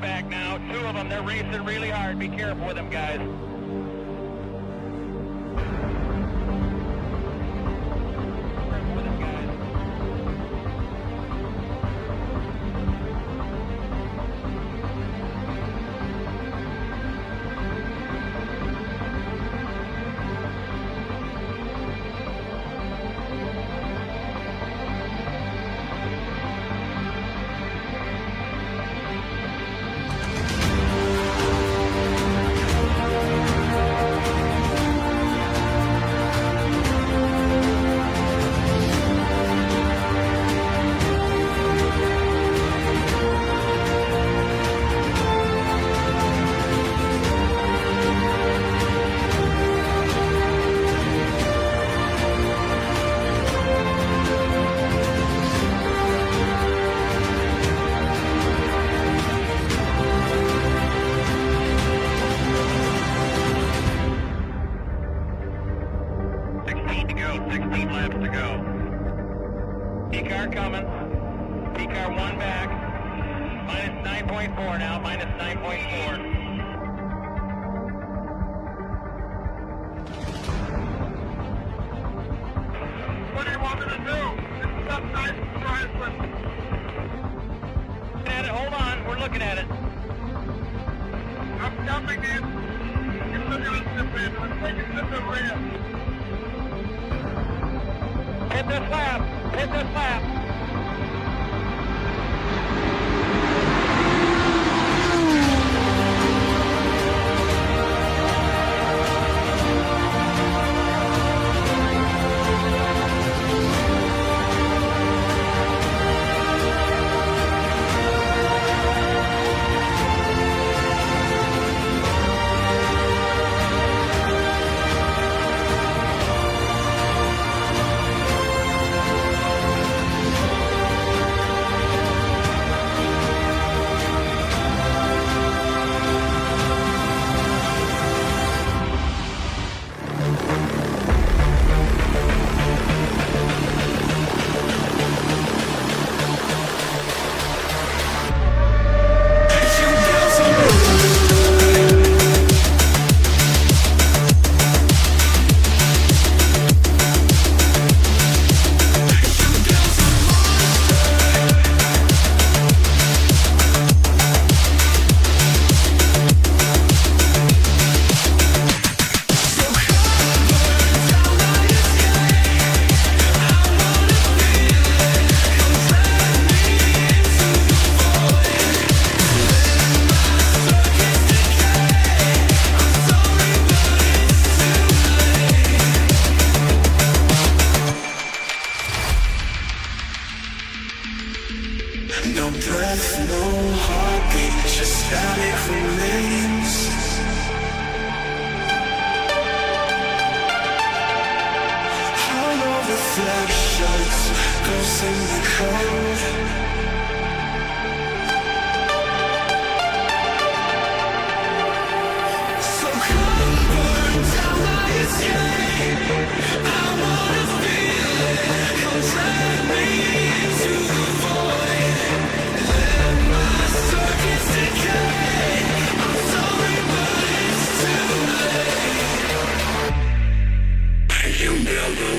back now. Two of them, they're racing really hard. Be careful with them, guys. Careful with them, guys. To go, 16 laps to go. P-car coming. P-car one back. Minus 9.4 now, minus 9.4. What do you want me to do? It's up nice and priceless. At it, hold on, we're looking at it. I'm jumping in. You're looking at the pin. I'm taking to the rear. Hit this lap! Hit this lap! No breath, no heartbeat, just static remains. Hollow reflections, ghosts in the cold. So come burn down my escape. I wanna feel it, come drag me into the void. Let my circuits decay. I'm sorry, but it's too late. You never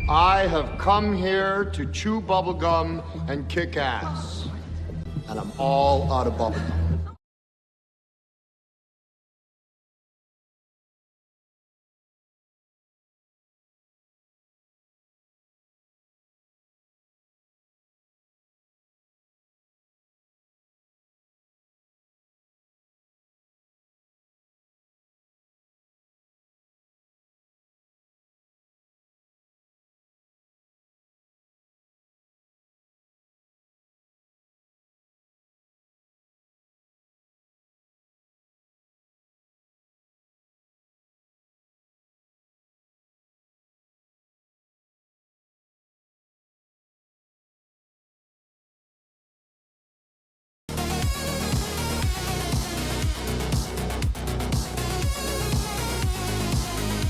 I have come here to chew bubblegum and kick ass. And I'm all out of bubblegum.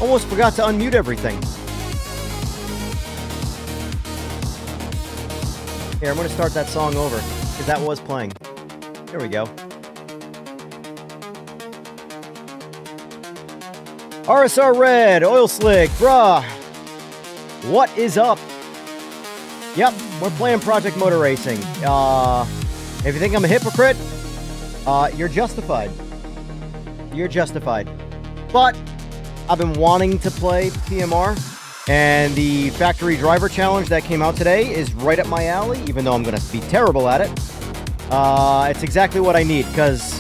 Almost forgot to unmute everything. Here, I'm going to start that song over, because that was playing. There we go. RSR Red, Oil Slick, bruh. What is up? Yep, we're playing Project Motor Racing. If you think I'm a hypocrite, you're justified. You're justified. But I've been wanting to play PMR, and the Factory Driver Challenge that came out today is right up my alley, even though I'm going to be terrible at it. It's exactly what I need, because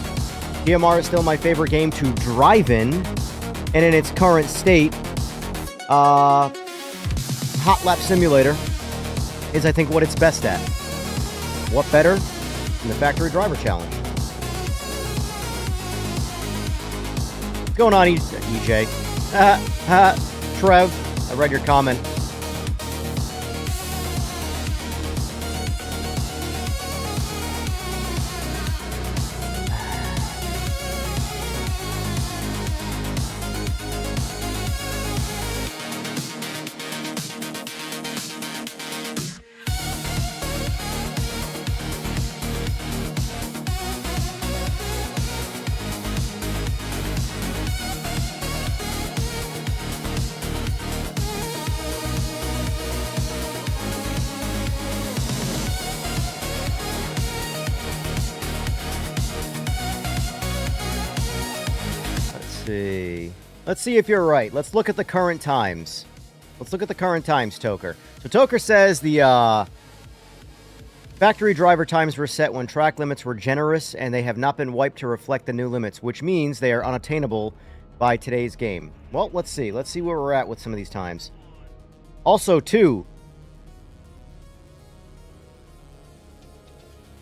PMR is still my favorite game to drive in, and in its current state, Hot Lap Simulator is, I think, what it's best at. What better than the Factory Driver Challenge? What's going on, EJ? Trev, I read your comment. Let's see if you're right. Let's look at the current times. Let's look at the current times, Toker. So Toker says the factory driver times were set when track limits were generous, and they have not been wiped to reflect the new limits, which means they are unattainable by today's game. Well, let's see. Let's see where we're at with some of these times. Also, too...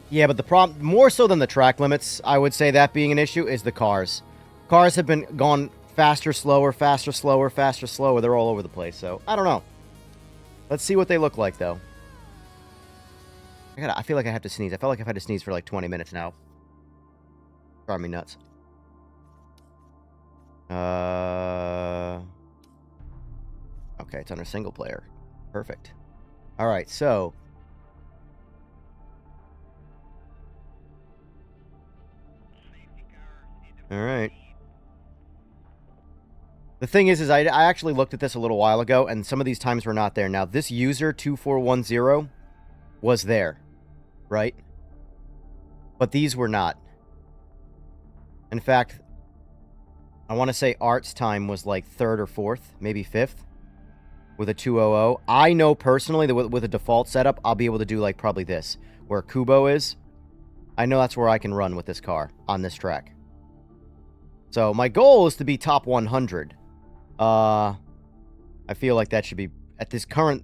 Yeah, but the problem, more so than the track limits, I would say that being an issue, is the cars. Cars have been gone faster, slower, faster, slower, faster, slower. They're all over the place, so I don't know. Let's see what they look like, though. I feel like I have to sneeze. I felt like I've had to sneeze for like 20 minutes now. Drive me nuts. Okay, it's under single player. Perfect. Alright, so... Alright. The thing is I actually looked at this a little while ago, and some of these times were not there. Now, this user 2410 was there, right? But these were not. In fact, I want to say Art's time was like 3rd or 4th, maybe 5th, with a 200. I know personally that with a default setup, I'll be able to do like probably this, where Kubo is. I know that's where I can run with this car on this track. So my goal is to be top 100. I feel like that should be at this current.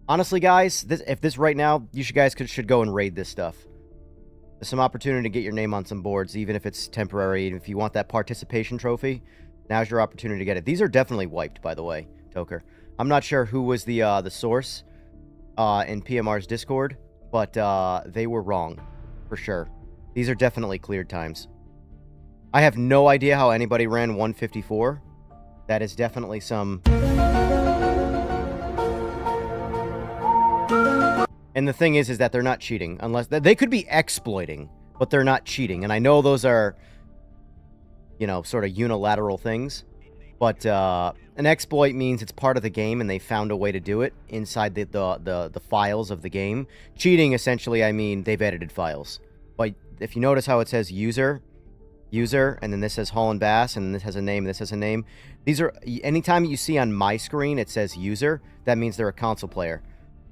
Honestly, guys, if this right now, you guys should go and raid this stuff. There's some opportunity to get your name on some boards, even if it's temporary. If you want that participation trophy, now's your opportunity to get it. These are definitely wiped, by the way, Toker. I'm not sure who was the source in PMR's Discord, but they were wrong for sure. These are definitely cleared times. I have no idea how anybody ran 154. That is definitely some... And the thing is that they're not cheating. Unless... They could be exploiting, but they're not cheating. And I know those are, you know, sort of unilateral things. But an exploit means it's part of the game and they found a way to do it inside the files of the game. Cheating, essentially, I mean they've edited files. But if you notice how it says user, and then this says Hall and Bass, and this has a name, and this has a name. These are, anytime you see on my screen it says user, that means they're a console player.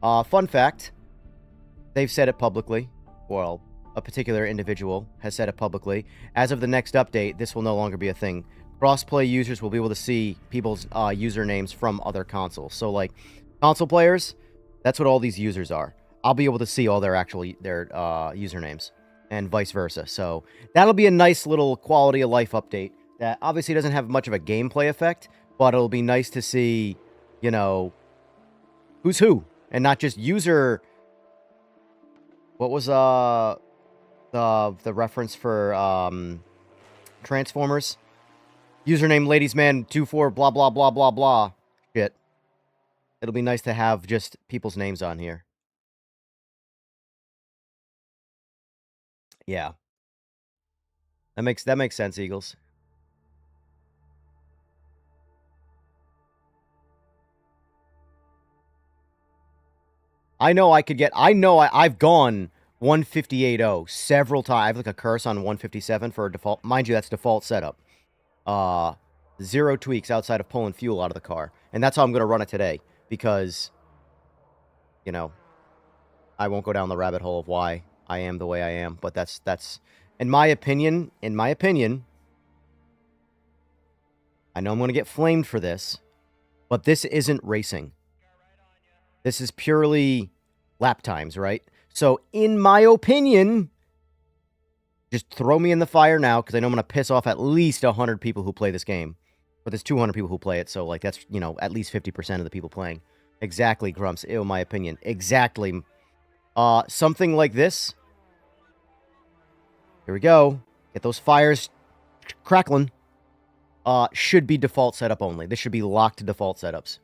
Fun fact, they've said it publicly. Well, a particular individual has said it publicly. As of the next update, this will no longer be a thing. Cross-play users will be able to see people's usernames from other consoles. So, like, console players, that's what all these users are. I'll be able to see all their usernames. And vice versa. So that'll be a nice little quality of life update that obviously doesn't have much of a gameplay effect, but it'll be nice to see, you know, who's who, and not just user. What was the reference for Transformers? username ladiesman24 blah blah blah blah blah shit. It'll be nice to have just people's names on here. Yeah. That makes sense, Eagles. I know I've gone 158.0 several times. I have like a curse on 157 for a default. Mind you, that's default setup. 0 tweaks outside of pulling fuel out of the car. And that's how I'm going to run it today. Because, you know, I won't go down the rabbit hole of why I am the way I am. But that's in my opinion, I know I'm going to get flamed for this. But this isn't racing. This is purely lap times, right? So, in my opinion, just throw me in the fire now, because I know I'm going to piss off at least 100 people who play this game. But there's 200 people who play it, so, like, that's, you know, at least 50% of the people playing. Exactly, Grumps. Ew, my opinion. Exactly. Something like this. Here we go. Get those fires crackling. Should be default setup only. This should be locked to default setups.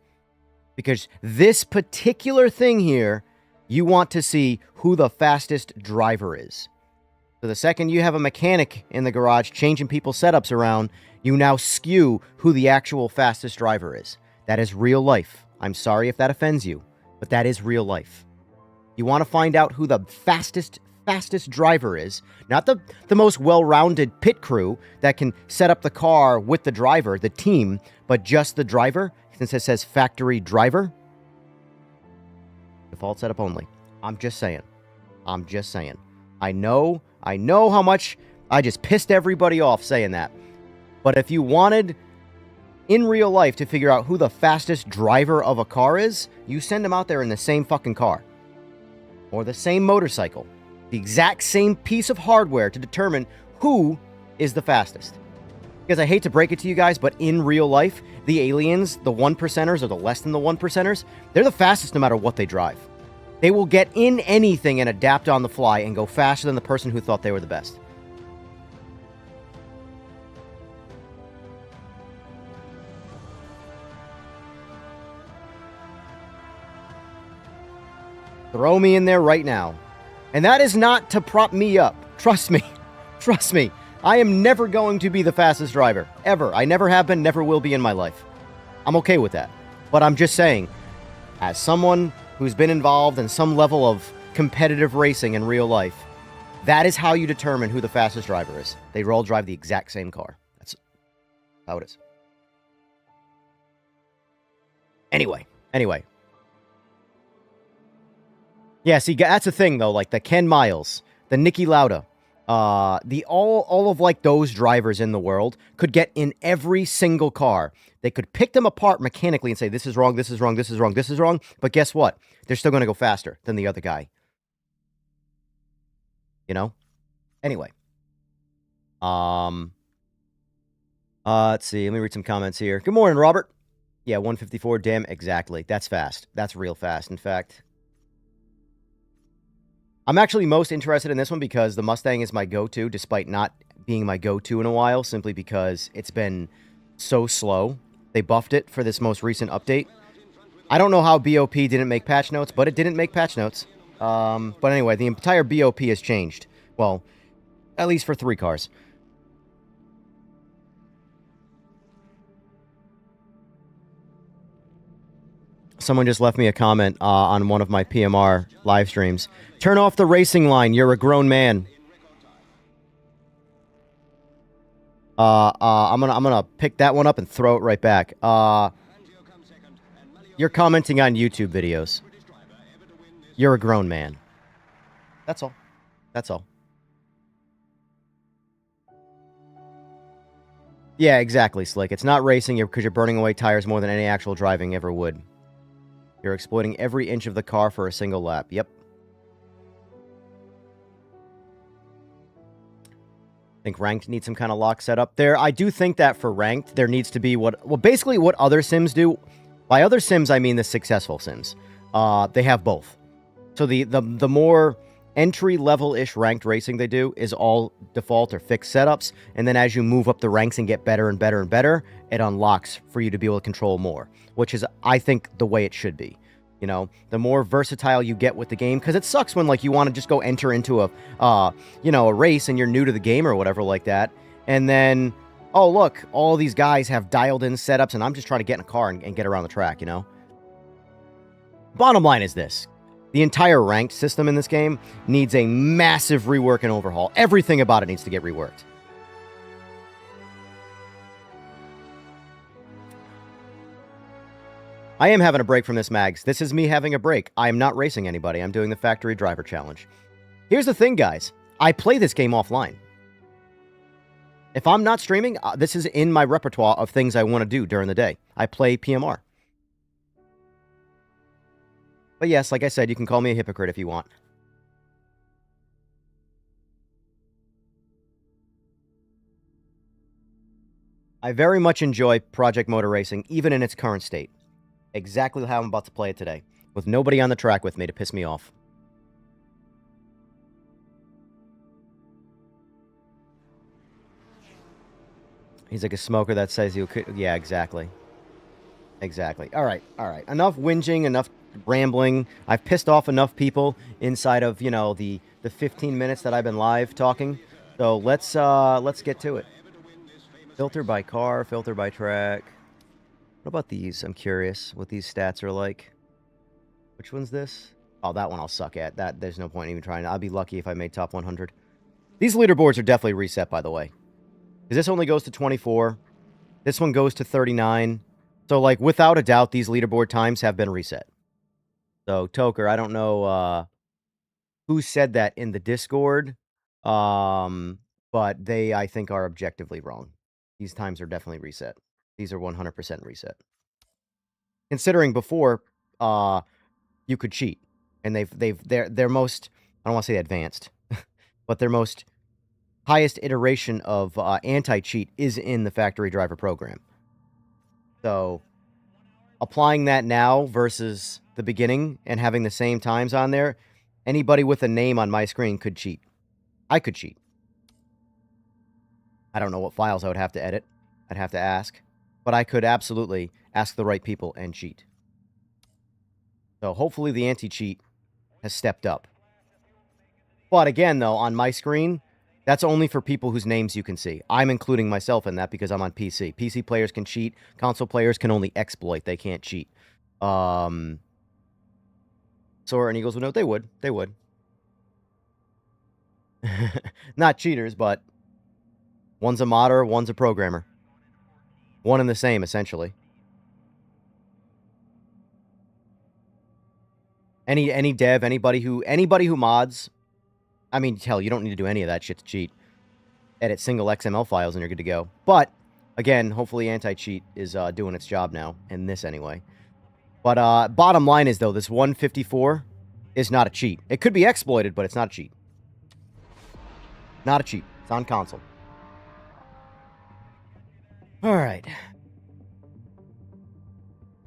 Because this particular thing here, you want to see who the fastest driver is. So the second you have a mechanic in the garage changing people's setups around, you now skew who the actual fastest driver is. That is real life. I'm sorry if that offends you, but that is real life. You want to find out who the fastest driver is. Not the most well-rounded pit crew that can set up the car with the driver, the team, but just the driver. Since it says factory driver, default setup only. I'm just saying. I know how much I just pissed everybody off saying that. But if you wanted, in real life, to figure out who the fastest driver of a car is, you send them out there in the same fucking car. Or the same motorcycle. The exact same piece of hardware to determine who is the fastest. Because I hate to break it to you guys, but in real life, the aliens, the 1%ers or the less than the 1%ers, they're the fastest no matter what they drive. They will get in anything and adapt on the fly and go faster than the person who thought they were the best. Throw me in there right now. And that is not to prop me up. Trust me. Trust me. I am never going to be the fastest driver. Ever. I never have been, never will be in my life. I'm okay with that. But I'm just saying, as someone who's been involved in some level of competitive racing in real life, that is how you determine who the fastest driver is. They all drive the exact same car. That's how it is. Anyway. Yeah, see, that's the thing, though. Like, the Ken Miles, the Niki Lauda, all of like those drivers in the world could get in every single car. They could pick them apart mechanically and say, this is wrong, this is wrong, this is wrong, this is wrong. But guess what? They're still going to go faster than the other guy. You know? Anyway. Let's see. Let me read some comments here. Good morning, Robert. Yeah, 154. Damn, exactly. That's fast. That's real fast, in fact. I'm actually most interested in this one because the Mustang is my go-to, despite not being my go-to in a while, simply because it's been so slow. They buffed it for this most recent update. I don't know how BOP didn't make patch notes, but it didn't make patch notes. But anyway, the entire BOP has changed. Well, at least for 3 cars. Someone just left me a comment on one of my PMR live streams. Turn off the racing line. You're a grown man. I'm gonna pick that one up and throw it right back. You're commenting on YouTube videos. You're a grown man. That's all. That's all. Yeah, exactly, Slick. It's not racing because you're burning away tires more than any actual driving ever would. You're exploiting every inch of the car for a single lap. Yep. I think ranked needs some kind of lock setup there. I do think that for ranked, there needs to be basically what other sims do. By other sims, I mean the successful sims. They have both. So the more entry-level-ish ranked racing they do is all default or fixed setups, and then as you move up the ranks and get better and better and better, it unlocks for you to be able to control more, which is, I think, the way it should be. You know, the more versatile you get with the game, because it sucks when, like, you want to just go enter into a, a race and you're new to the game or whatever like that, and then, oh, look, all these guys have dialed-in setups, and I'm just trying to get in a car and get around the track, you know? Bottom line is this. The entire ranked system in this game needs a massive rework and overhaul. Everything about it needs to get reworked. I am having a break from this, Mags. This is me having a break. I am not racing anybody. I'm doing the factory driver challenge. Here's the thing, guys. I play this game offline. If I'm not streaming, this is in my repertoire of things I want to do during the day. I play PMR. But yes, like I said, you can call me a hypocrite if you want. I very much enjoy Project Motor Racing, even in its current state. Exactly how I'm about to play it today, with nobody on the track with me to piss me off. He's like a smoker that says you could... Yeah, exactly. Exactly. All right. Enough whinging, enough rambling. I've pissed off enough people inside of, you know, the 15 minutes that I've been live talking. So let's get to it. Filter by car, filter by track. What about these? I'm curious what these stats are like. Which one's this? Oh, that one I'll suck at. That there's no point in even trying. I'll be lucky if I made top 100. These leaderboards are definitely reset, by the way. Because this only goes to 24. This one goes to 39. So, like, without a doubt, these leaderboard times have been reset. So, Toker, I don't know who said that in the Discord, but they, I think, are objectively wrong. These times are definitely reset. These are 100% reset. Considering before, you could cheat, and their most, I don't want to say advanced, but their most highest iteration of anti-cheat is in the factory driver program. So, applying that now versus the beginning and having the same times on there, anybody with a name on my screen could cheat. I could cheat. I don't know what files I would have to edit. I'd have to ask. But I could absolutely ask the right people and cheat. So hopefully the anti-cheat has stepped up. But again, though, on my screen, that's only for people whose names you can see. I'm including myself in that because I'm on PC. PC players can cheat. Console players can only exploit. They can't cheat. Sora and Eagles would know. They would. They would. Not cheaters, but one's a modder, one's a programmer. One and the same, essentially. Any dev, anybody who mods, I mean, hell, you don't need to do any of that shit to cheat. Edit single XML files and you're good to go. But, again, hopefully anti-cheat is doing its job now, in this anyway. But bottom line is, though, this 154 is not a cheat. It could be exploited, but it's not a cheat. Not a cheat. It's on console. Alright.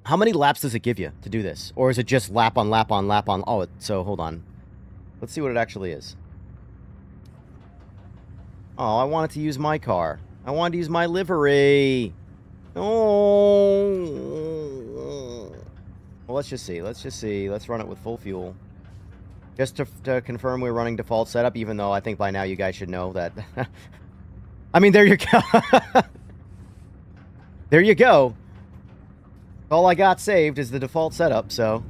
How many laps does it give you to do this? Or is it just lap on lap on lap on... Oh, so hold on. Let's see what it actually is. Oh, I wanted to use my car. I wanted to use my livery. Oh. Well, let's just see. Let's just see. Let's run it with full fuel. Just to confirm we're running default setup, even though I think by now you guys should know that... I mean, there you go. There you go. All I got saved is the default setup, so...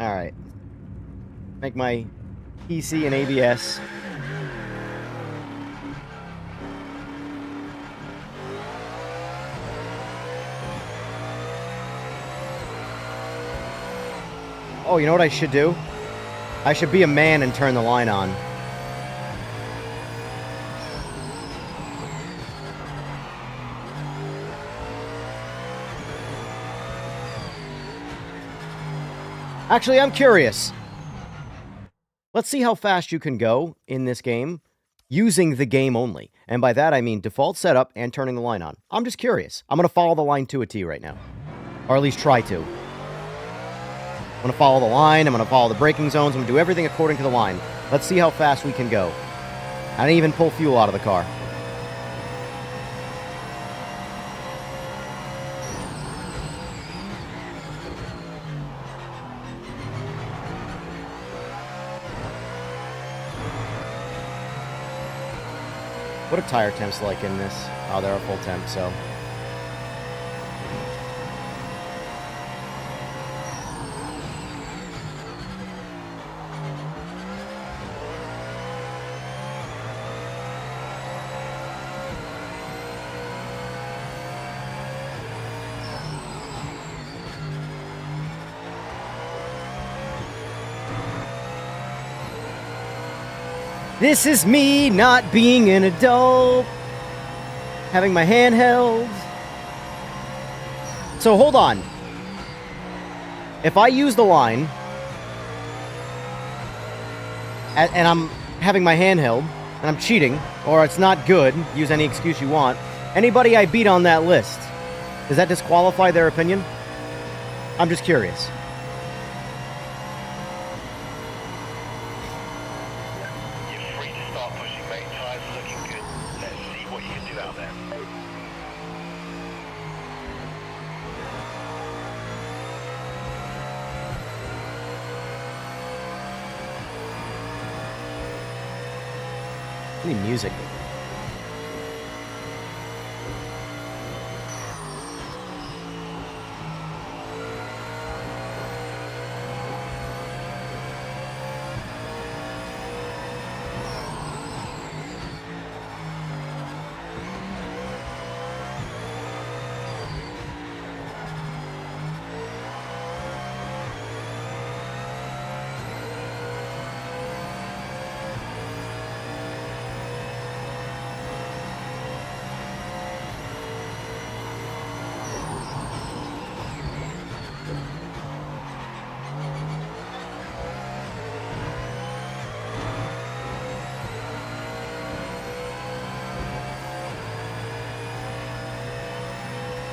Alright. Make my PC and ABS. Oh, you know what I should do? I should be a man and turn the line on. Actually, I'm curious. Let's see how fast you can go in this game using the game only. And by that, I mean default setup and turning the line on. I'm just curious. I'm going to follow the line to a T right now. Or at least try to. I'm going to follow the line. I'm going to follow the braking zones. I'm going to do everything according to the line. Let's see how fast we can go. I didn't even pull fuel out of the car. What are tire temps like in this? Oh, they're a full temp, so... This is me not being an adult. Having my hand held. So hold on. If I use the line, and I'm having my hand held, and I'm cheating, or it's not good, use any excuse you want, anybody I beat on that list, does that disqualify their opinion? I'm just curious. I need music.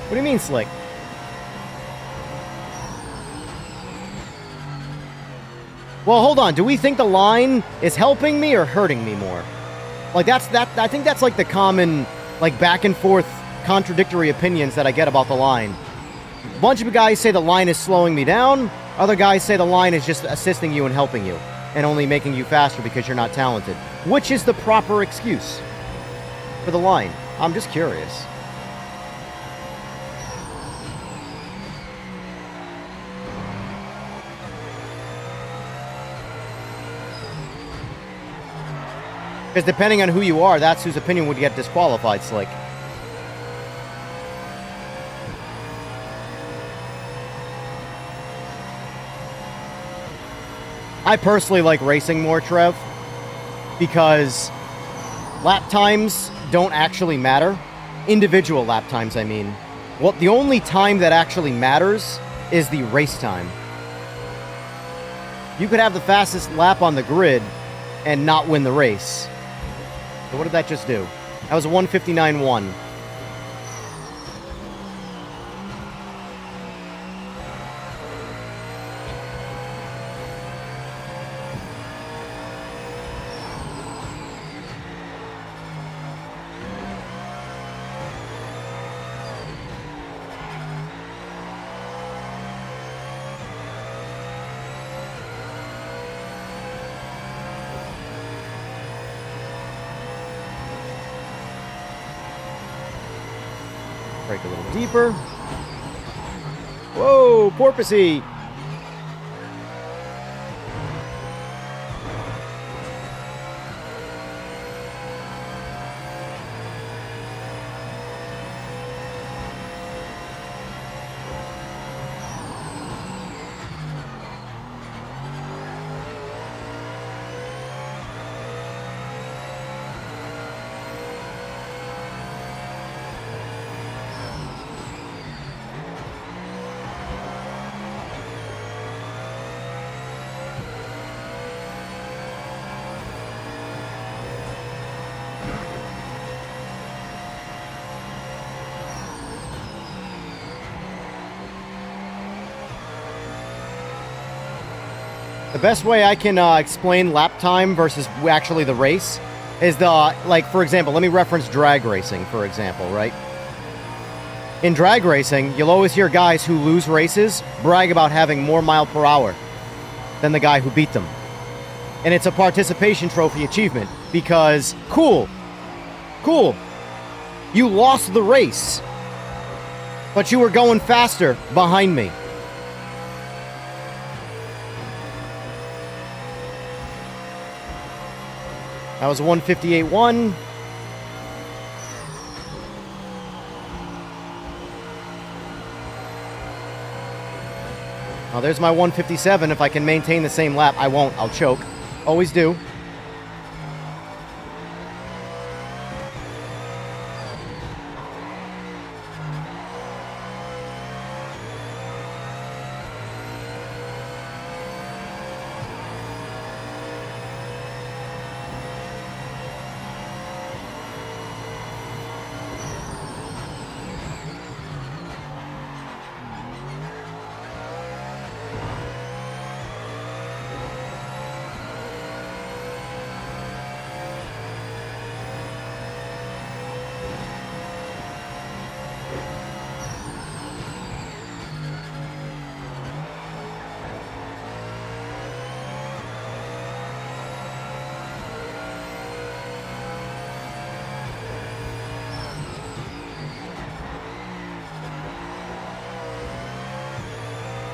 What do you mean, slick? Well, hold on. Do we think the line is helping me or hurting me more? Like, I think that's like the common, like, back and forth contradictory opinions that I get about the line. A bunch of guys say the line is slowing me down. Other guys say the line is just assisting you and helping you and only making you faster because you're not talented. Which is the proper excuse for the line? I'm just curious. Because depending on who you are, that's whose opinion would get disqualified, Slick. I personally like racing more, Trev, because lap times don't actually matter. Individual lap times, I mean. Well, the only time that actually matters is the race time. You could have the fastest lap on the grid and not win the race. So what did that just do? That was a 1:59.1. Brake a little deeper. Whoa, porpoisey! The best way I can explain lap time versus actually the race is like, for example, let me reference drag racing, for example, right? In drag racing, you'll always hear guys who lose races brag about having more mile per hour than the guy who beat them. And it's a participation trophy achievement because, cool, you lost the race, but you were going faster behind me. That was a 158.1. Oh, there's my 157. If I can maintain the same lap, I won't. I'll choke. Always do.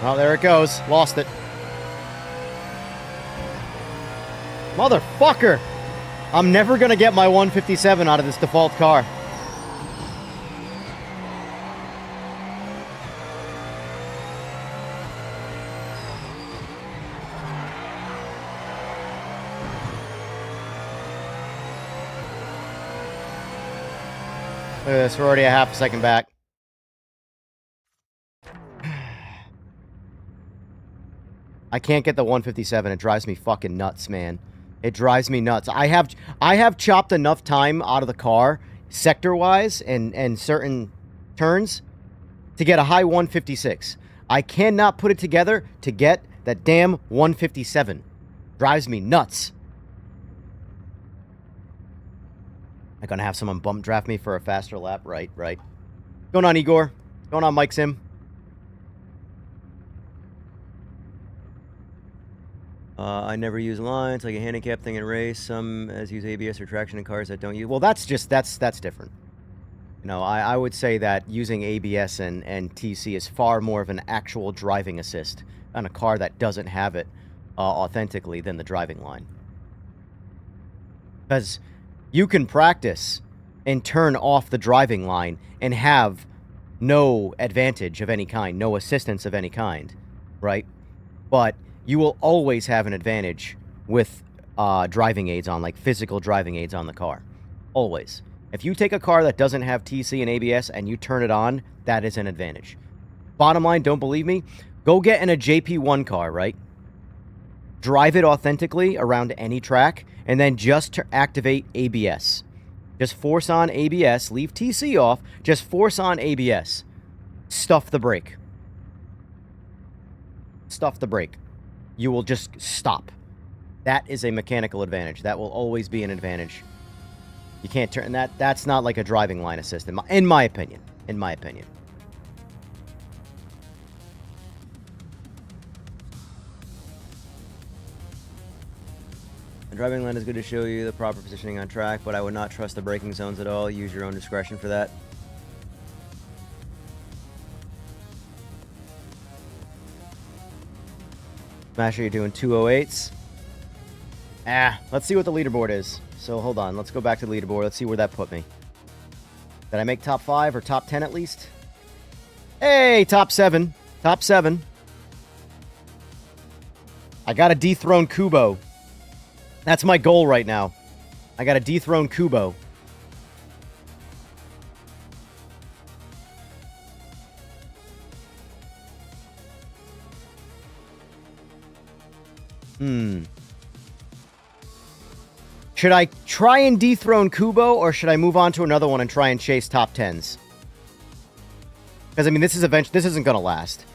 Oh, there it goes. Lost it. Motherfucker! I'm never gonna get my 157 out of this default car. Look at this, we're already a half a second back. I can't get the 157. It drives me fucking nuts, man. It drives me nuts. I have chopped enough time out of the car, sector-wise, and certain turns, to get a high 156. I cannot put it together to get that damn 157. Drives me nuts. I'm gonna have someone bump draft me for a faster lap. Right. Going on, Igor? Going on, Mike Sim? I never use lines, like a handicap thing in race. Some as use ABS or traction in cars that don't use. Well, that's different. You know, I would say that using ABS and TC is far more of an actual driving assist on a car that doesn't have it authentically than the driving line. Because you can practice and turn off the driving line and have no advantage of any kind, no assistance of any kind, right? But you will always have an advantage with driving aids on, like physical driving aids on the car. Always. If you take a car that doesn't have TC and ABS and you turn it on, that is an advantage. Bottom line, don't believe me? Go get in a JP1 car, right? Drive it authentically around any track, and then just activate ABS. Just force on ABS, leave TC off, just force on ABS. Stuff the brake. Stuff the brake. You will just stop. That is a mechanical advantage. That will always be an advantage. You can't turn that. That's not like a driving line assist, in my opinion. In my opinion. The driving line is good to show you the proper positioning on track, but I would not trust the braking zones at all. Use your own discretion for that. Smasher, you're doing 208s. Let's see what the leaderboard is. So, hold on. Let's go back to the leaderboard. Let's see where that put me. Did I make top 5 or top 10 at least? Hey, top 7. Top 7. I got to dethrone Kubo. That's my goal right now. I got to dethrone Kubo. Should I try and dethrone Kubo, or should I move on to another one and try and chase top 10s? Because, I mean, this isn't going to last.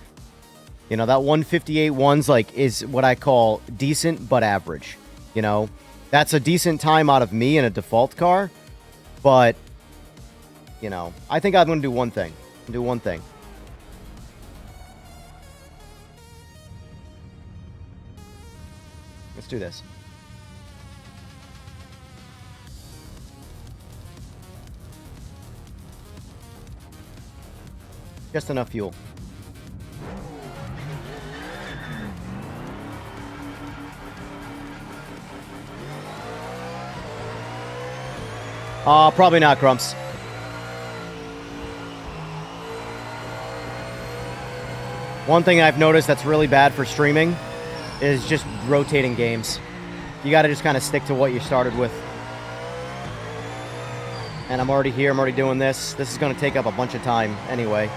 You know, that 158.1's like is what I call decent but average. You know, that's a decent time out of me in a default car, but you know, I think I'm going to do one thing. Do one thing. Let's do this. Just enough fuel. Probably not, Grumps. One thing I've noticed that's really bad for streaming is just rotating games. You gotta just kind of stick to what you started with. And I'm already here, I'm already doing this. This is gonna take up a bunch of time anyway.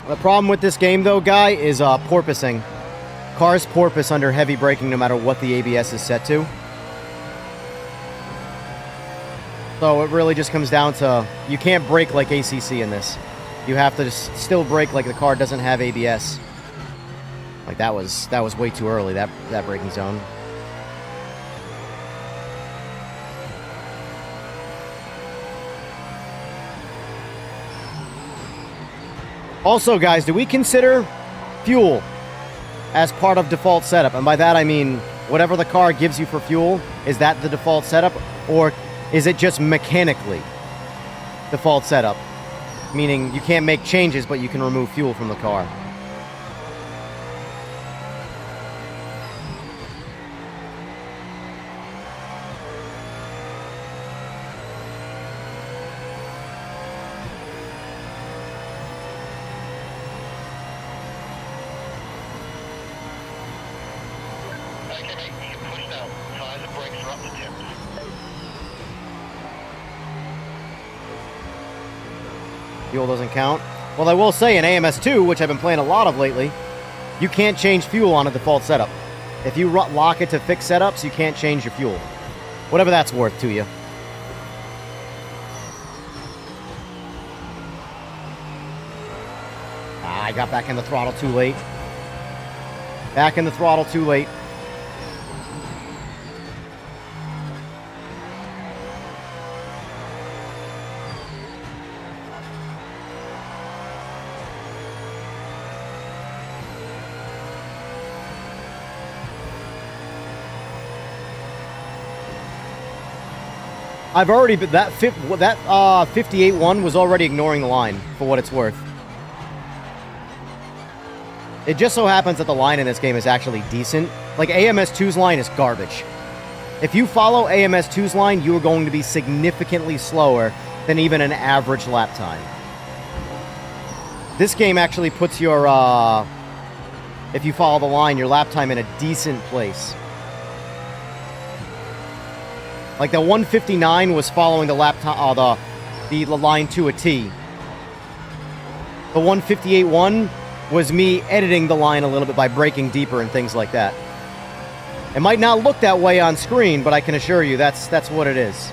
The problem with this game, though, Guy, is porpoising. Cars porpoise under heavy braking no matter what the ABS is set to. So it really just comes down to, you can't brake like ACC in this. You have to just still brake like the car doesn't have ABS. Like that was way too early, that braking zone. Also, guys, do we consider fuel as part of default setup? And by that, I mean, whatever the car gives you for fuel, is that the default setup? Or is it just mechanically default setup? Meaning you can't make changes, but you can remove fuel from the car. Fuel doesn't count. Well, I will say in AMS2, which I've been playing a lot of lately, you can't change fuel on a default setup. If you lock it to fixed setups, you can't change your fuel. Whatever that's worth to you. I got back in the throttle too late. Back in the throttle too late. I've already been, that 58.1 was already ignoring the line for what it's worth. It just so happens that the line in this game is actually decent. Like AMS2's line is garbage. If you follow AMS2's line, you are going to be significantly slower than even an average lap time. This game actually puts your, if you follow the line, your lap time in a decent place. Like the 159 was following the lap time, the line to a T. The 158.1 was me editing the line a little bit by braking deeper and things like that. It might not look that way on screen, but I can assure you that's what it is.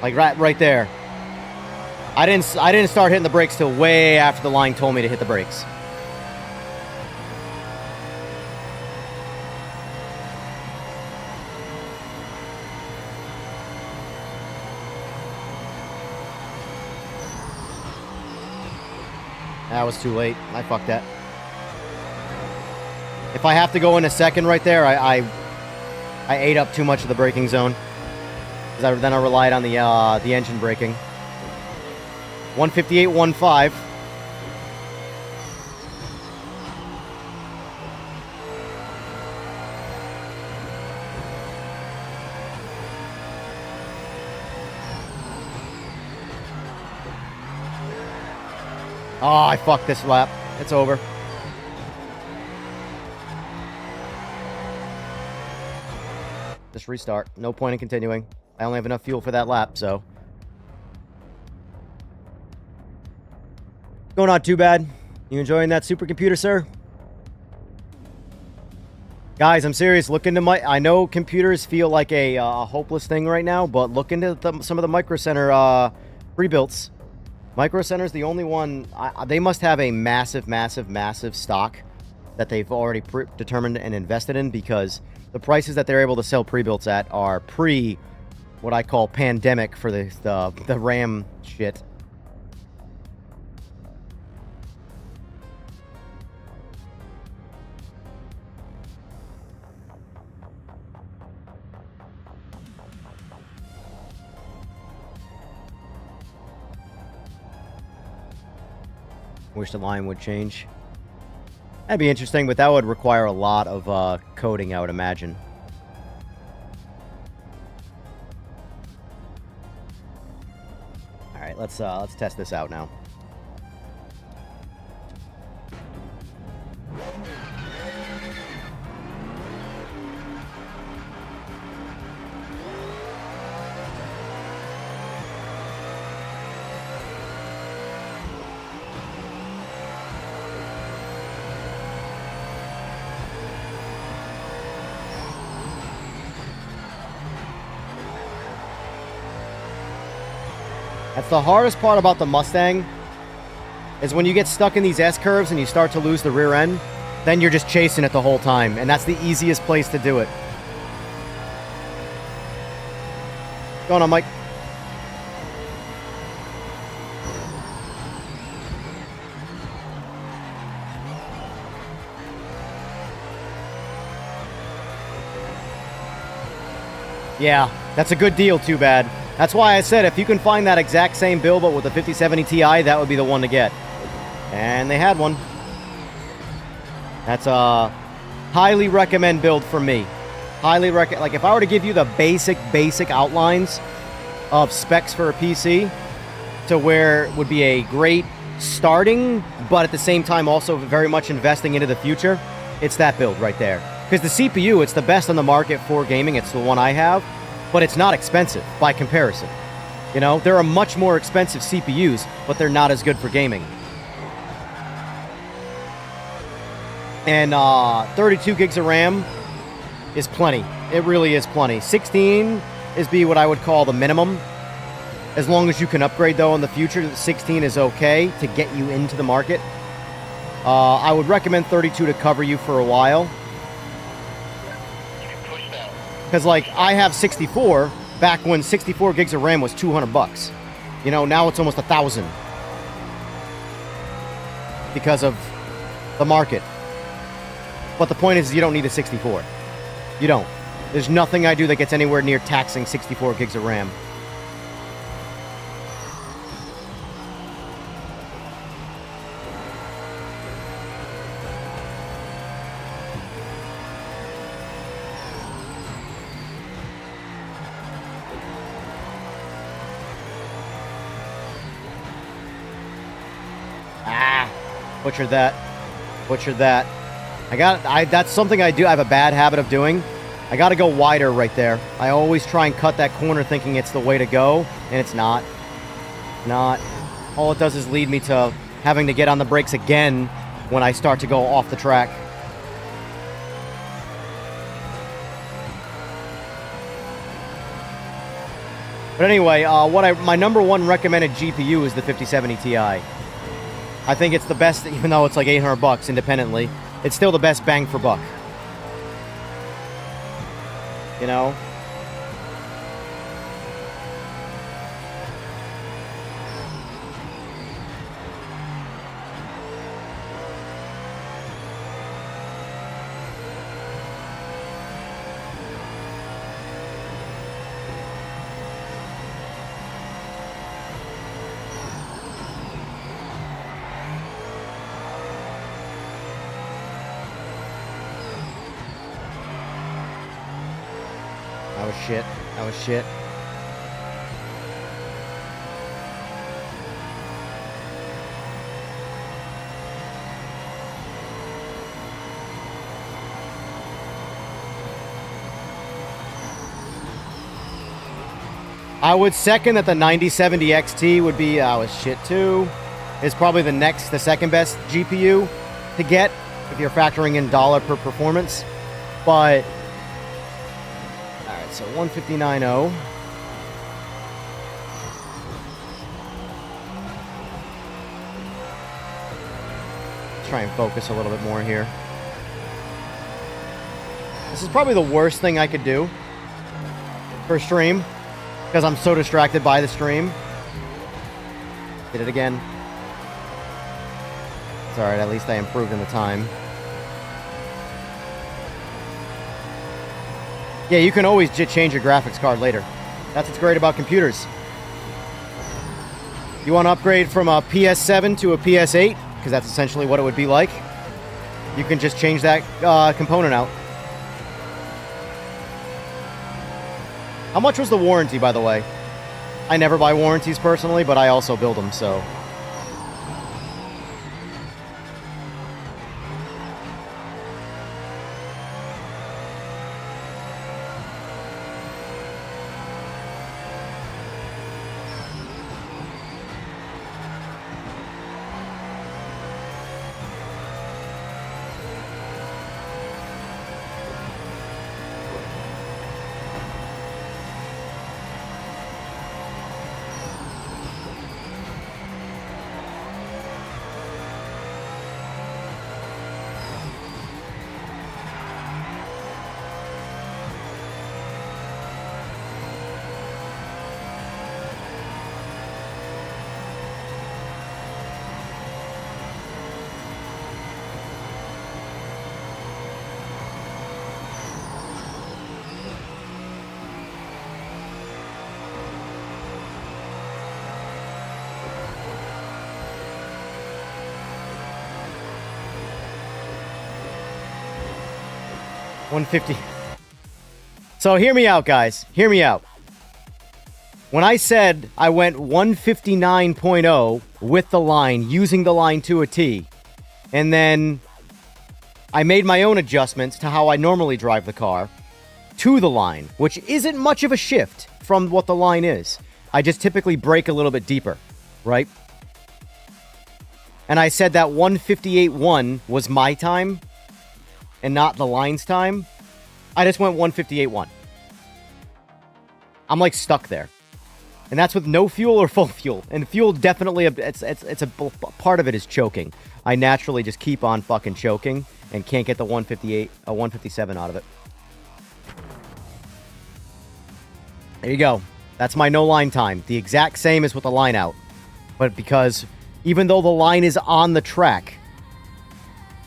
Like right there. I didn't start hitting the brakes till way after the line told me to hit the brakes. That was too late. I fucked that. If I have to go in a second right there, I ate up too much of the braking zone. Because then I relied on the engine braking. 158.15. Oh, I fucked this lap. It's over. Just restart. No point in continuing. I only have enough fuel for that lap, so. Going on too bad. You enjoying that supercomputer, sir? Guys, I'm serious. Look into my... I know computers feel like a hopeless thing right now, but look into some of the Micro Center pre-builts. Micro Center's the only one... they must have a massive, massive, massive stock that they've already determined and invested in, because the prices that they're able to sell pre-builts at are what I call pandemic for the RAM shit. Wish the line would change. That'd be interesting, but that would require a lot of coding, I would imagine. All right, let's test this out now. That's the hardest part about the Mustang, is when you get stuck in these S-curves and you start to lose the rear end, then you're just chasing it the whole time, and that's the easiest place to do it. Going on, Mike. Yeah, that's a good deal, too bad. That's why I said if you can find that exact same build but with the 5070 Ti, that would be the one to get. And they had one. That's a highly recommend build for me. Highly recommend. Like, if I were to give you the basic outlines of specs for a PC to where it would be a great starting, but at the same time also very much investing into the future, it's that build right there. Because the CPU, it's the best on the market for gaming. It's the one I have. But it's not expensive by comparison. You know, there are much more expensive CPUs, but they're not as good for gaming. And 32 gigs of RAM is plenty. It really is plenty. 16 is what I would call the minimum. As long as you can upgrade, though, in the future, 16 is okay to get you into the market. I would recommend 32 to cover you for a while. Because, like, I have 64 back when 64 gigs of RAM was $200. You know, now it's almost $1,000 because of the market. But the point is, you don't need a 64. You don't. There's nothing I do that gets anywhere near taxing 64 gigs of RAM. Butchered that. Butchered that. That's something I do. I have a bad habit of doing. I got to go wider right there. I always try and cut that corner thinking it's the way to go, and it's not. Not. All it does is lead me to having to get on the brakes again when I start to go off the track. But anyway, my number one recommended GPU is the 5070 Ti. I think it's the best, even though it's like $800 independently. It's still the best bang for buck. You know? Shit. That was shit. I would second that the 9070 XT would be, was shit too. Is probably the second best GPU to get if you're factoring in dollar per performance. But, alright, so 159.0. Try and focus a little bit more here. This is probably the worst thing I could do for stream because I'm so distracted by the stream. Did it again. It's alright, at least I improved in the time. Yeah, you can always change your graphics card later. That's what's great about computers. You want to upgrade from a PS7 to a PS8? Because that's essentially what it would be like. You can just change that component out. How much was the warranty, by the way? I never buy warranties personally, but I also build them, so... $150. So hear me out, guys. Hear me out. When I said I went 159.0 with the line, using the line to a T, and then I made my own adjustments to how I normally drive the car to the line, which isn't much of a shift from what the line is. I just typically brake a little bit deeper, right? And I said that 158.1 was my time and not the line's time. I just went 158.1. I'm like stuck there. And that's with no fuel or full fuel. And fuel definitely, it's a part of it is choking. I naturally just keep on fucking choking and can't get the 157 out of it. There you go. That's my no line time. The exact same as with the line out. But because even though the line is on the track,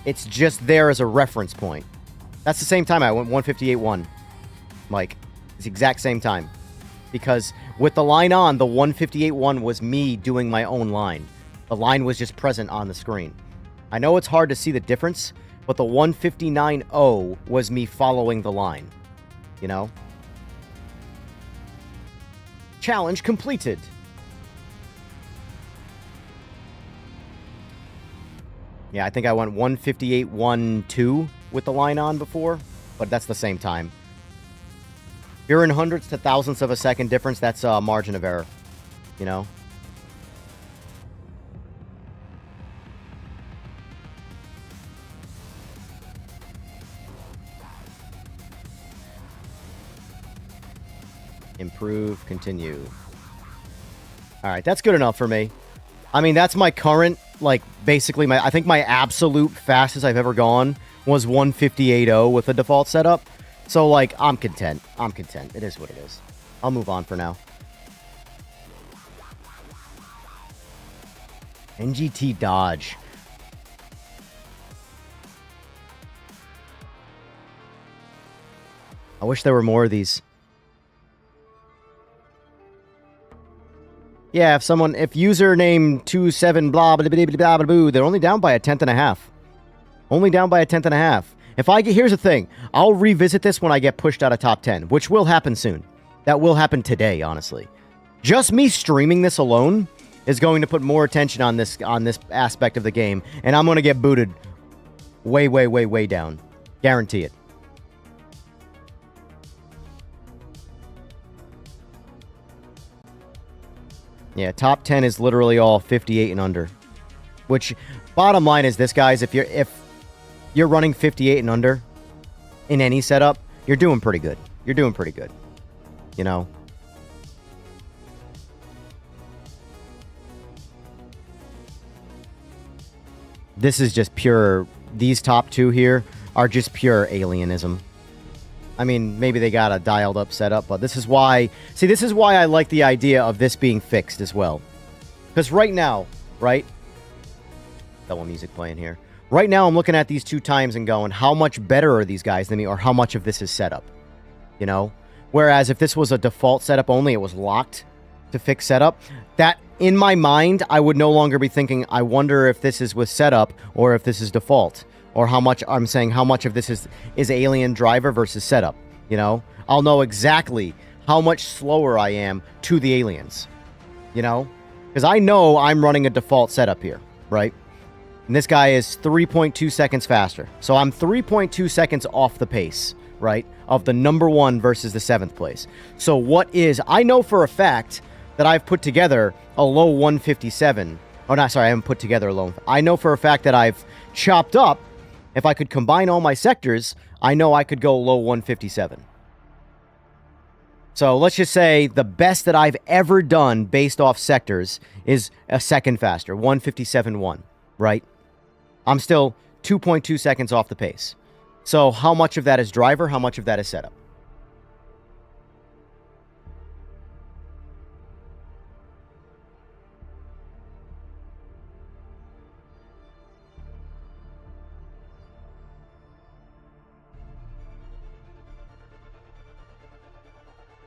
it's just there as a reference point. That's the same time I went 158.1. Mike, it's the exact same time. Because with the line on, the 158.1 was me doing my own line. The line was just present on the screen. I know it's hard to see the difference, but the 159.0 was me following the line. You know? Challenge completed. Yeah, I think I went 158.12 with the line on before, but that's the same time. If you're in hundredths to thousandths of a second difference, that's a margin of error, you know? Improve, continue. All right, that's good enough for me. I mean, that's my current, like, basically I think my absolute fastest I've ever gone was 158.0 with the default setup. So, like, I'm content. I'm content. It is what it is. I'll move on for now. NGT Dodge. I wish there were more of these. Yeah, if username 27 blah blah blah blah blah blah blah, they're only down by 1/10.5. Only down by 1/10.5. Here's the thing, I'll revisit this when I get pushed out of top 10, which will happen soon. That will happen today, honestly. Just me streaming this alone is going to put more attention on this aspect of the game, and I'm going to get booted way, way, way, way down. Guarantee it. Yeah, top 10 is literally all 58 and under. Which, bottom line is this, guys, if you're running 58 and under in any setup, you're doing pretty good. You're doing pretty good. You know? This is just pure... These top two here are just pure alienism. I mean, maybe they got a dialed up setup, but this is why... See, this is why I like the idea of this being fixed as well. Because right now, right? Double music playing here. Right now, I'm looking at these two times and going, how much better are these guys than me, or how much of this is setup? You know? Whereas if this was a default setup only, it was locked to fix setup, that, in my mind, I would no longer be thinking, I wonder if this is with setup, or if this is default. Or how much, I'm saying, how much of this is alien driver versus setup, you know? I'll know exactly how much slower I am to the aliens, you know? Because I know I'm running a default setup here, right? And this guy is 3.2 seconds faster. So I'm 3.2 seconds off the pace, right? Of the number one versus the 7th place. So what is... I know for a fact that I've put together a low 157. Oh, no, sorry, I haven't put together a low... I know for a fact that I've chopped up. If I could combine all my sectors, I know I could go low 157. So let's just say the best that I've ever done based off sectors is a second faster, 157.1, right? I'm still 2.2 seconds off the pace. So how much of that is driver? How much of that is setup?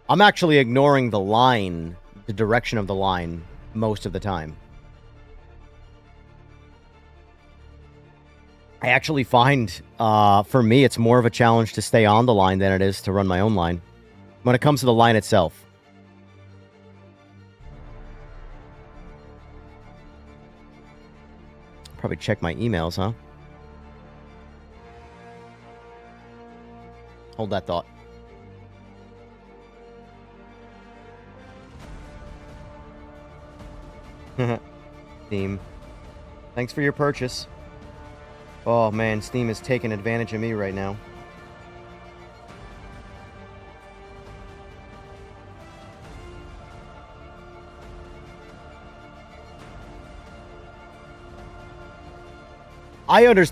I'm actually ignoring the line, the direction of the line, most of the time. I actually find, for me, it's more of a challenge to stay on the line than it is to run my own line. When it comes to the line itself. Probably check my emails, huh? Hold that thought. Steam. Thanks for your purchase. Oh man, Steam is taking advantage of me right now.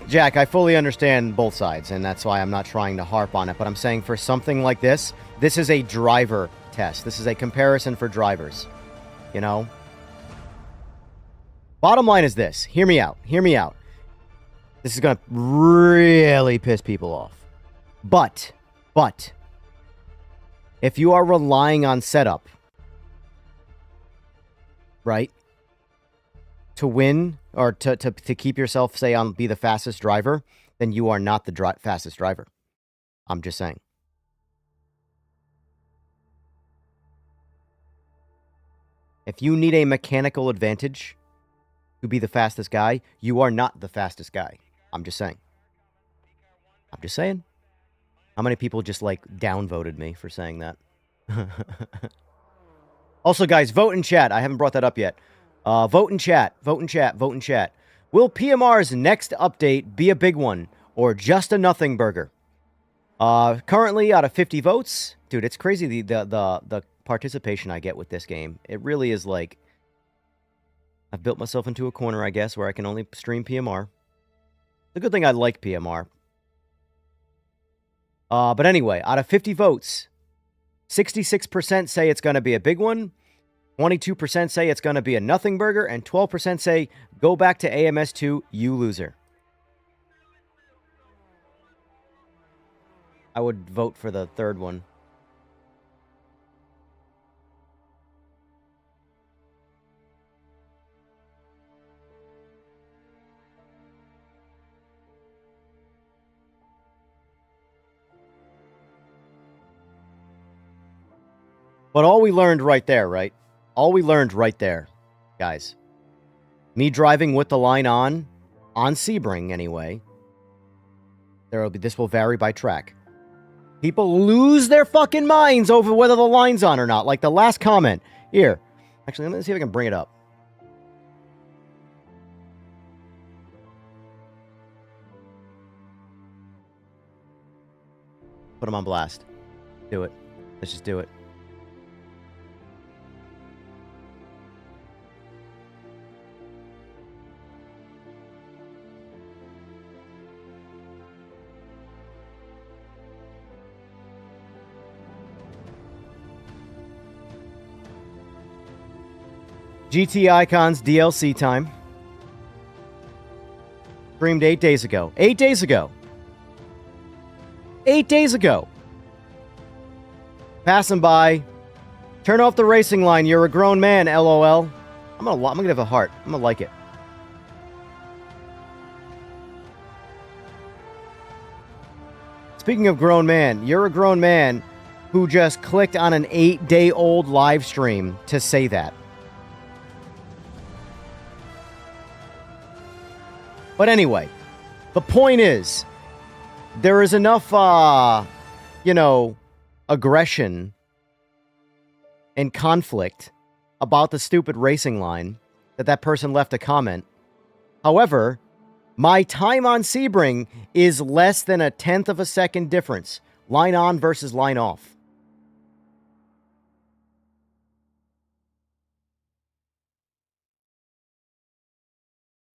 Jack, I fully understand both sides, and that's why I'm not trying to harp on it, but I'm saying for something like this, this is a driver test. This is a comparison for drivers. You know? Bottom line is this. Hear me out. Hear me out. This is going to really piss people off. But, if you are relying on setup, right, to win, or to keep yourself, say, on be the fastest driver, then you are not the fastest driver. I'm just saying. If you need a mechanical advantage to be the fastest guy, you are not the fastest guy. I'm just saying. I'm just saying. How many people just, like, downvoted me for saying that? Also, guys, vote in chat. I haven't brought that up yet. Vote in chat. Vote in chat. Vote in chat. Will PMR's next update be a big one, or just a nothing burger? Currently, out of 50 votes, dude, it's crazy the participation I get with this game. It really is like, I've built myself into a corner, I guess, where I can only stream PMR. The good thing I like PMR. But anyway, out of 50 votes, 66% say it's going to be a big one, 22% say it's going to be a nothing burger, and 12% say, go back to AMS2, you loser. I would vote for the third one. But all we learned right there, right? All we learned right there, guys. Me driving with the line on Sebring anyway. This will vary by track. People lose their fucking minds over whether the line's on or not. Like the last comment. Here. Actually, let me see if I can bring it up. Put him on blast. Do it. Let's just do it. GT Icons DLC time. Streamed 8 days ago. 8 days ago. 8 days ago. Passing by. Turn off the racing line. You're a grown man, LOL. I'm gonna give a heart. I'm gonna like it. Speaking of grown man, you're a grown man who just clicked on an 8-day-old live stream to say that. But anyway, the point is, there is enough, aggression and conflict about the stupid racing line that person left a comment. However, my time on Sebring is less than 1/10 of a second difference. Line on versus line off.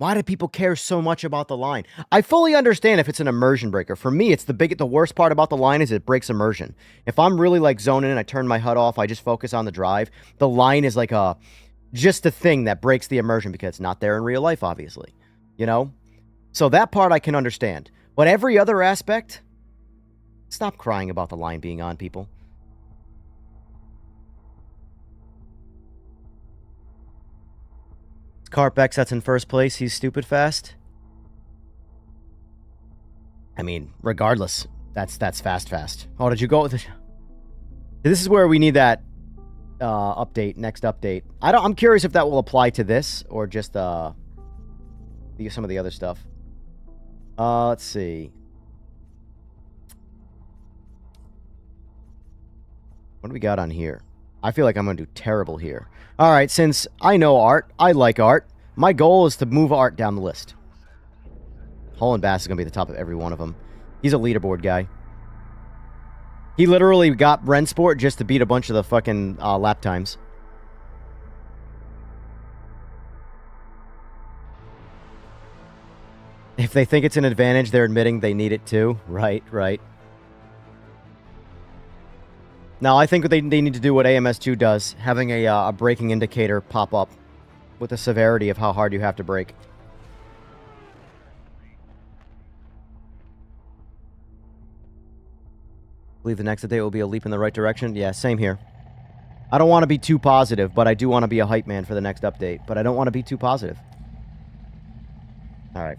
Why do people care so much about the line? I fully understand if it's an immersion breaker. For me, it's the worst part about the line is it breaks immersion. If I'm really like zoning in, I turn my HUD off, I just focus on the drive. The line is like just a thing that breaks the immersion because it's not there in real life, obviously. You know? So that part I can understand. But every other aspect, stop crying about the line being on, people. Carpex that's in first place, he's stupid fast. I mean, regardless, that's fast. Oh, did you go with it? This is where we need that update, next update. I'm curious if that will apply to this or just some of the other stuff. Let's see. What do we got on here? I feel like I'm going to do terrible here. All right, since I know art, I like art, my goal is to move art down the list. Holland Bass is going to be at the top of every one of them. He's a leaderboard guy. He literally got Rensport just to beat a bunch of the fucking lap times. If they think it's an advantage, they're admitting they need it too. Right. Now, I think they need to do what AMS2 does, having a braking indicator pop up with the severity of how hard you have to brake. Believe the next update will be a leap in the right direction. Yeah, same here. I don't want to be too positive, but I do want to be a hype man for the next update. But I don't want to be too positive. All right.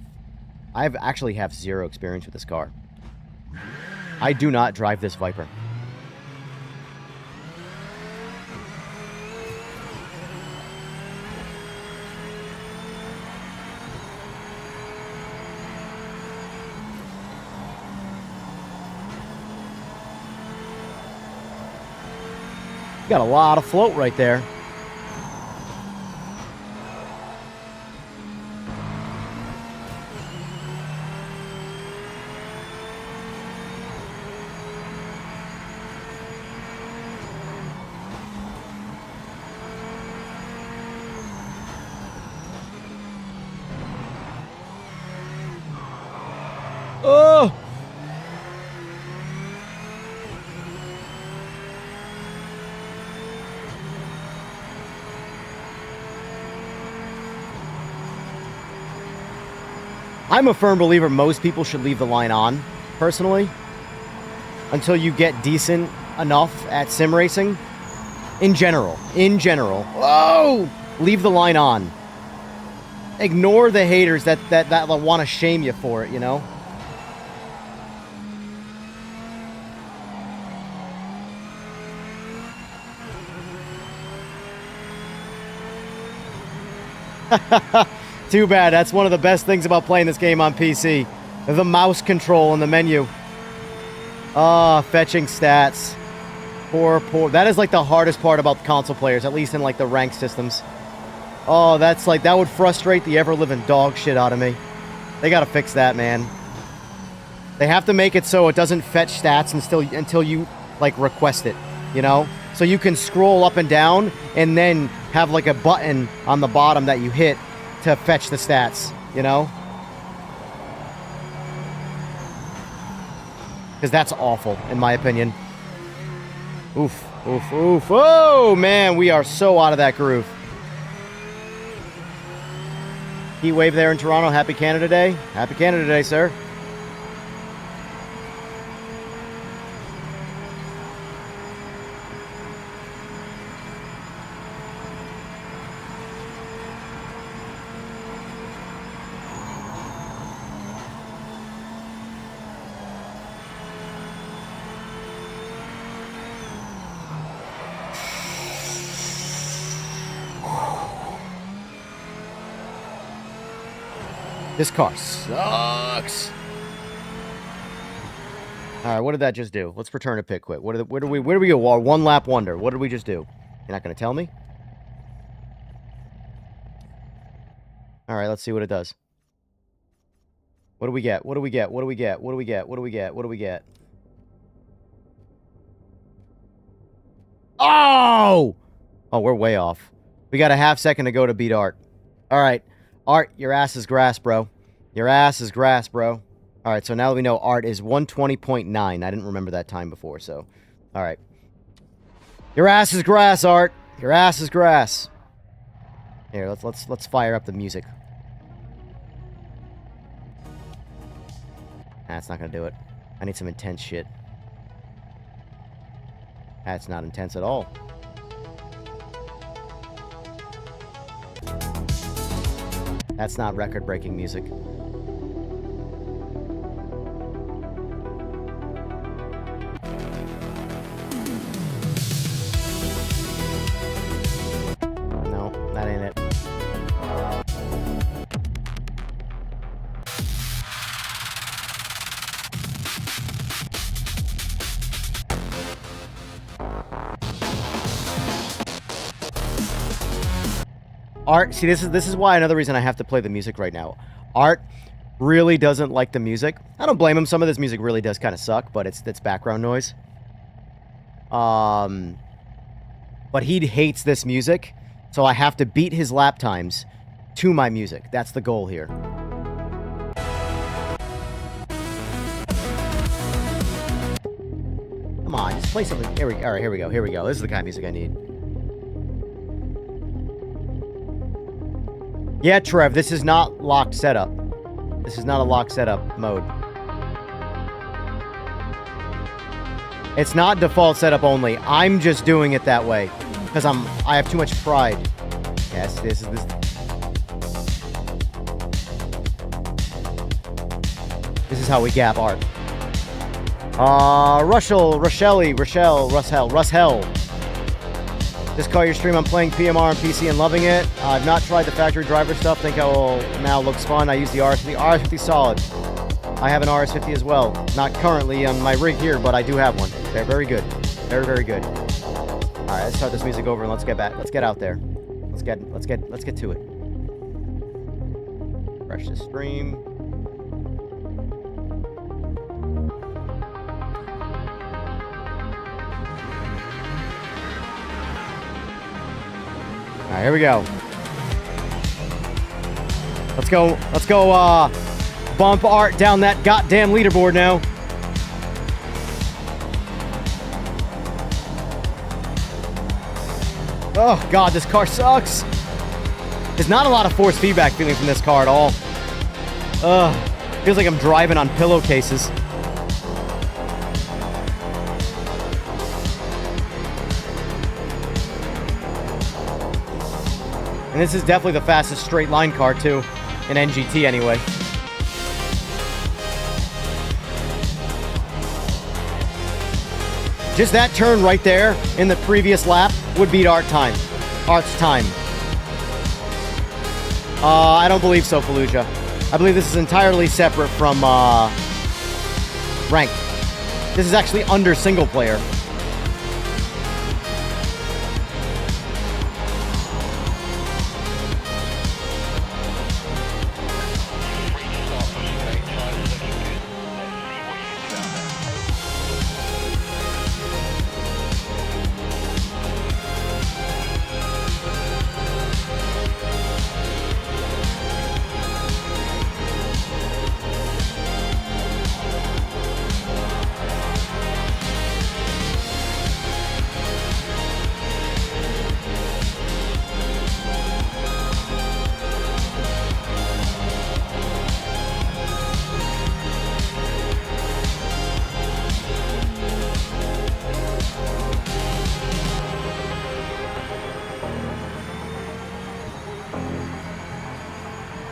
I actually have zero experience with this car. I do not drive this Viper. Got a lot of float right there. Oh! I'm a firm believer most people should leave the line on, personally, until you get decent enough at sim racing. In general. Whoa! Leave the line on. Ignore the haters that want to shame you for it, you know? Too bad. That's one of the best things about playing this game on PC. The mouse control in the menu. Fetching stats. Poor. That is like the hardest part about console players, at least in like the ranked systems. Oh, that's like, that would frustrate the ever-living dog shit out of me. They gotta fix that, man. They have to make it so it doesn't fetch stats until you, like, request it, you know? So you can scroll up and down and then have, like, a button on the bottom that you hit to fetch the stats, you know? Because that's awful, in my opinion. Oof, oof, oof. Oh, man, we are so out of that groove. Heat wave there in Toronto. Happy Canada Day. Happy Canada Day, sir. This car sucks. All right, what did that just do? Let's return to pit quit. Where do we go? One lap wonder. What did we just do? You're not going to tell me? All right, let's see what it does. What do we get? What do we get? What do we get? What do we get? What do we get? What do we get? Oh! Oh, we're way off. We got a half second to go to beat Art. All right. Art, your ass is grass, bro. Your ass is grass, bro. All right, so now we know Art is 120.9. I didn't remember that time before, so. All right. Your ass is grass, Art. Your ass is grass. Here, let's fire up the music. That's not gonna do it. I need some intense shit. That's not intense at all. That's not record-breaking music. No, that ain't it. Art, see, this is why another reason I have to play the music right now. Art really doesn't like the music. I don't blame him. Some of this music really does kind of suck, but it's background noise. But he hates this music, so I have to beat his lap times to my music. That's the goal here. Come on, just play something. All right, here we go. Here we go. This is the kind of music I need. Yeah, Trev, this is not locked setup. This is not a locked setup mode. It's not default setup only. I'm just doing it that way because I have too much pride. Yes, this. This is how we gap Art. Russell. Just call your stream. I'm playing PMR on PC and loving it. I've not tried the factory driver stuff. Think I will now. Looks fun. I use the RS50. RS50 solid. I have an RS50 as well. Not currently on my rig here, but I do have one. They're very good. Very, very good. All right, let's start this music over and let's get back. Let's get out there. Let's get to it. Refresh the stream. All right, here we go. Let's go, bump Art down that goddamn leaderboard now. Oh, God, this car sucks. There's not a lot of force feedback feeling from this car at all. Ugh, feels like I'm driving on pillowcases. And this is definitely the fastest straight line car, too. In NGT, anyway. Just that turn right there in the previous lap would beat Art's time. I don't believe so, Fallujah. I believe this is entirely separate from rank. This is actually under single player.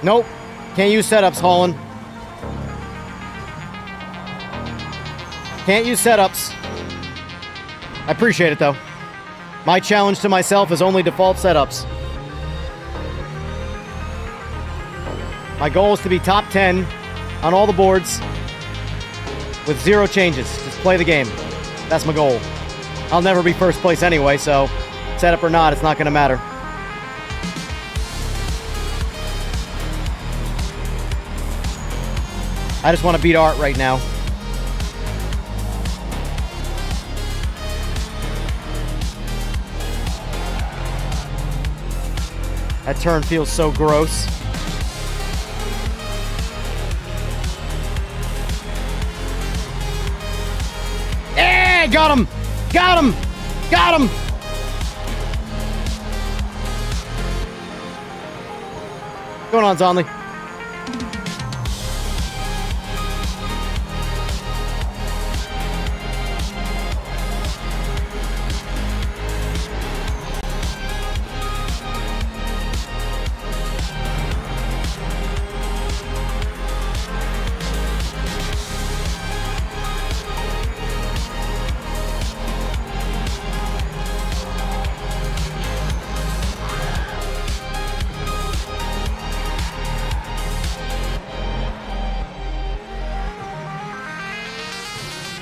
Nope. Can't use setups, Holland. Can't use setups. I appreciate it, though. My challenge to myself is only default setups. My goal is to be top 10 on all the boards with 0 changes. Just play the game. That's my goal. I'll never be first place anyway, so setup or not, it's not going to matter. I just want to beat Art right now. That turn feels so gross. Hey, got him! Got him! Got him! What's going on, Zonley?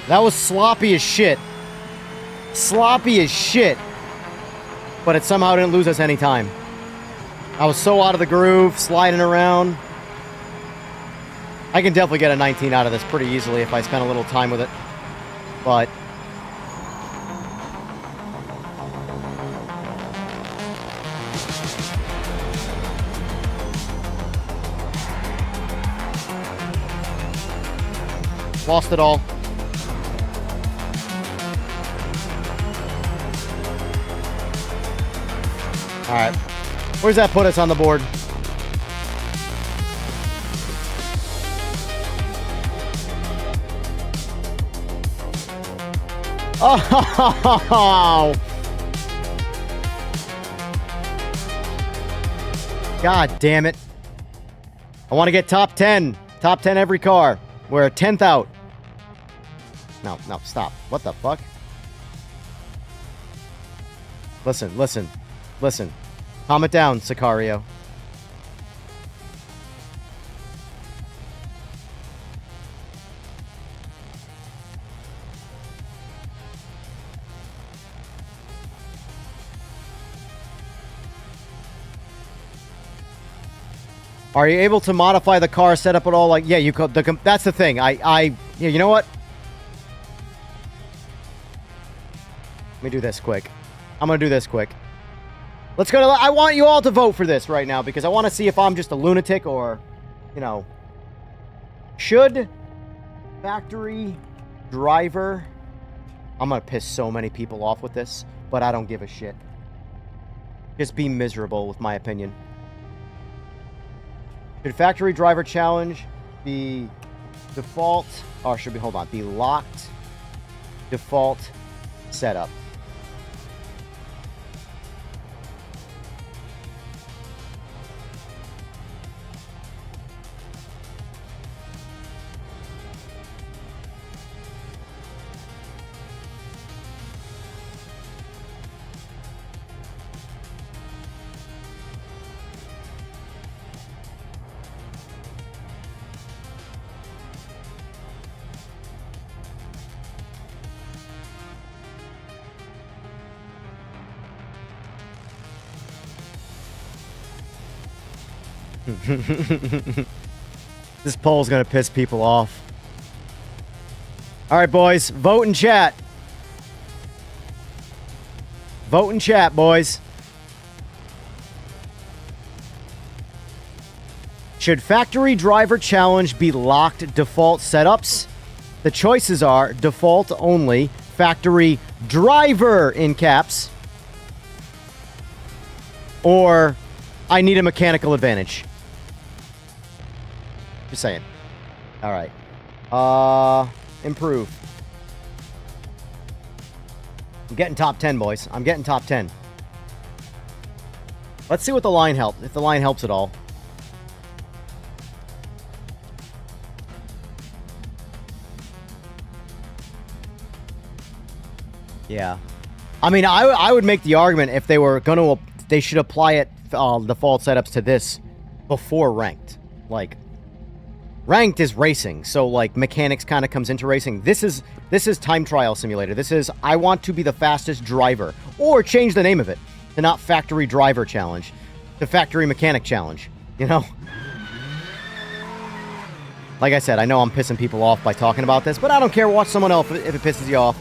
That was sloppy as shit. Sloppy as shit. But it somehow didn't lose us any time. I was so out of the groove, sliding around. I can definitely get a 19 out of this pretty easily if I spend a little time with it. But lost it all. Alright. Where's that put us on the board? Oh! God damn it. I want to get top 10. Top 10 every car. We're 10th out. No, stop. What the fuck? Listen. Calm it down, Sicario. Are you able to modify the car, set up it all? Like, yeah, you could. That's the thing. Yeah, you know what? Let me do this quick. I'm gonna do this quick. Let's go to... I want you all to vote for this right now because I want to see if I'm just a lunatic or, you know... Should factory driver... I'm going to piss so many people off with this, but I don't give a shit. Just be miserable with my opinion. Should factory driver challenge be default... Or should be... Hold on. Be locked default setup. This poll's gonna piss people off. Alright, boys. Vote in chat. Vote in chat, boys. Should factory driver challenge be locked default setups? The choices are default only, factory driver in caps, or I need a mechanical advantage. Just saying. Alright. Improve. I'm getting top 10, boys. I'm getting top 10. Let's see what the line helps. If the line helps at all. Yeah. I mean, I would make the argument if they were going to... They should apply it, default setups to this before ranked. Like, ranked is racing, so, like, mechanics kind of comes into racing. This is time trial simulator. This is, I want to be the fastest driver. Or change the name of it to not factory driver challenge, to factory mechanic challenge, you know? Like I said, I know I'm pissing people off by talking about this, but I don't care. Watch someone else if it pisses you off.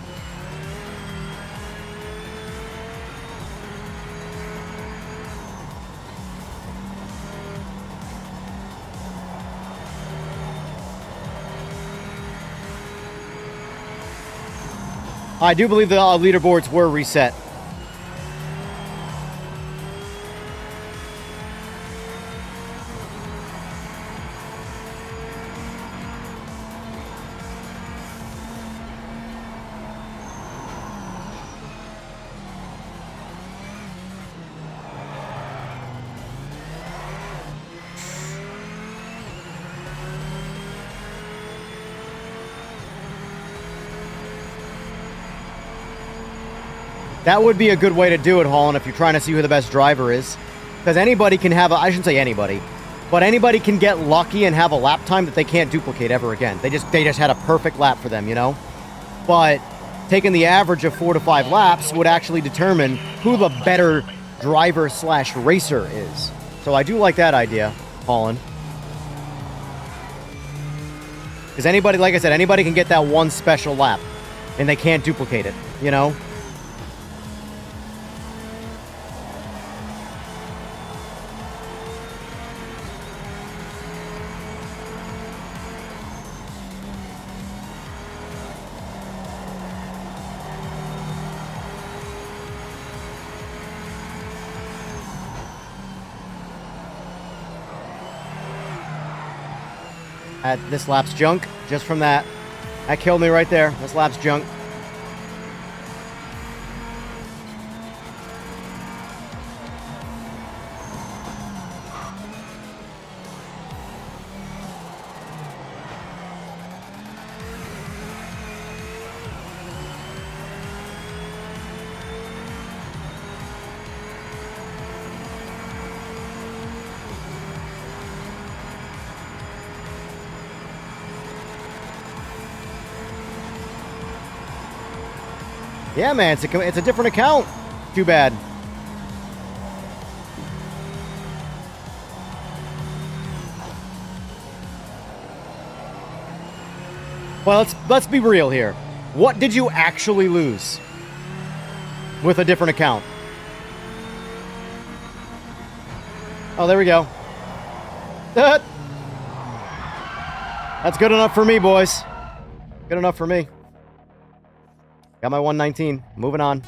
I do believe the leaderboards were reset. That would be a good way to do it, Holland, if you're trying to see who the best driver is. Because anybody can have I shouldn't say anybody, but anybody can get lucky and have a lap time that they can't duplicate ever again. They just had a perfect lap for them, you know? But taking the average of 4 to 5 laps would actually determine who the better driver / racer is. So I do like that idea, Holland. Because anybody, like I said, anybody can get that one special lap, and they can't duplicate it, you know? This lap's junk, just from that. That killed me right there. This lap's junk. Yeah, man, it's a different account. Too bad. Well, let's be real here. What did you actually lose with a different account? Oh, there we go. That's good enough for me, boys. Good enough for me. Got my 119. Moving on.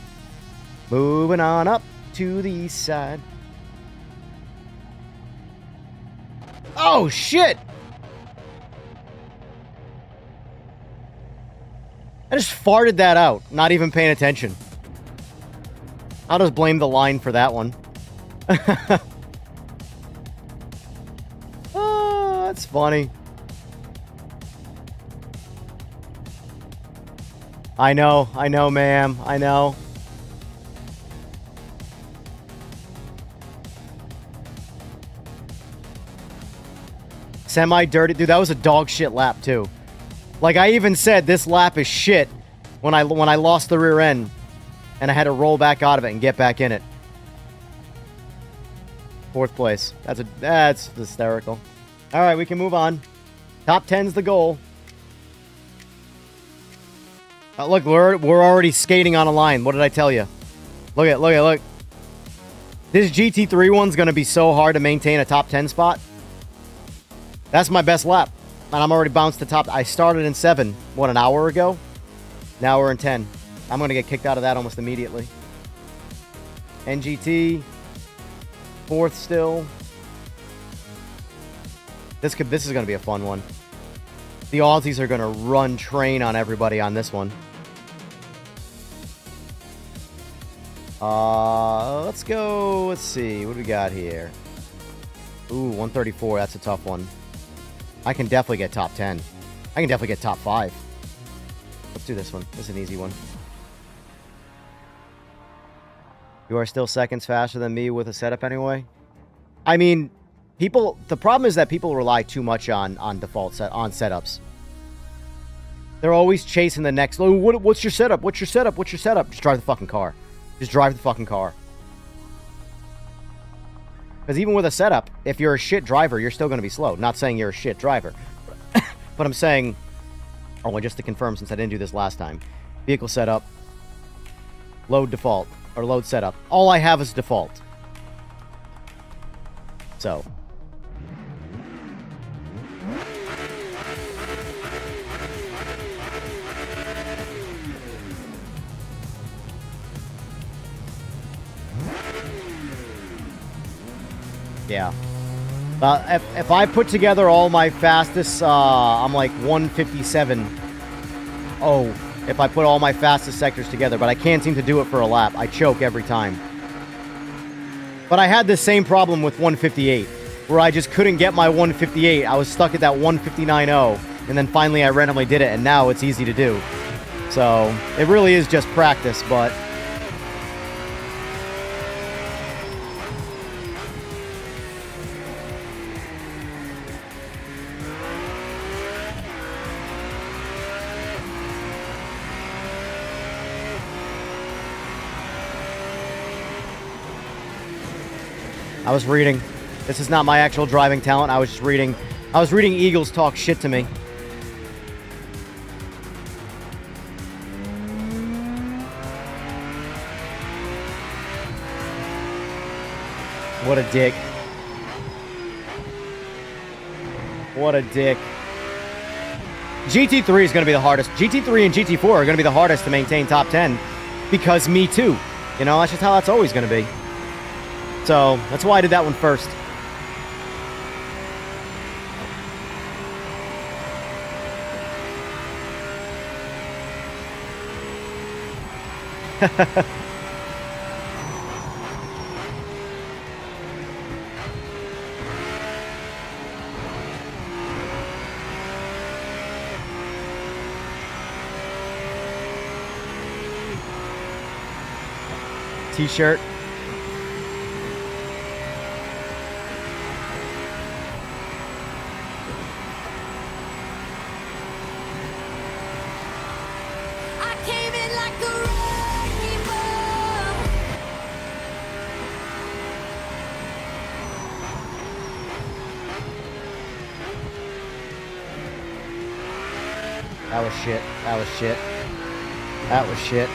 Moving on up to the east side. Oh, shit! I just farted that out, not even paying attention. I'll just blame the line for that one. Oh, that's funny. I know, ma'am. I know. Semi-dirty. Dude, that was a dog shit lap, too. Like, I even said this lap is shit when I lost the rear end. And I had to roll back out of it and get back in it. 4th place. That's hysterical. Alright, we can move on. Top 10's the goal. Look, we're already skating on a line. What did I tell you? Look. This GT3 one's going to be so hard to maintain a top 10 spot. That's my best lap. And I'm already bounced to top. I started in 7, what, an hour ago? Now we're in 10. I'm going to get kicked out of that almost immediately. NGT. 4th still. This is going to be a fun one. The Aussies are going to run train on everybody on this one. Let's go. Let's see. What do we got here? Ooh, 134. That's a tough one. I can definitely get top 10. I can definitely get top 5. Let's do this one. This is an easy one. You are still seconds faster than me with a setup anyway. I mean, people. The problem is that people rely too much on setups. They're always chasing the next. Oh, what's your setup? What's your setup? What's your setup? Just drive the fucking car. Just drive the fucking car. Because even with a setup, if you're a shit driver, you're still going to be slow. Not saying you're a shit driver. But I'm saying... Oh, and just to confirm, since I didn't do this last time. Vehicle setup. Load default. Or load setup. All I have is default. So... Yeah. If I put together all my fastest, I'm like 157. Oh, if I put all my fastest sectors together, but I can't seem to do it for a lap. I choke every time. But I had the same problem with 158, where I just couldn't get my 158. I was stuck at that 159.0, and then finally I randomly did it, and now it's easy to do. So, it really is just practice, but... I was reading. This is not my actual driving talent. I was just reading. I was reading Eagles talk shit to me. What a dick. What a dick. GT3 is going to be the hardest. GT3 and GT4 are going to be the hardest to maintain top 10 because me too. You know, that's just how that's always going to be. So, that's why I did that one first. T-shirt. That was shit. That was shit. That was shit.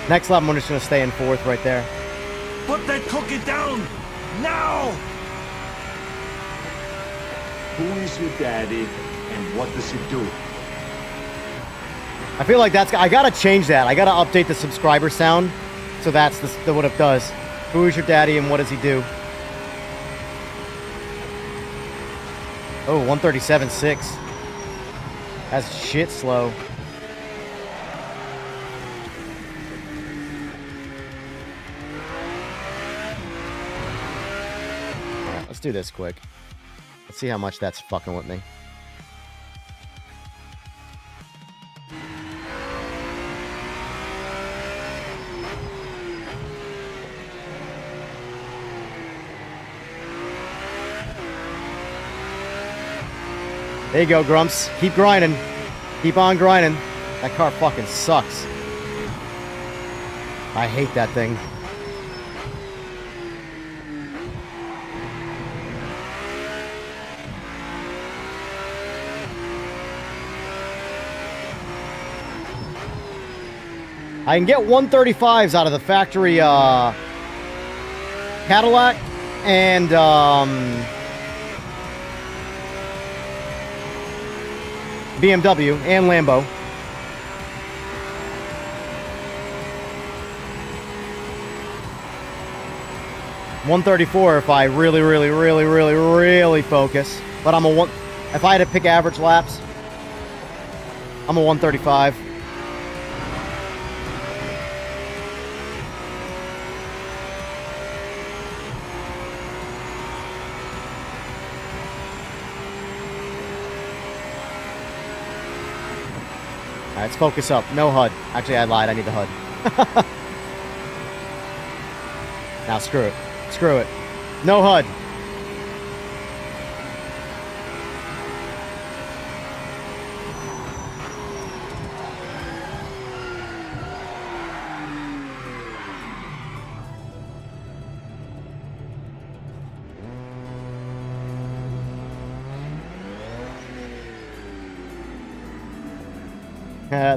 Next lap, I'm just going to stay in fourth right there. Put that cookie down! Now! Who is your daddy and what does he do? I feel like that's... I gotta change that. I gotta update the subscriber sound. So that's what it does. Who is your daddy and what does he do? Oh, 137.6. That's shit slow. Alright, let's do this quick. Let's see how much that's fucking with me. There you go, Grumps. Keep grinding. Keep on grinding. That car fucking sucks. I hate that thing. I can get 135s out of the factory Cadillac and BMW and Lambo. $134 if I really focus. But I'm a one. If I had to pick average laps, I'm a 135. Alright, let's focus up. No HUD. Actually, I lied. I need the HUD. Now, screw it. Screw it. No HUD.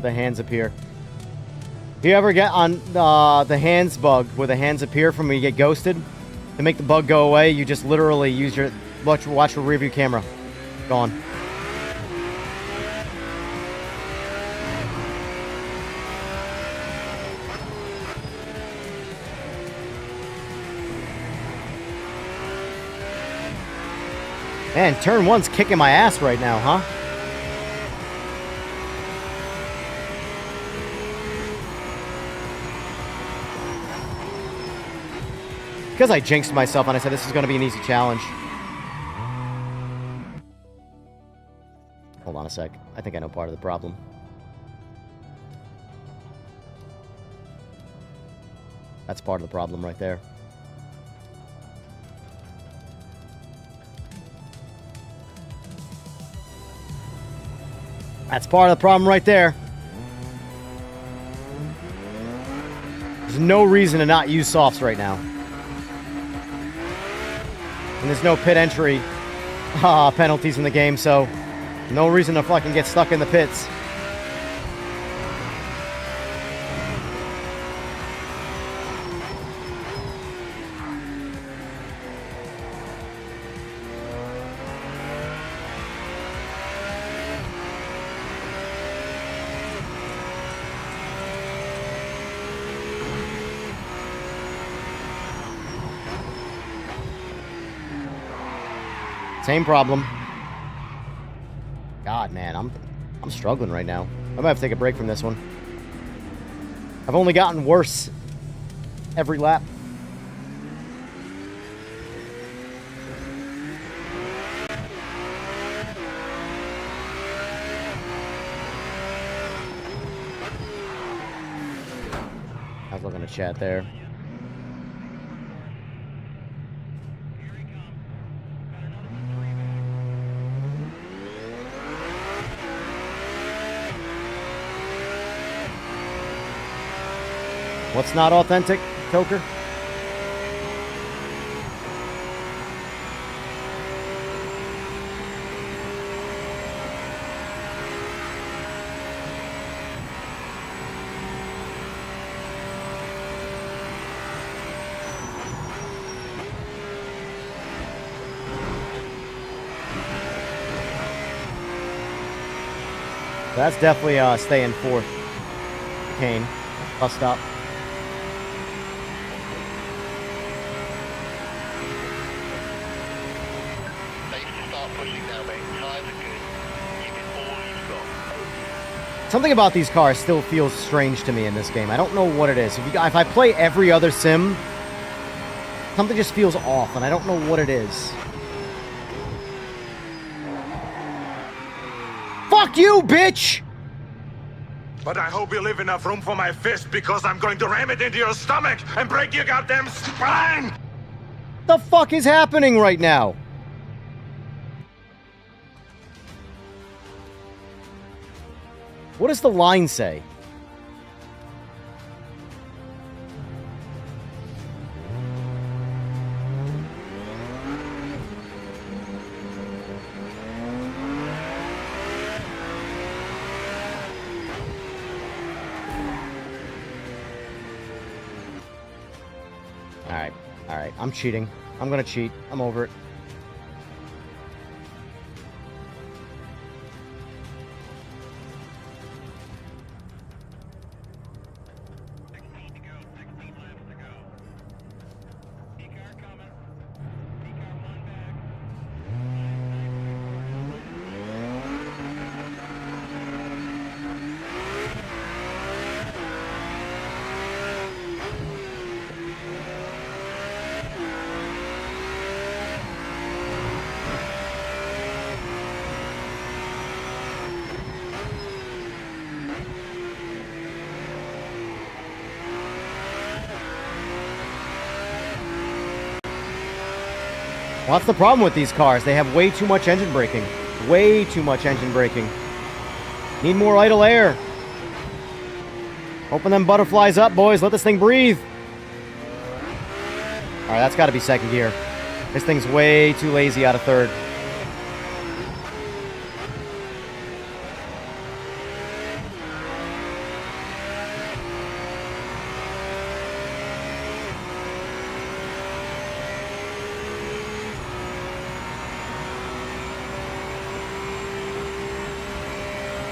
The hands appear. Do you ever get on the hands bug where the hands appear from when you get ghosted? To make the bug go away, you just literally use your watch your rearview camera. Gone. Man, turn one's kicking my ass right now, huh? Because I jinxed myself and I said this is going to be an easy challenge. Hold on a sec. I think I know part of the problem. That's part of the problem right there. That's part of the problem right there. There's no reason to not use softs right now. And there's no pit entry penalties in the game, so no reason to fucking get stuck in the pits. Same problem. God, man, I'm struggling right now. I might have to take a break from this one. I've only gotten worse every lap. I was looking at chat there. What's not authentic, Toker? That's definitely staying fourth. Kane, bus stop. Something about these cars still feels strange to me in this game. I don't know what it is. If I play every other sim, something just feels off, and I don't know what it is. Fuck you, bitch! But I hope you leave enough room for my fist, because I'm going to ram it into your stomach and break your goddamn spine! The fuck is happening right now? What does the line say? Alright, I'm cheating. I'm gonna cheat. I'm over it. Well, that's the problem with these cars. They have way too much engine braking. Way too much engine braking. Need more idle air. Open them butterflies up, boys. Let this thing breathe. Alright, that's got to be second gear. This thing's way too lazy out of third.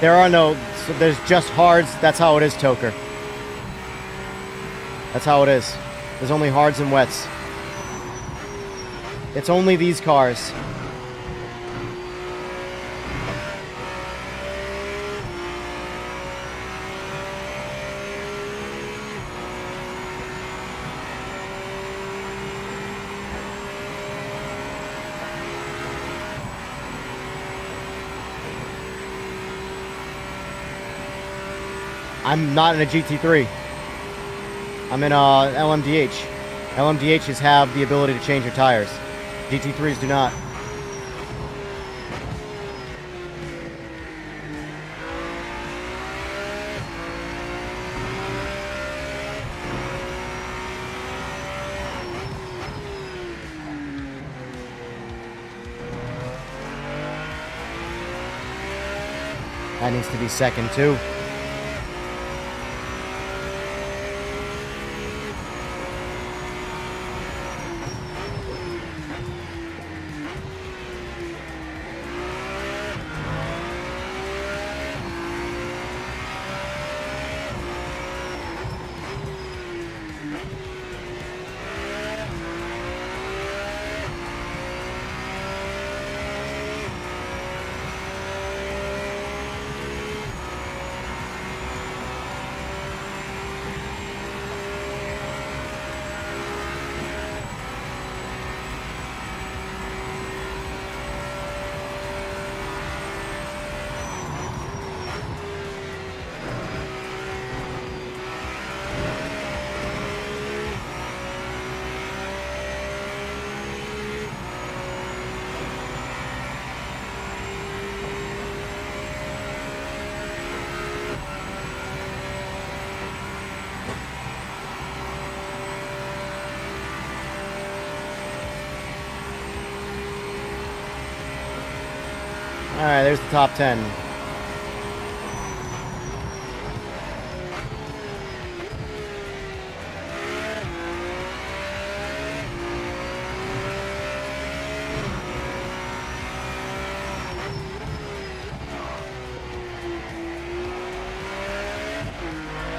There are no... So there's just hards. That's how it is, Toker. That's how it is. There's only hards and wets. It's only these cars. I'm not in a GT3. I'm in a LMDH. LMDHs have the ability to change your tires. GT3s do not. That needs to be second too. Alright, there's the top 10.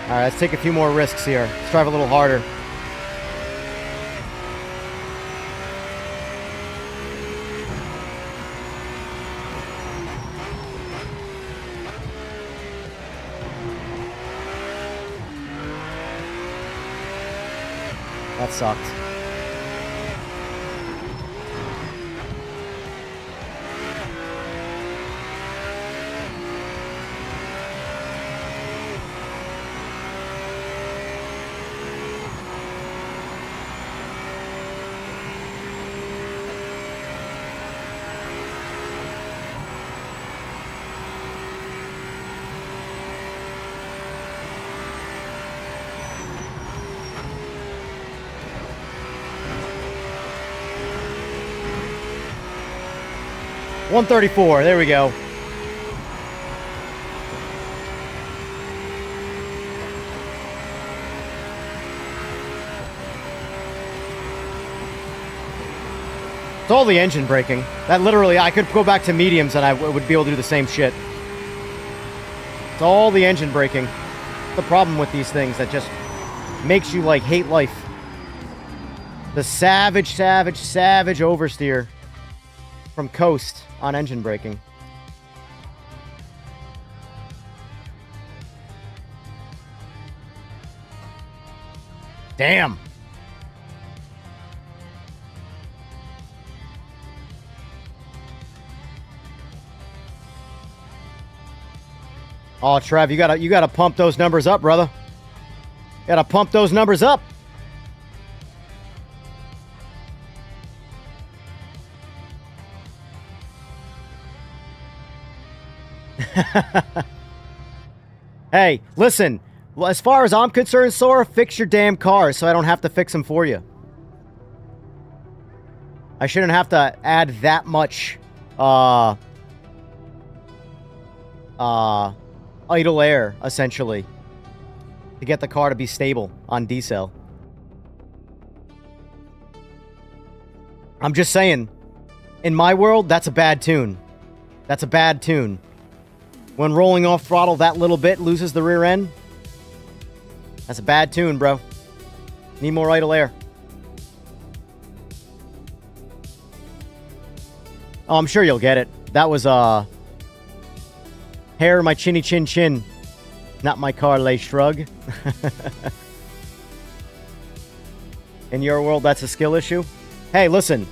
Alright, let's take a few more risks here. Let's drive a little harder. That sucked. 134. There we go. It's all the engine braking. That literally, I could go back to mediums and I would be able to do the same shit. It's all the engine braking. The problem with these things that just makes you, like, hate life. The savage oversteer from Coast on engine braking. Damn. Oh, Trev, you gotta pump those numbers up, brother. You gotta pump those numbers up. Hey, listen. Well, as far as I'm concerned, Sora, fix your damn cars so I don't have to fix them for you. I shouldn't have to add that much, idle air, essentially, to get the car to be stable on decel. I'm just saying, in my world, that's a bad tune. That's a bad tune. When rolling off throttle that little bit loses the rear end, that's a bad tune, bro. Need more idle air. Oh, I'm sure you'll get it. That was, hair my chinny chin chin. Not my car lay shrug. In your world, that's a skill issue? Hey, listen.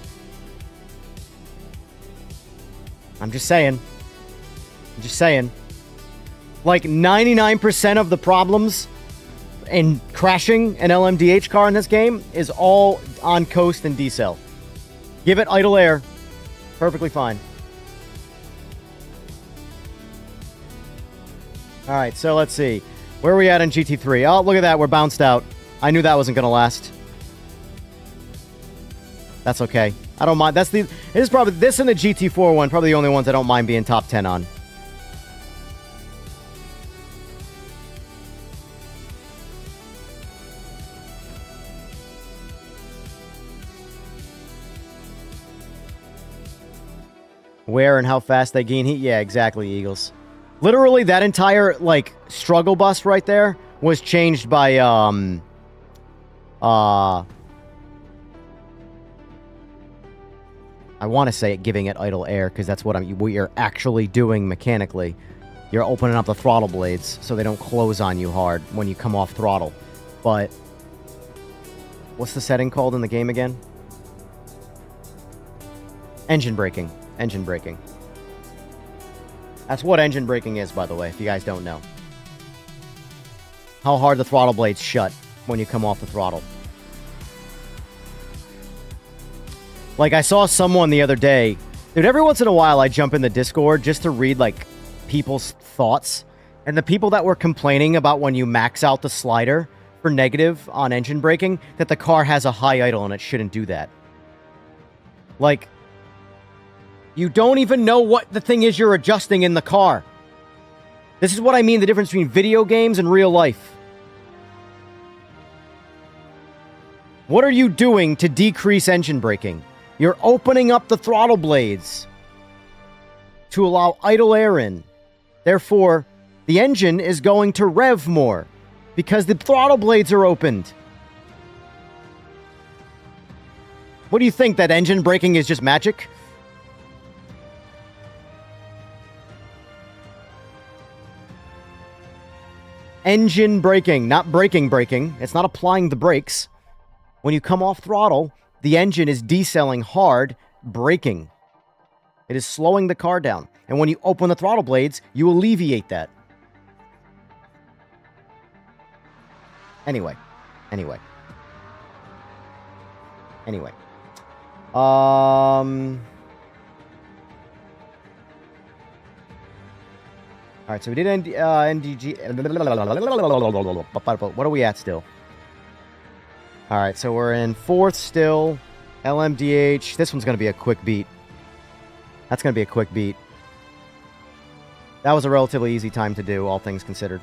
I'm just saying. I'm just saying. Like, 99% of the problems in crashing an LMDH car in this game is all on coast and decel. Give it idle air. Perfectly fine. Alright, so let's see. Where are we at in GT3? Oh, look at that. We're bounced out. I knew that wasn't going to last. That's okay. I don't mind. It is probably this and the GT4 one, probably the only ones I don't mind being top 10 on. Where and how fast they gain heat? Yeah, exactly, Eagles. Literally, that entire, like, struggle bus right there was changed by, I want to say giving it idle air, because that's what you're actually doing mechanically. You're opening up the throttle blades so they don't close on you hard when you come off throttle. But what's the setting called in the game again? Engine braking. Engine braking. That's what engine braking is, by the way, if you guys don't know. How hard the throttle blades shut when you come off the throttle. Like, I saw someone the other day. Dude, every once in a while I jump in the Discord just to read, like, people's thoughts. And the people that were complaining about when you max out the slider for negative on engine braking, that the car has a high idle and it shouldn't do that. Like, you don't even know what the thing is you're adjusting in the car. This is what I mean, the difference between video games and real life. What are you doing to decrease engine braking? You're opening up the throttle blades to allow idle air in. Therefore, the engine is going to rev more because the throttle blades are opened. What do you think, that engine braking is just magic? Engine braking, not braking. It's not applying the brakes. When you come off throttle, the engine is decelling hard, braking. It is slowing the car down. And when you open the throttle blades, you alleviate that. Anyway. Alright, so we did NDG. What are we at still? Alright, so we're in 4th still. LMDH. This one's going to be a quick beat. That's going to be a quick beat. That was a relatively easy time to do, all things considered.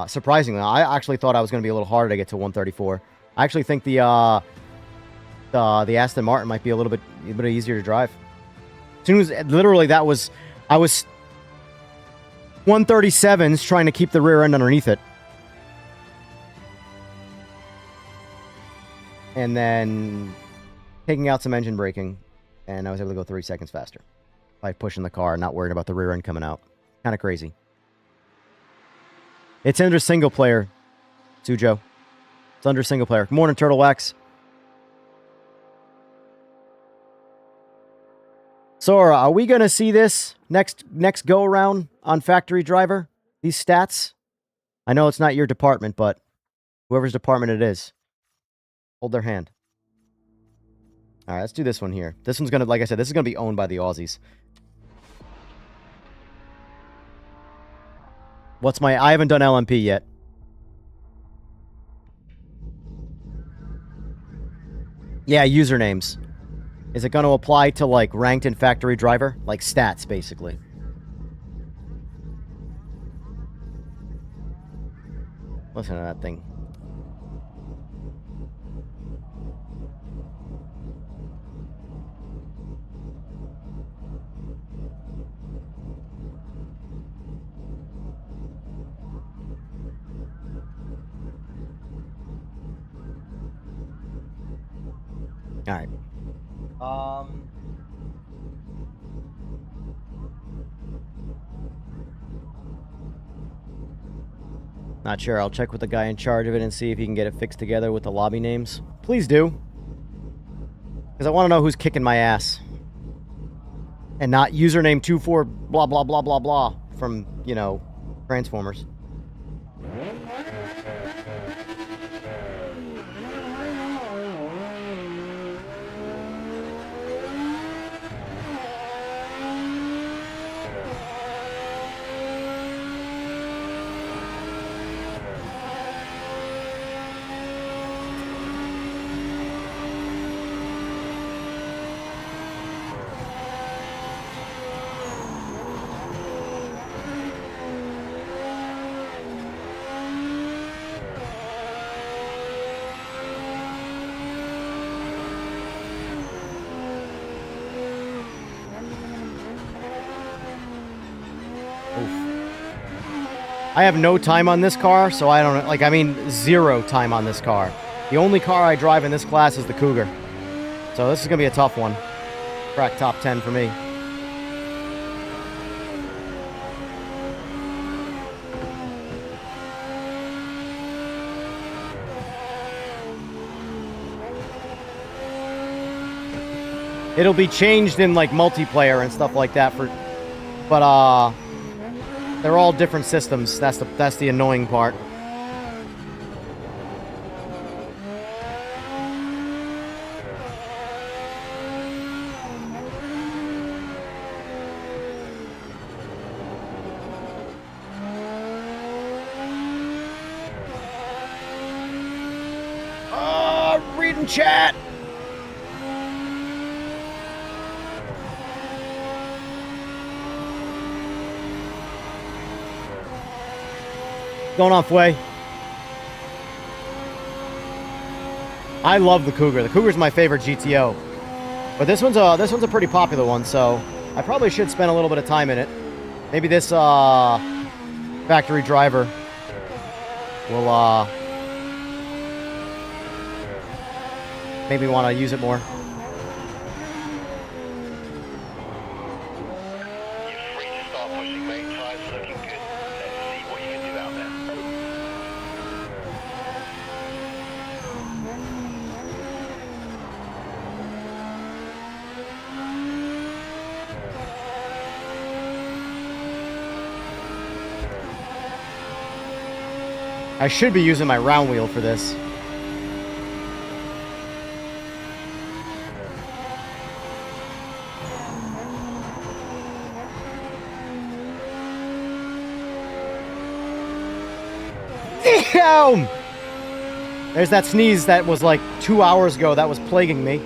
Surprisingly, I actually thought I was going to be a little harder to get to 134. I actually think the Aston Martin might be a little bit easier to drive. As soon as literally I was 137s trying to keep the rear end underneath it. And then taking out some engine braking, and I was able to go 3 seconds faster by pushing the car and not worrying about the rear end coming out. Kind of crazy. It's under single player, Sujo. It's under single player. Good morning, Turtle Wax. Sora, are we going to see this next go around on Factory Driver? These stats? I know it's not your department, but whoever's department it is, hold their hand. All right, let's do this one here. This one's going to, like I said, this is going to be owned by the Aussies. I haven't done LMP yet. Yeah, usernames. Is it going to apply to, like, ranked in Factory Driver? Like, stats, basically. Listen to that thing. All right. Not sure. I'll check with the guy in charge of it and see if he can get it fixed together with the lobby names. Please do. Because I want to know who's kicking my ass. And not username 24 blah blah blah blah blah from, you know, Transformers. I have no time on this car, so I don't, like, I mean, 0 time on this car. The only car I drive in this class is the Cougar. So this is going to be a tough one. Crack top 10 for me. It'll be changed in, like, multiplayer and stuff like that but they're all different systems. That's the annoying part. Reading chat. Going on, Fway? I love the Cougar. The Cougar's my favorite GTO. But this one's a pretty popular one, so I probably should spend a little bit of time in it. Maybe this Factory Driver will maybe want to use it more. I should be using my round wheel for this. Damn! There's that sneeze that was like 2 hours ago that was plaguing me.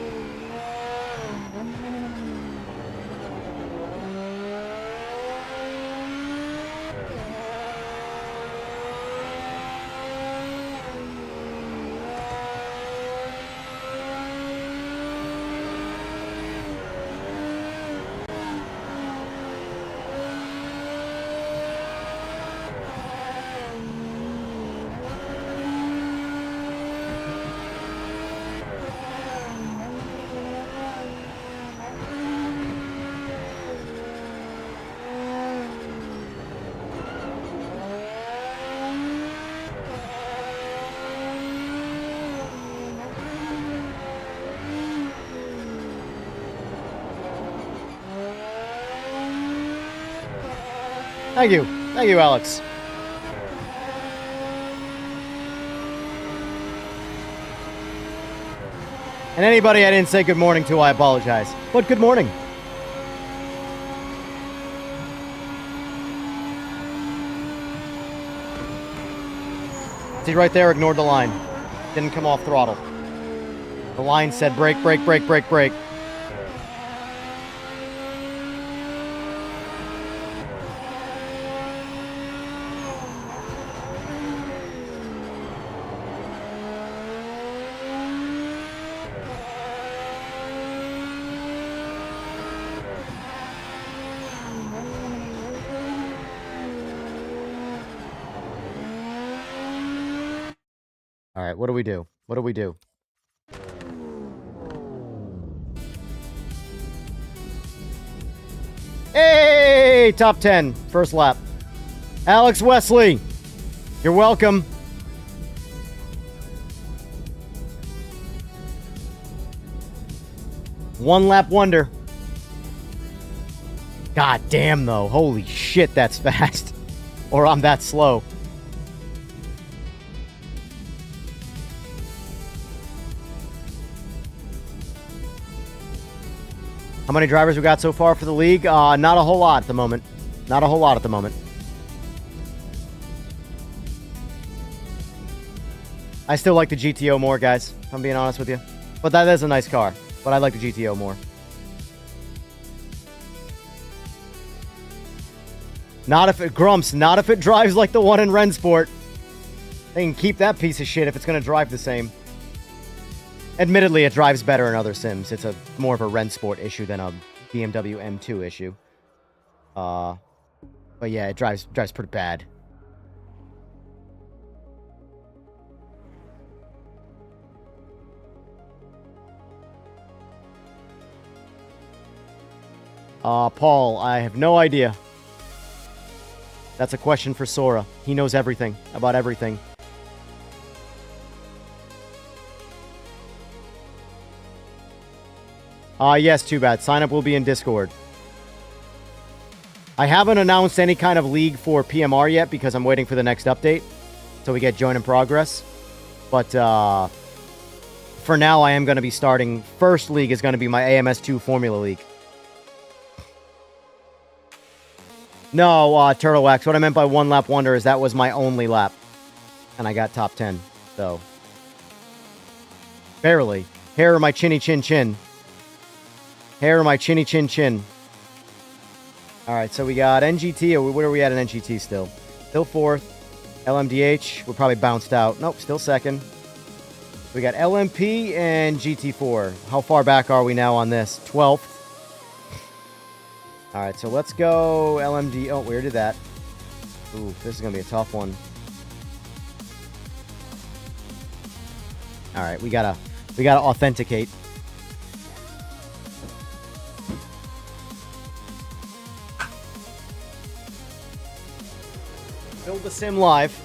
Thank you. Thank you, Alex. And anybody I didn't say good morning to, I apologize. But good morning. See right there, ignored the line. Didn't come off throttle. The line said brake, brake, brake, brake, brake. All right, what do we do? What do we do? Hey, top 10, first lap. Alex Wesley, you're welcome. One lap wonder. God damn, though. Holy shit, that's fast. Or I'm that slow. How many drivers we got so far for the league? Not a whole lot at the moment. Not a whole lot at the moment. I still like the GTO more, guys, if I'm being honest with you. But that is a nice car. But I like the GTO more. Not if it grumps. Not if it drives like the one in Rensport. They can keep that piece of shit if it's going to drive the same. Admittedly, it drives better in other sims. It's a more of a Rensport issue than a BMW M2 issue. But yeah, it drives pretty bad. Paul, I have no idea. That's a question for Sora. He knows everything about everything. Yes, too bad. Sign up will be in Discord. I haven't announced any kind of league for PMR yet because I'm waiting for the next update. So we get join in progress. But for now, I am going to be starting. First league is going to be my AMS2 Formula League. No, Turtle Wax. What I meant by one lap wonder is that was my only lap. And I got top 10. So. Barely. Hair of my chinny chin chin. Hair of my chinny chin chin. Alright, so we got NGT. Where are we at in NGT still? Still fourth. LMDH. We're probably bounced out. Nope, still second. We got LMP and GT4. How far back are we now on this? 12th. Alright, so let's go LMD. Oh, we already did that. Ooh, this is going to be a tough one. Alright, we gotta authenticate. Build the sim live.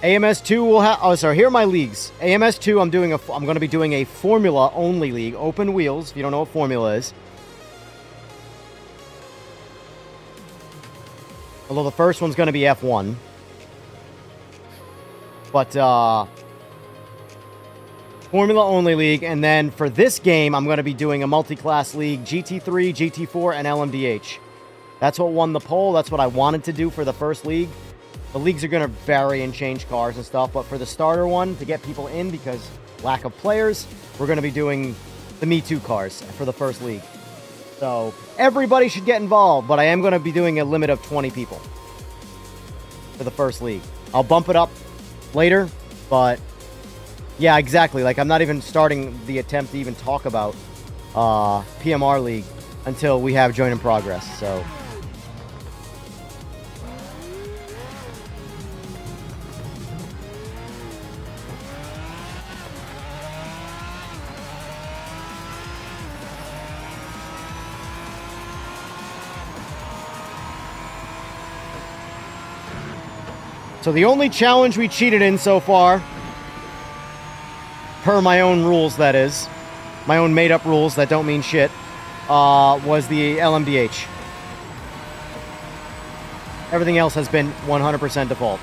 AMS2 will have. Oh, sorry. Here are my leagues. AMS2. I'm going to be doing a Formula only league. Open wheels. If you don't know what Formula is. Although the first one's going to be F1. But, Formula only league. And then for this game, I'm going to be doing a multi-class league. GT3, GT4, and LMDH. That's what won the poll. That's what I wanted to do for the first league. The leagues are going to vary and change cars and stuff. But for the starter one, to get people in because lack of players, we're going to be doing the Me Too cars for the first league. So everybody should get involved. But I am going to be doing a limit of 20 people for the first league. I'll bump it up later, but yeah, exactly. Like, I'm not even starting the attempt to even talk about PMR League until we have join in progress. So So the only challenge we cheated in so far, per my own rules, that is, my own made-up rules that don't mean shit, was the LMDH. Everything else has been 100% default.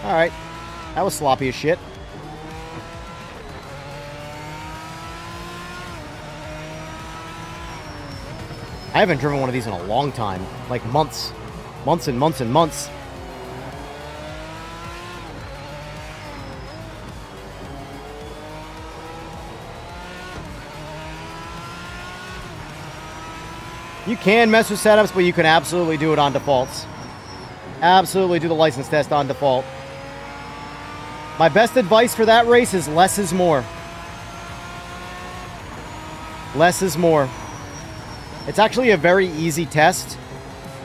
Alright. That was sloppy as shit. I haven't driven one of these in a long time. Like months. Months and months and months. You can mess with setups, but you can absolutely do it on defaults. Absolutely do the license test on default. My best advice for that race is less is more. Less is more. It's actually a very easy test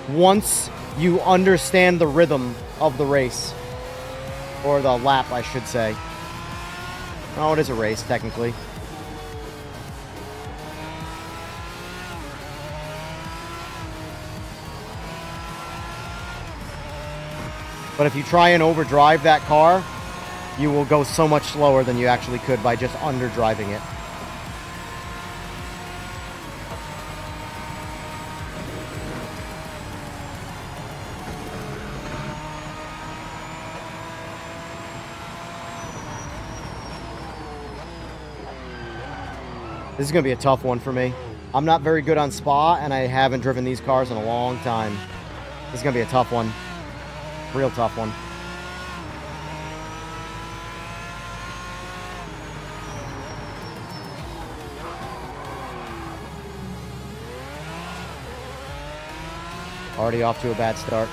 once you understand the rhythm of the race. Or the lap, I should say. Oh, it is a race, technically. But if you try and overdrive that car, you will go so much slower than you actually could by just underdriving it. This is going to be a tough one for me. I'm not very good on Spa, and I haven't driven these cars in a long time. This is going to be a tough one. Real tough one. Already off to a bad start.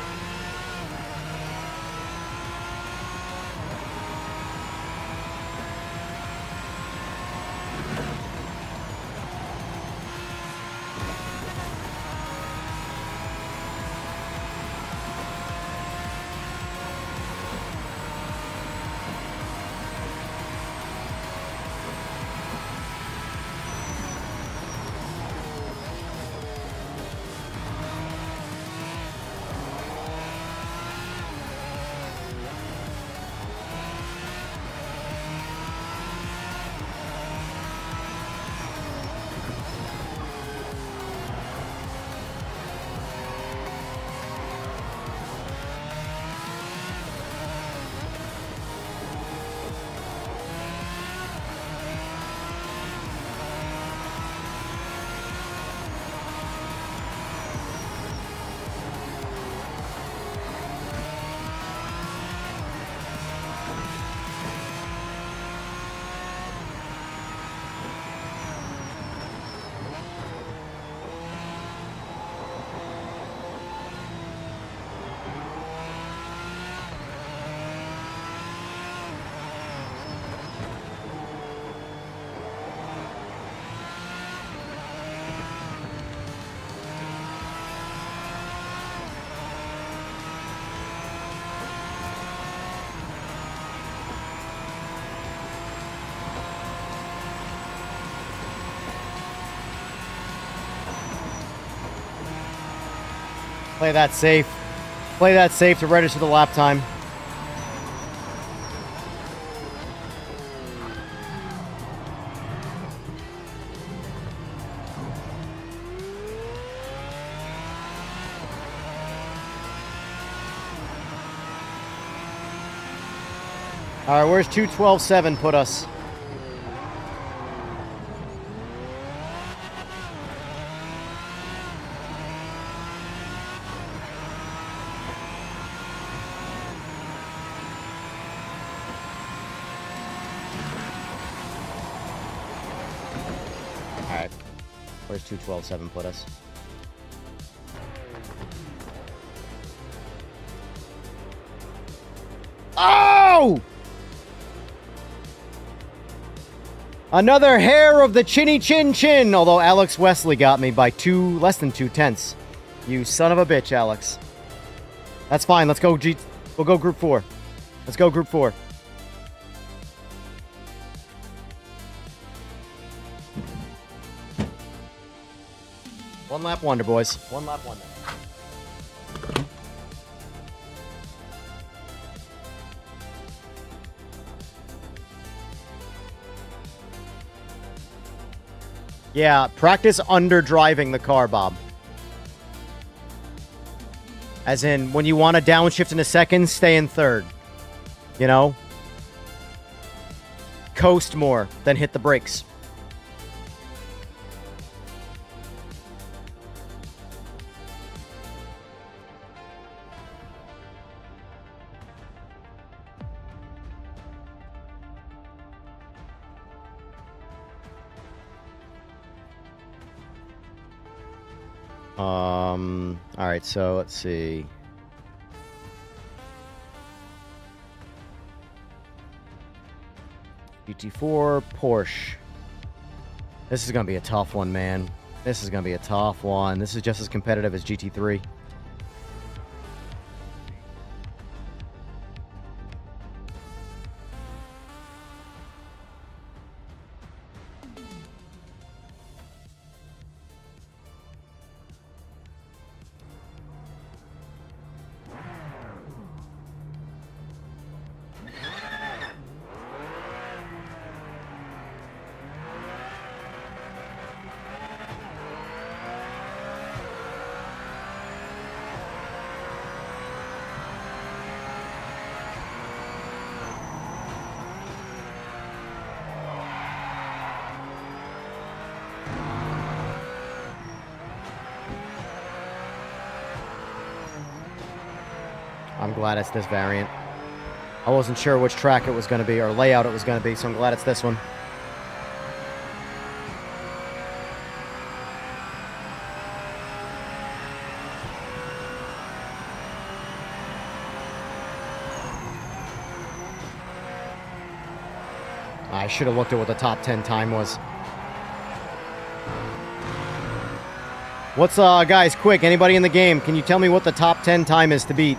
Play that safe. Play that safe to register the lap time. All right, where's 2:12.7 put us? All right, where's 2:12.7 put us? Oh! Another hair of the chinny chin chin, although Alex Wesley got me by less than 2/10. You son of a bitch, Alex. That's fine. Let's go we'll go group 4. Let's go group 4. One lap wonder, boys. One lap wonder. Yeah, practice under driving the car, Bob. As in, when you want to downshift in a second, stay in third. You know? Coast more than hit the brakes. All right, so let's see. GT4, Porsche. This is going to be a tough one, man. This is going to be a tough one. This is just as competitive as GT3. I'm glad it's this variant. I wasn't sure which track it was going to be or layout it was going to be, so I'm glad it's this one. I should have looked at what the top 10 time was. What's, guys, quick, anybody in the game, can you tell me what the top 10 time is to beat?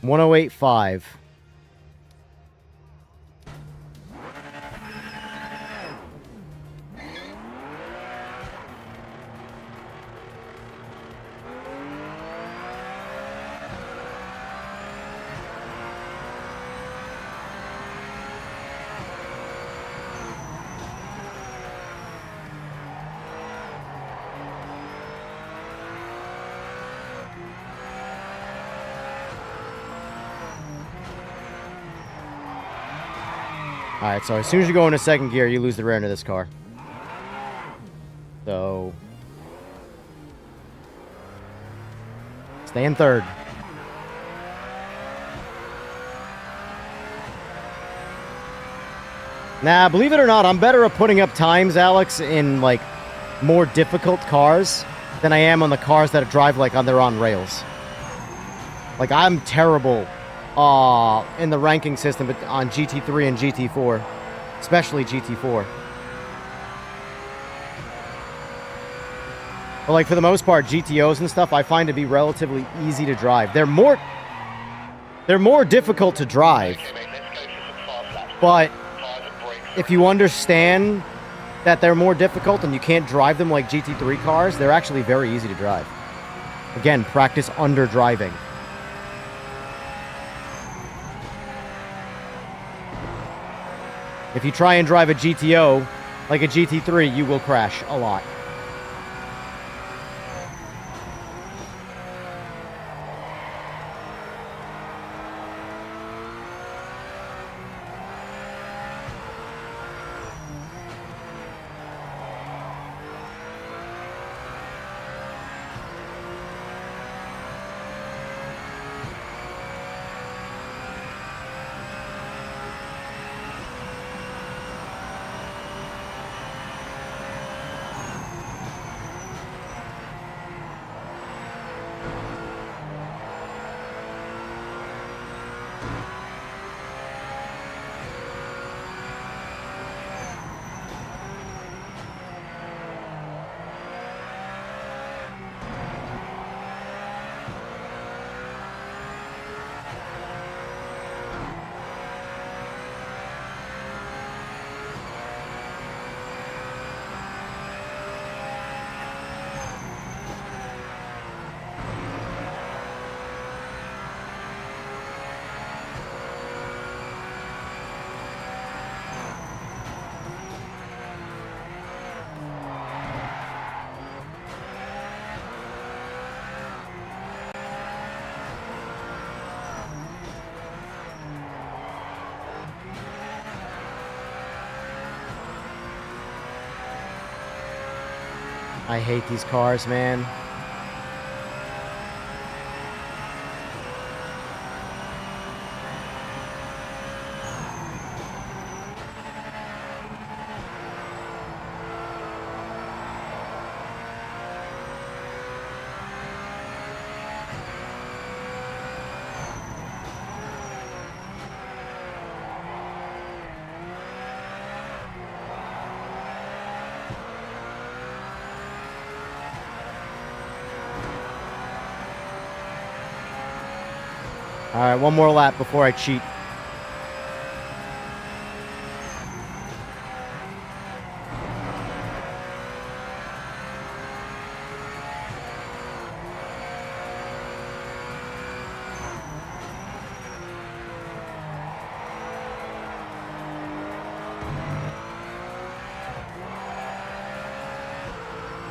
$108.5. Alright, so as soon as you go into second gear, you lose the rear end of this car. So... stay in third. Nah, believe it or not, I'm better at putting up times, Alex, in, like, more difficult cars than I am on the cars that drive like they're on rails. Like, I'm terrible in the ranking system on GT3 and GT4, especially GT4. But like for the most part, GTOs and stuff, I find to be relatively easy to drive. They're more difficult to drive. But if you understand that they're more difficult and you can't drive them like GT3 cars, they're actually very easy to drive. Again, practice under driving. If you try and drive a GTO like a GT3, you will crash a lot. I hate these cars, man. All right, one more lap before I cheat.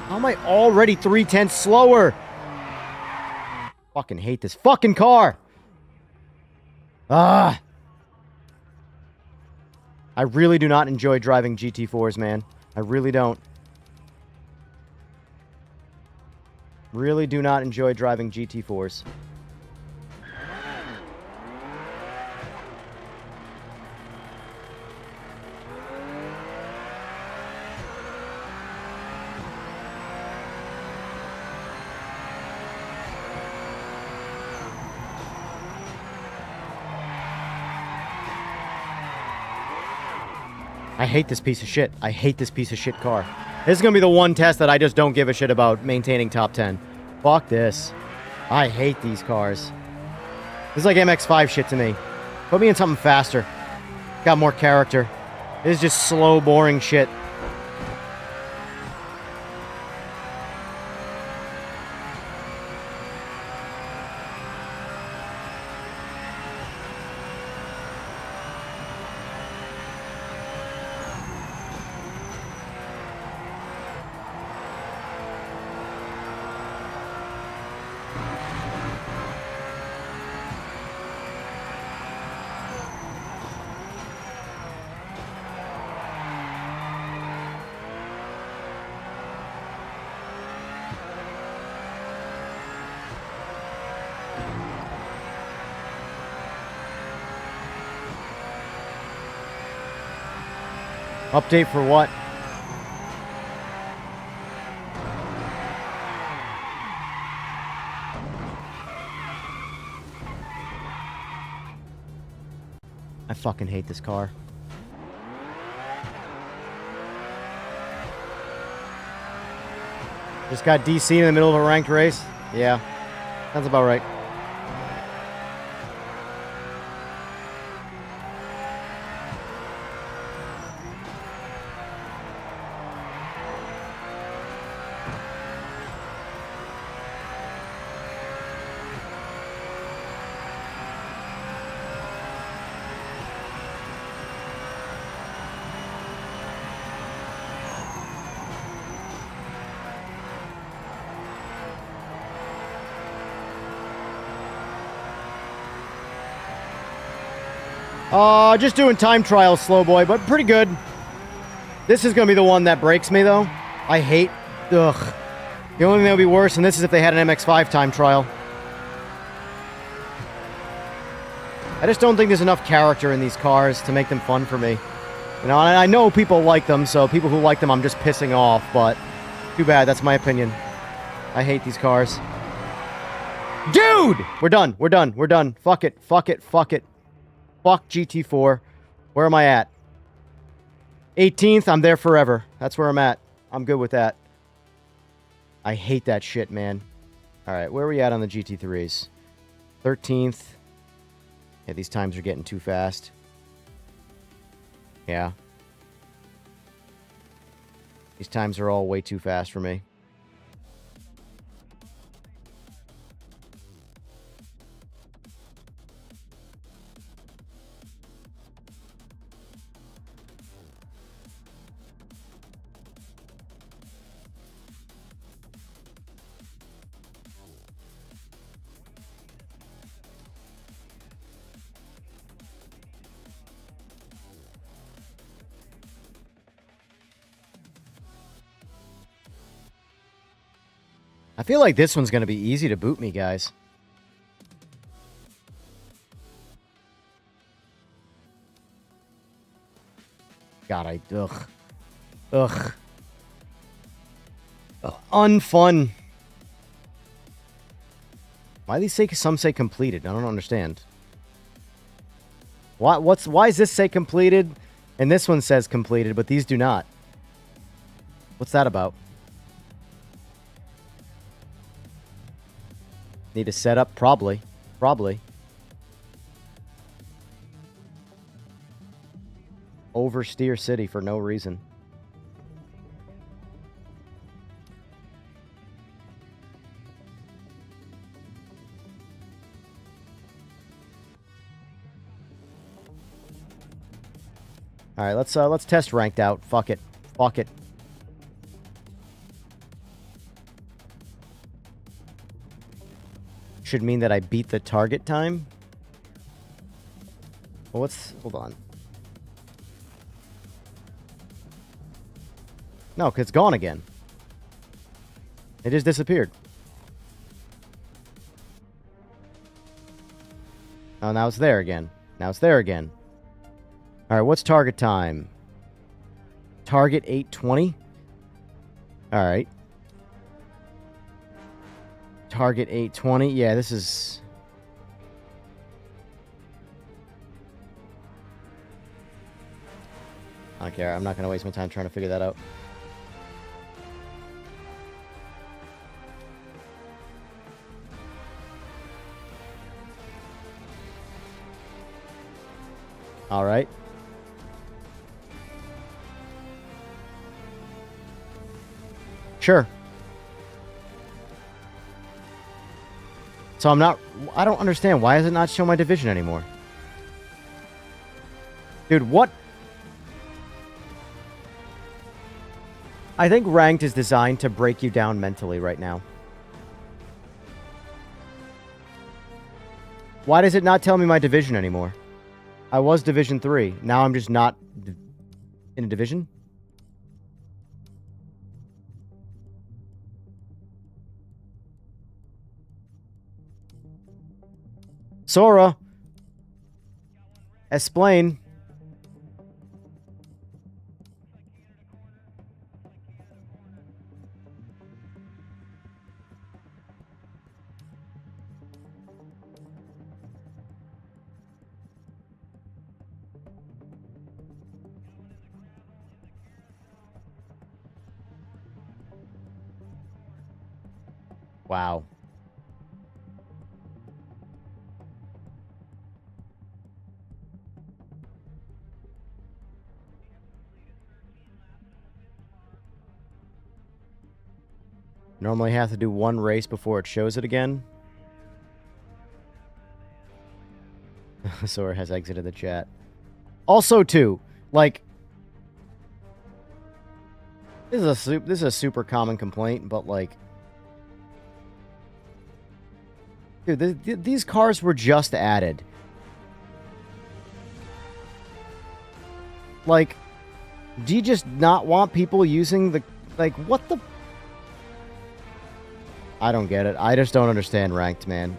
How am I already 3/10 slower? Fucking hate this fucking car. Ah. I really do not enjoy driving GT4s, man. I really don't. Really do not enjoy driving GT4s. I hate this piece of shit. I hate this piece of shit car. This is going to be the one test that I just don't give a shit about maintaining top 10. Fuck this. I hate these cars. This is like MX-5 shit to me. Put me in something faster. Got more character. This is just slow, boring shit. Update for what? I fucking hate this car. Just got DC in the middle of a ranked race? Yeah. Sounds about right. Just doing time trials, slow boy, but pretty good. This is going to be the one that breaks me, though. I hate... Ugh. The only thing that would be worse than this is if they had an MX-5 time trial. I just don't think there's enough character in these cars to make them fun for me. You know, and I know people like them, so people who like them I'm just pissing off, but... Too bad, that's my opinion. I hate these cars. Dude! We're done, we're done, we're done. Fuck it, fuck it, fuck it. Fuck GT4. Where am I at? 18th, I'm there forever. That's where I'm at. I'm good with that. I hate that shit, man. Alright, where are we at on the GT3s? 13th. Yeah, these times are getting too fast. Yeah. These times are all way too fast for me. I feel like this one's going to be easy to boot me, guys. God, ugh. Ugh. Unfun. Why do these say, some say completed? I don't understand. Why does this say completed and this one says completed, but these do not? What's that about? Need to set up? Probably. Probably. Oversteer city for no reason. All right, let's test ranked out. Fuck it. Fuck it. Should mean that I beat the target time. Well, hold on. No, 'cause it's gone again. It just disappeared. Oh, now it's there again. Now it's there again. All right, what's target time? Target 8:20. All right. Target 8:20. Yeah, this is... I don't care. I'm not going to waste my time trying to figure that out. All right. Sure. So I don't understand. Why does it not show my division anymore? Dude, what? I think ranked is designed to break you down mentally right now. Why does it not tell me my division anymore? I was Division 3. Now I'm just not in a division? Sora. Explain. Wow. Normally have to do one race before it shows it again. Sora has exited the chat. Also, too, like, this is a super common complaint, but like, dude, these cars were just added. Like, do you just not want people using the, like, what the? I don't get it. I just don't understand ranked, man.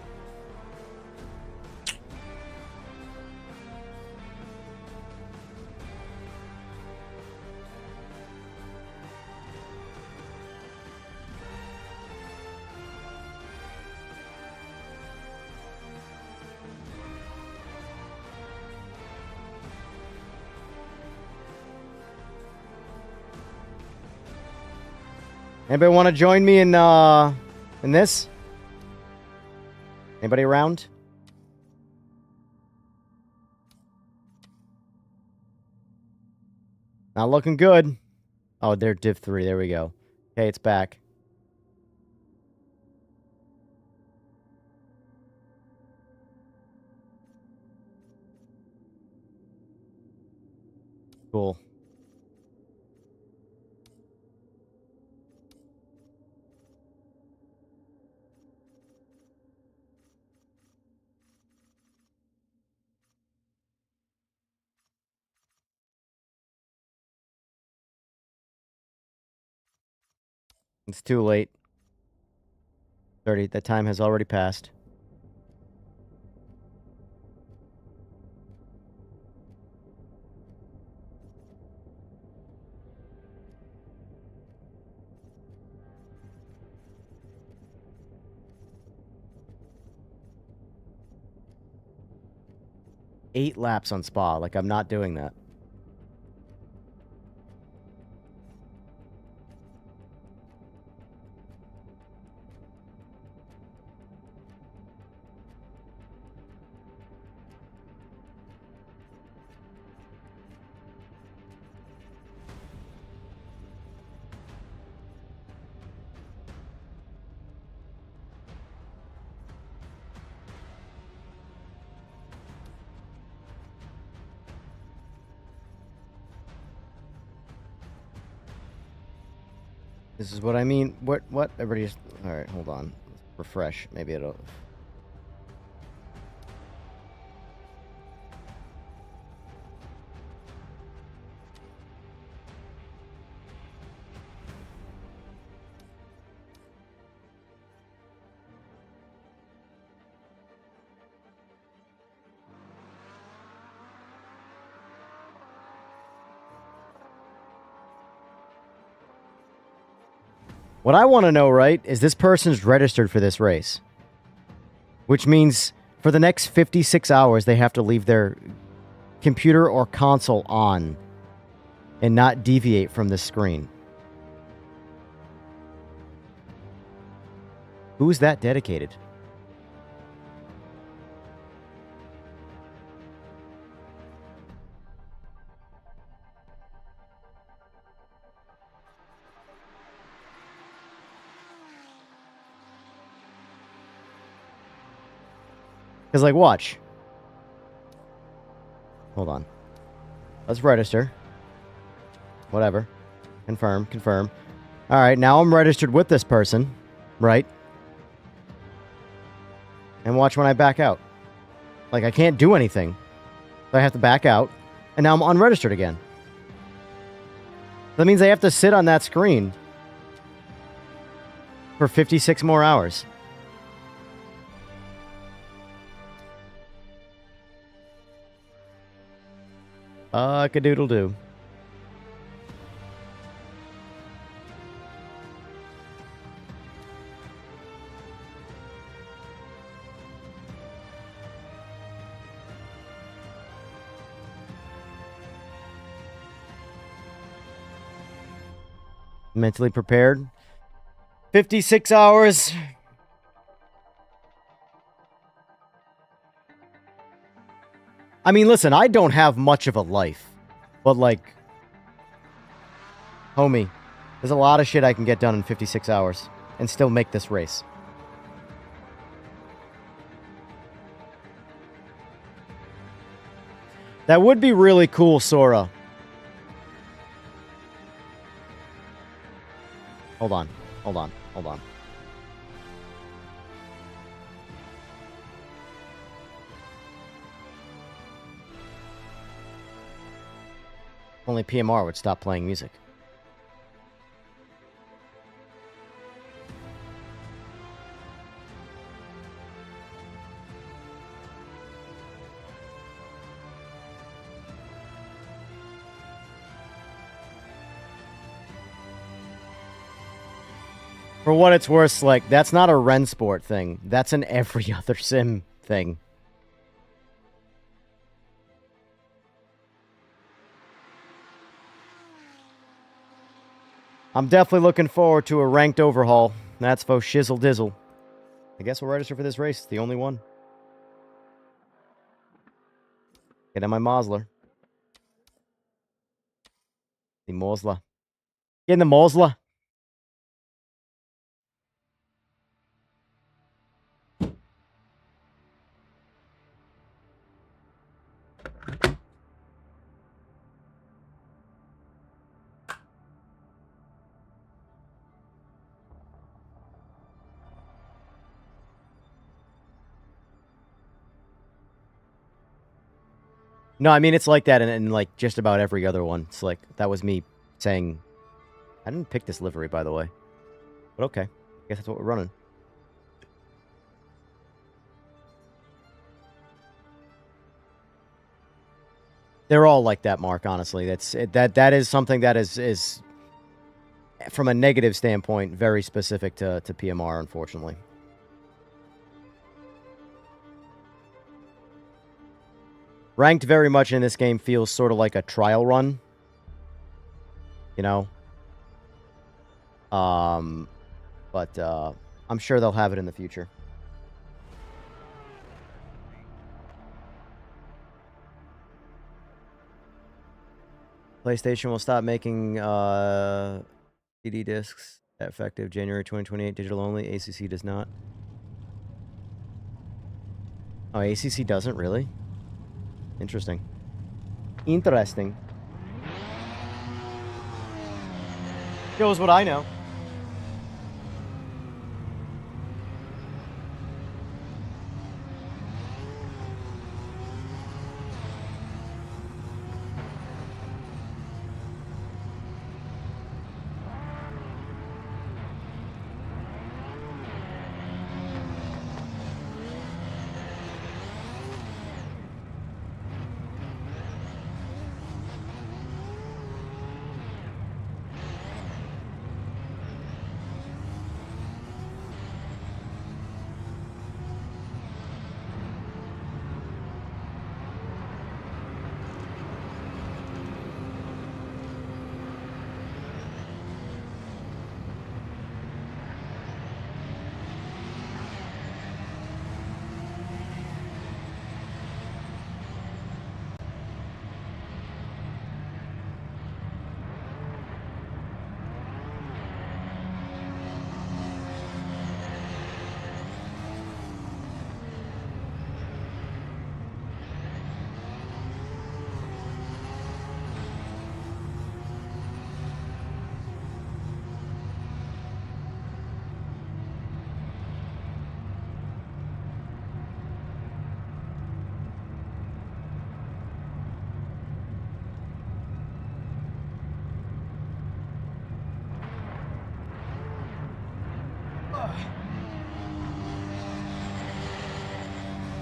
Anybody want to join me in this? Anybody around? Not looking good. Oh, they're Div 3. There we go. Okay, it's back. Cool. It's too late. 30. That time has already passed. Eight laps on Spa. Like, I'm not doing that. This is what I mean. What? Everybody just... Alright, hold on. Refresh. Maybe it'll... What I want to know, right, is this person's registered for this race. Which means for the next 56 hours, they have to leave their computer or console on and not deviate from the screen. Who's that dedicated? Because, like, watch. Hold on. Let's register. Whatever. Confirm, confirm. Alright, now I'm registered with this person. Right? And watch when I back out. Like, I can't do anything. So I have to back out. And now I'm unregistered again. That means I have to sit on that screen for 56 more hours. Cadoodle-doo. Mentally prepared. 56 hours. I mean, listen, I don't have much of a life. But, like, homie, there's a lot of shit I can get done in 56 hours and still make this race. That would be really cool, Sora. Hold on, hold on, hold on. Only PMR would stop playing music. For what it's worth, like, that's not a Rensport thing. That's an every other sim thing. I'm definitely looking forward to a ranked overhaul. That's for shizzle dizzle. I guess we'll register for this race. It's the only one. Get in my Mosler. The Mosler. Get in the Mosler. No, I mean, it's like that in like just about every other one. It's like, that was me saying, I didn't pick this livery, by the way. But okay. I guess that's what we're running. They're all like that, Mark, honestly. That is something that is from a negative standpoint very specific to PMR, unfortunately. Ranked very much in this game feels sort of like a trial run. You know? But I'm sure they'll have it in the future. PlayStation will stop making CD discs effective January 2028, digital only. ACC does not. Oh, ACC doesn't? Really? Interesting. Interesting. Shows what I know.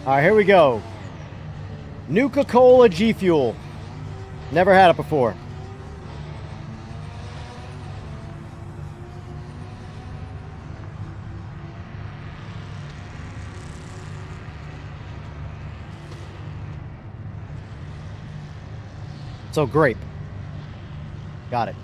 All right, here we go. Nuka-Cola G Fuel. Never had it before. So grape. Got it.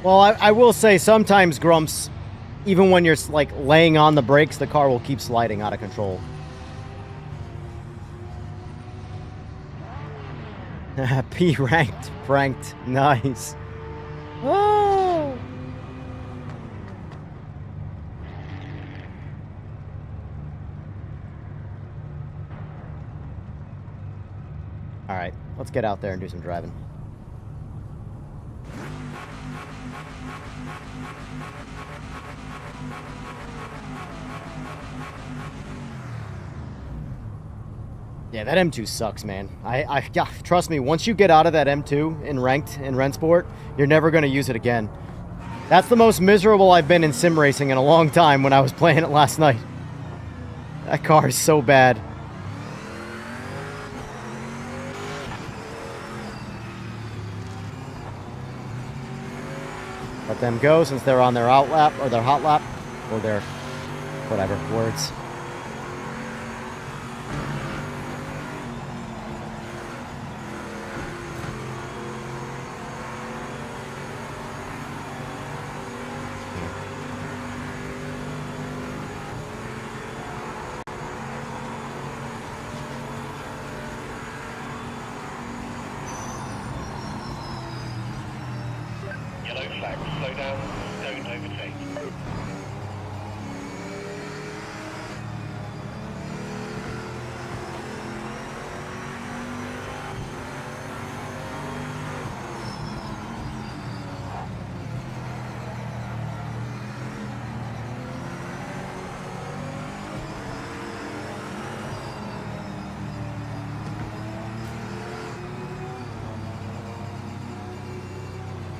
Well, I will say sometimes, Grumps, even when you're like laying on the brakes, the car will keep sliding out of control. P ranked, pranked, nice. Oh. All right, let's get out there and do some driving. Yeah, that M2 sucks, man. Yeah, trust me, once you get out of that M2 in ranked in Rennsport, you're never going to use it again. That's the most miserable I've been in sim racing in a long time when I was playing it last night. That car is so bad. Let them go since they're on their out lap or their hot lap or their whatever words. Yellow flag, slow down, don't overtake.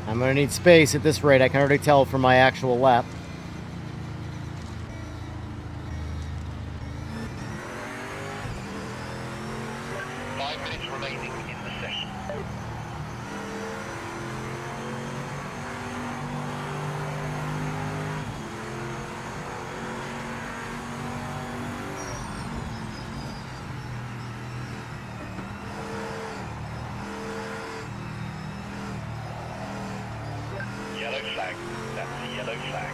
I'm gonna need space at this rate. I can already tell from my actual lap. Yellow flag. That's the yellow flag.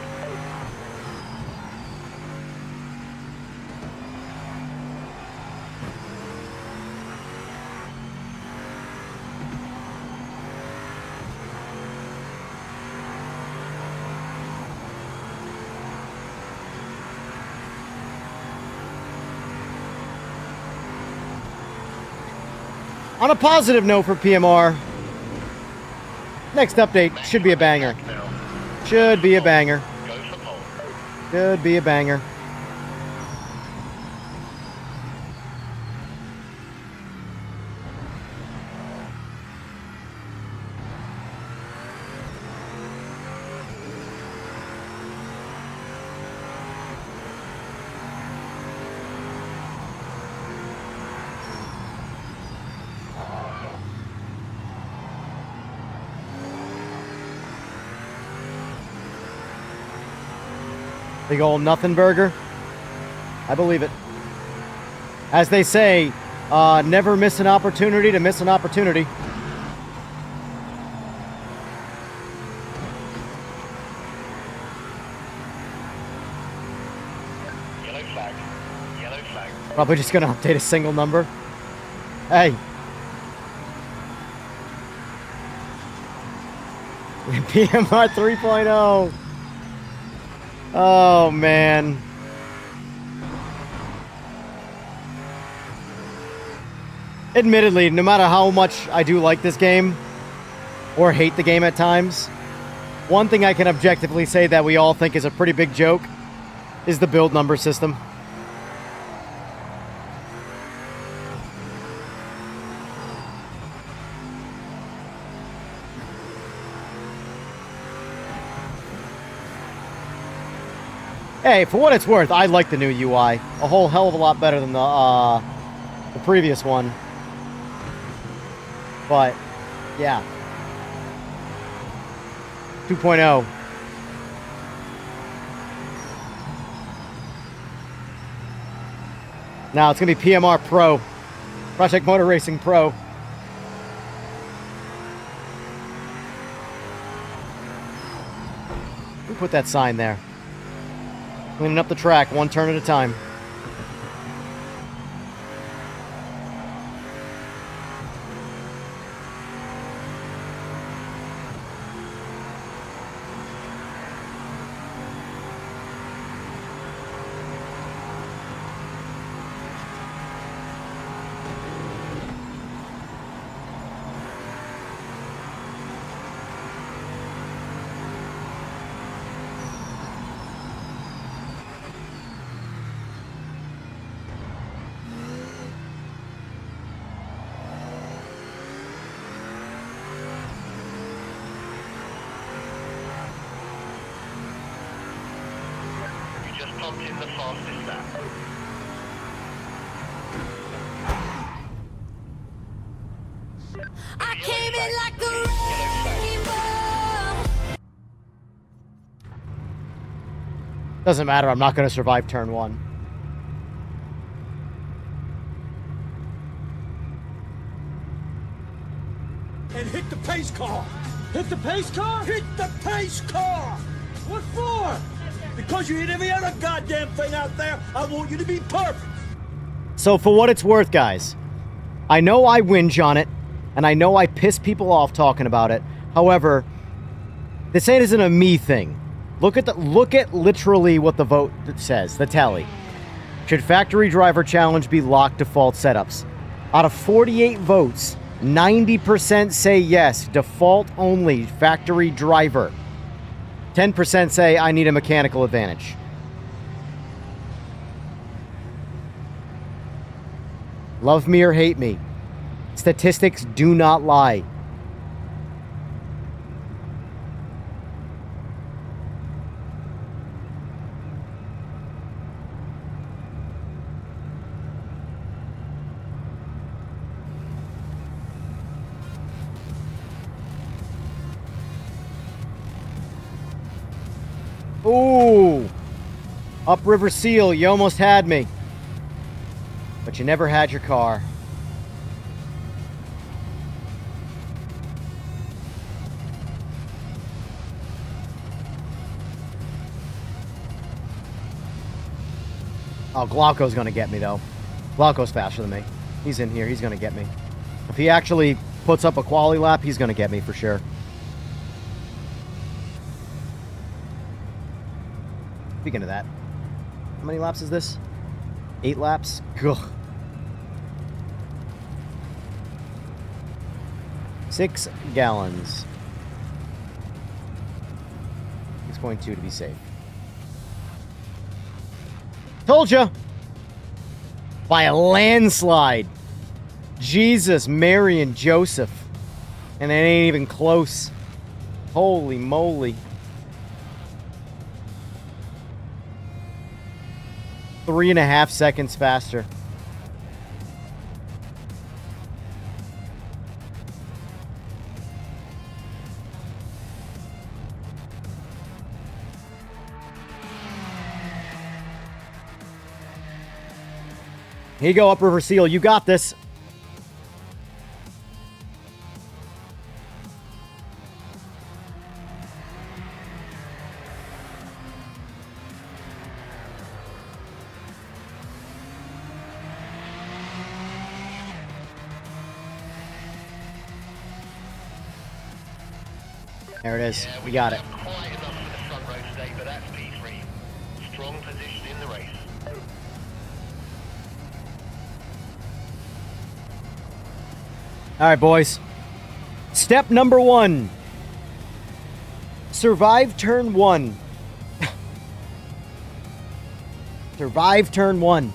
On a positive note for PMR, next update should be a banger. Should be a banger. Go for pole. Should be a banger. Big old nothing burger. I believe it. As they say, never miss an opportunity to miss an opportunity. Yellow flag. Yellow flag. Probably just gonna update a single number. Hey. PMR 3.0. Oh, man. Admittedly, no matter how much I do like this game, or hate the game at times, one thing I can objectively say that we all think is a pretty big joke is the build number system. Hey, for what it's worth, I like the new UI. A whole hell of a lot better than the previous one. But, yeah. 2.0. Now it's going to be PMR Pro. Project Motor Racing Pro. Who put that sign there? Cleaning up the track, one turn at a time. Pumped in the fastest lap. I came in like a rainbow. Doesn't matter, I'm not going to survive turn one. And hit the pace car. Hit the pace car? Hit the pace car. What for? Because you hit every other goddamn thing out there. I want you to be perfect. So for what it's worth, guys, I know I whinge on it, and I know I piss people off talking about it. However, this isn't a me thing. Look at literally what the vote says, the tally. Should factory driver challenge be locked default setups? Out of 48 votes, 90% say yes, default only, factory driver. 10% say I need a mechanical advantage. Love me or hate me. Statistics do not lie. Ooh. Upriver Seal, you almost had me. But you never had your car. Oh, Glauco's gonna get me, though. Glauco's faster than me. He's in here. He's gonna get me. If he actually puts up a quality lap, he's gonna get me for sure. Speaking of that, how many laps is this? 8 laps? Ugh. 6 gallons. 6.2 to be safe. Told ya! By a landslide. Jesus, Mary, and Joseph. And it ain't even close. Holy moly. 3.5 seconds faster. Here you go, Upriver Seal. You got this. There it is. We got it. Quite enough for the front row today, but that's P3. Strong position in the race. All right, boys. Step number 1. Survive turn 1. Survive turn 1.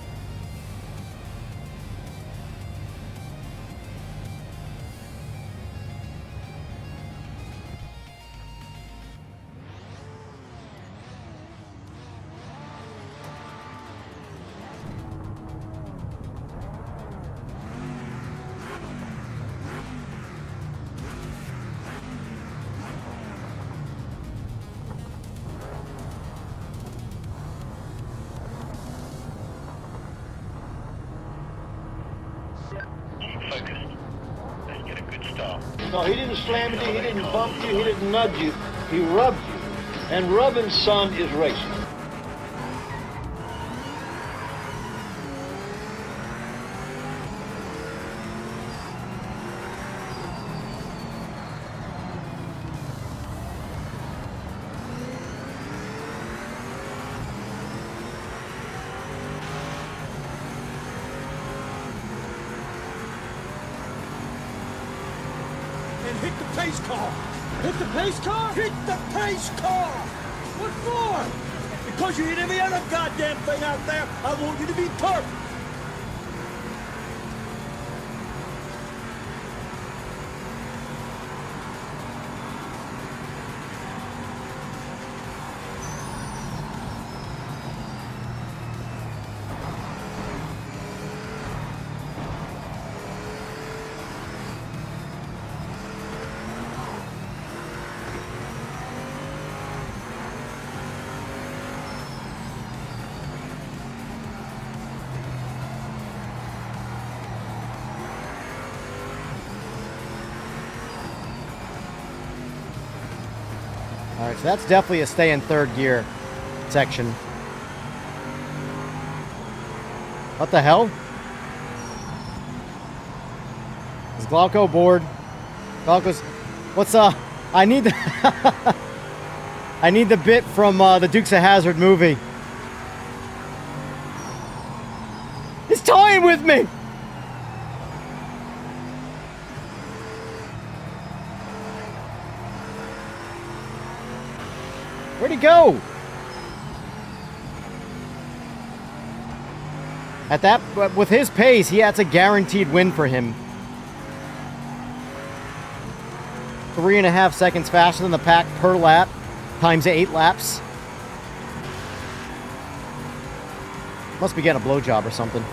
Focused. Let's get a good start. No, he didn't slam into you, he didn't bump you, he didn't nudge you. He rubbed you. And rubbing, son, is racing. And hit the pace car. Hit the pace car? Hit the pace car! What for? Because you hit every other goddamn thing out there. I want you to be perfect. All right, so that's definitely a stay in third gear section. What the hell? Is Glauco bored? Glauco's... What's I need the... I need the bit from the Dukes of Hazzard movie. He's toying with me! Where'd he go? At that, with his pace, that's a guaranteed win for him. 3.5 seconds faster than the pack per lap, times 8 laps. Must be getting a blowjob or something.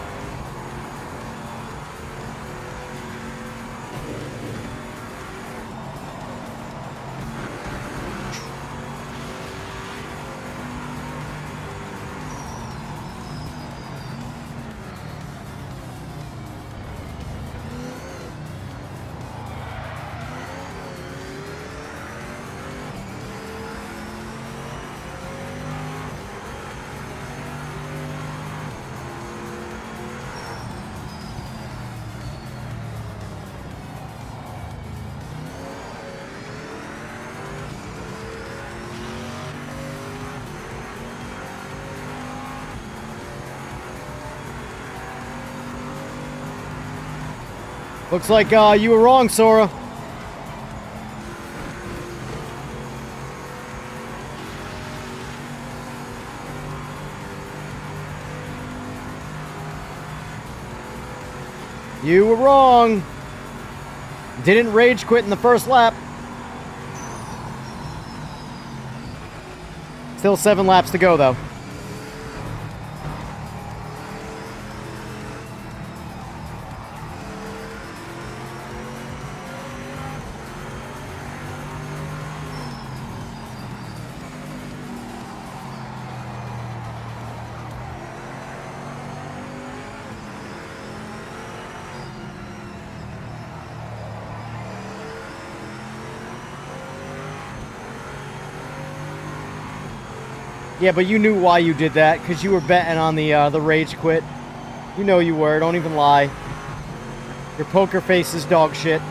Looks like you were wrong, Sora. You were wrong. Didn't rage quit in the first lap. Still 7 laps to go, though. Yeah, but you knew why you did that, because you were betting on the rage quit. You know you were, don't even lie. Your poker face is dog shit.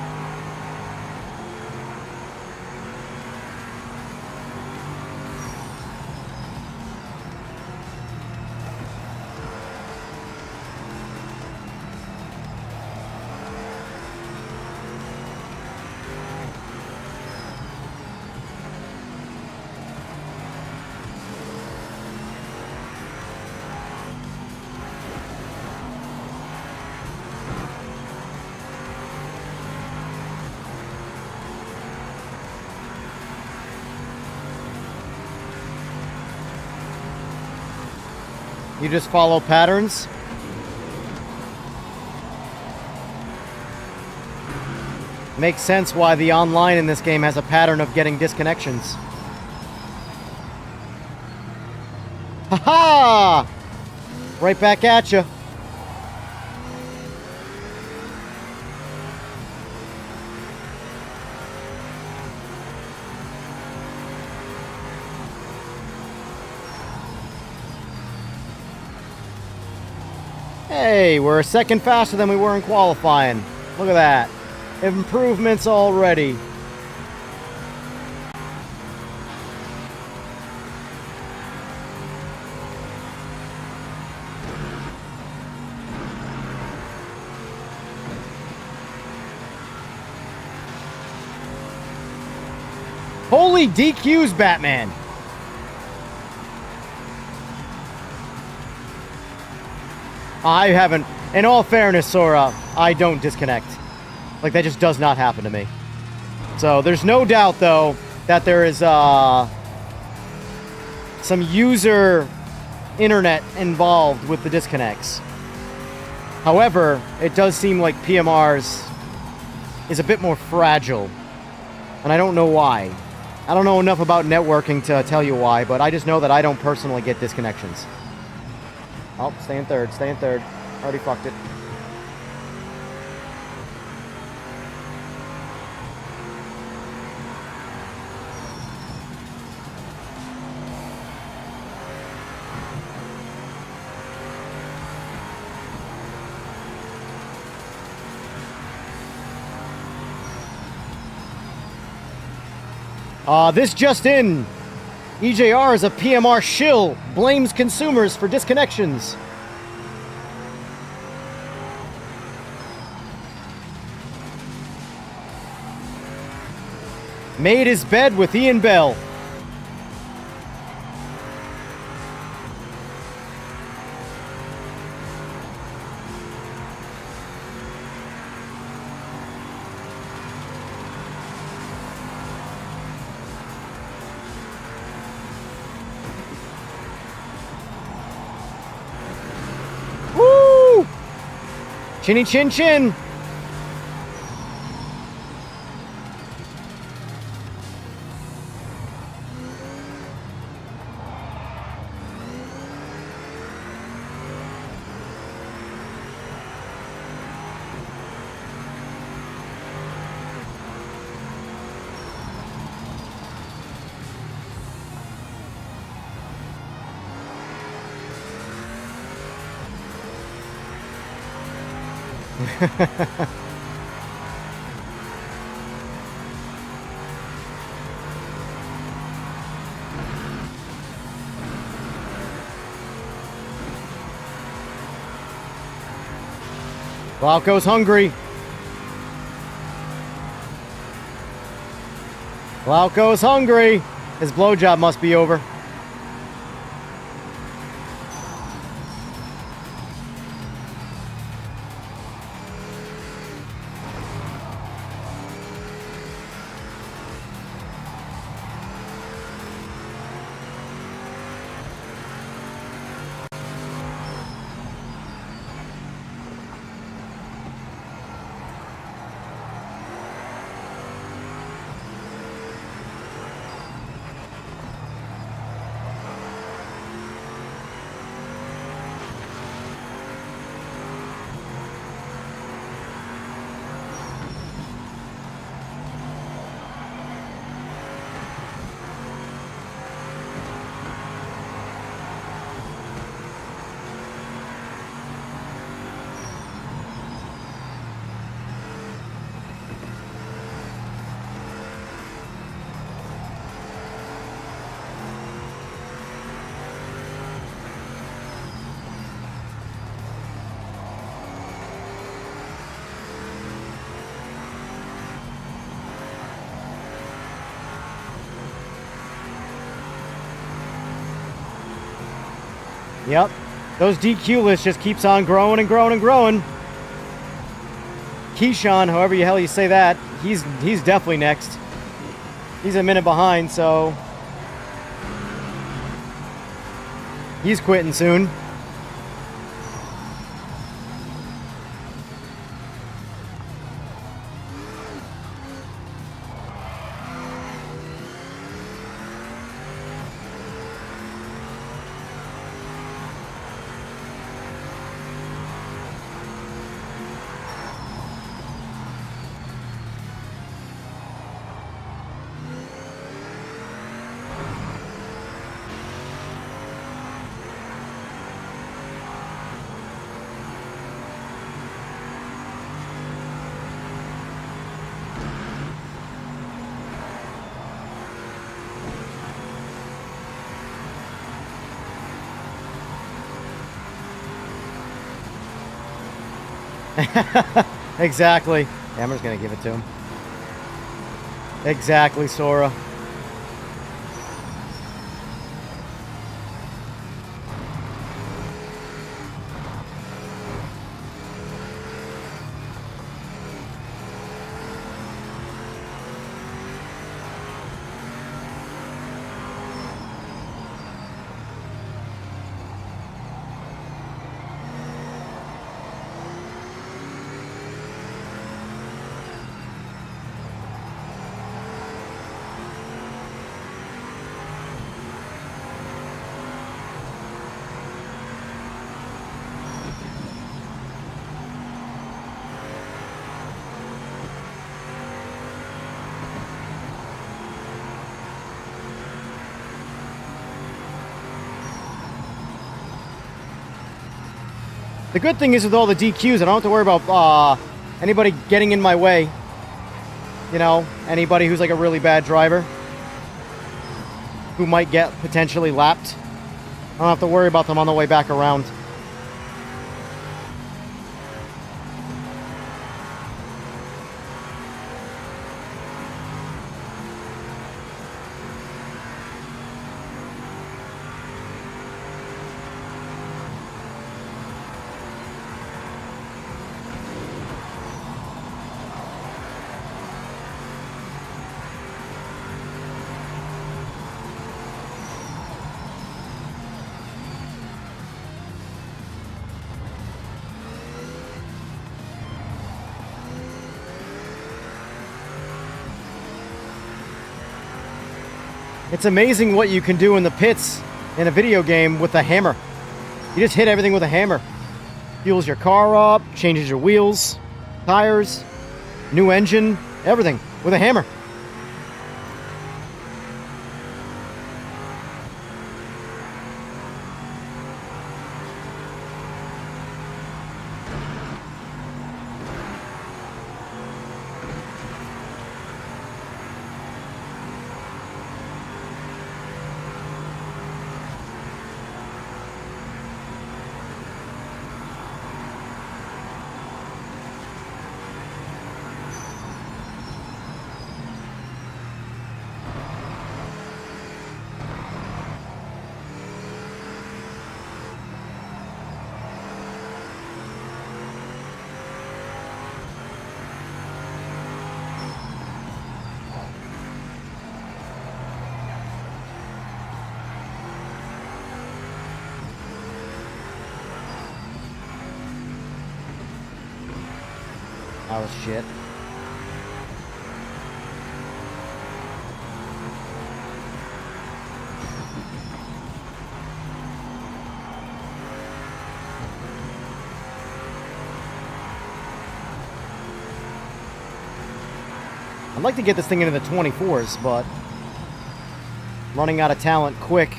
You just follow patterns? Makes sense why the online in this game has a pattern of getting disconnections. Ha-ha! Right back at you. Hey, we're a second faster than we were in qualifying. Look at that. Improvements already. Holy DQs, Batman. I haven't, in all fairness, Sora, I don't disconnect. Like, that just does not happen to me. So, there's no doubt, though, that there is, some user internet involved with the disconnects. However, it does seem like PMR's is a bit more fragile. And I don't know why. I don't know enough about networking to tell you why, but I just know that I don't personally get disconnections. Oh, stay in third, stay in third. Already fucked it. This just in. EJR is a PMR shill, blames consumers for disconnections. Made his bed with Ian Bell. Chinny chin chin. Glauco's hungry. Glauco's hungry. His blowjob must be over. Yep. Those DQ list just keeps on growing and growing and growing. Keyshawn, however the hell you say that, he's definitely next. He's a minute behind, so he's quitting soon. Exactly. Hammer's gonna give it to him. Exactly, Sora. The good thing is with all the DQs, I don't have to worry about anybody getting in my way. You know, anybody who's like a really bad driver who might get potentially lapped. I don't have to worry about them on the way back around. It's amazing what you can do in the pits in a video game with a hammer. You just hit everything with a hammer. Fuels your car up, changes your wheels, tires, new engine, everything with a hammer. That was shit. I'd like to get this thing into the 24s, but running out of talent quick.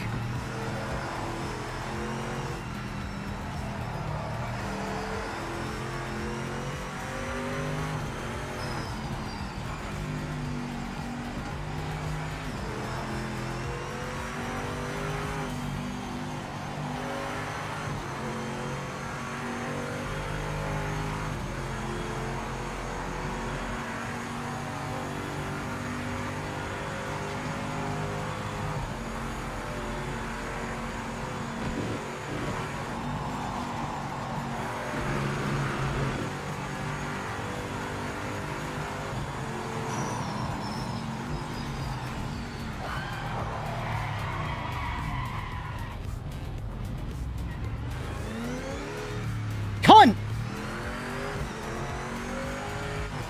Cunt!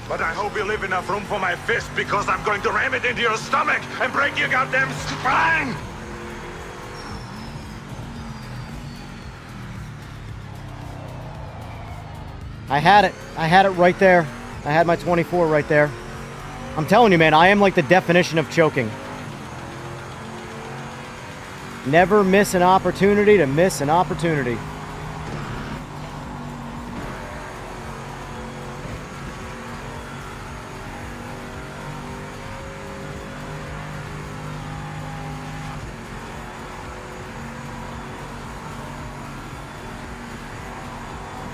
But I hope you leave enough room for my fist because I'm going to ram it into your stomach and break your goddamn spine! I had it. I had it right there. I had my 24 right there. I'm telling you, man, I am like the definition of choking. Never miss an opportunity to miss an opportunity.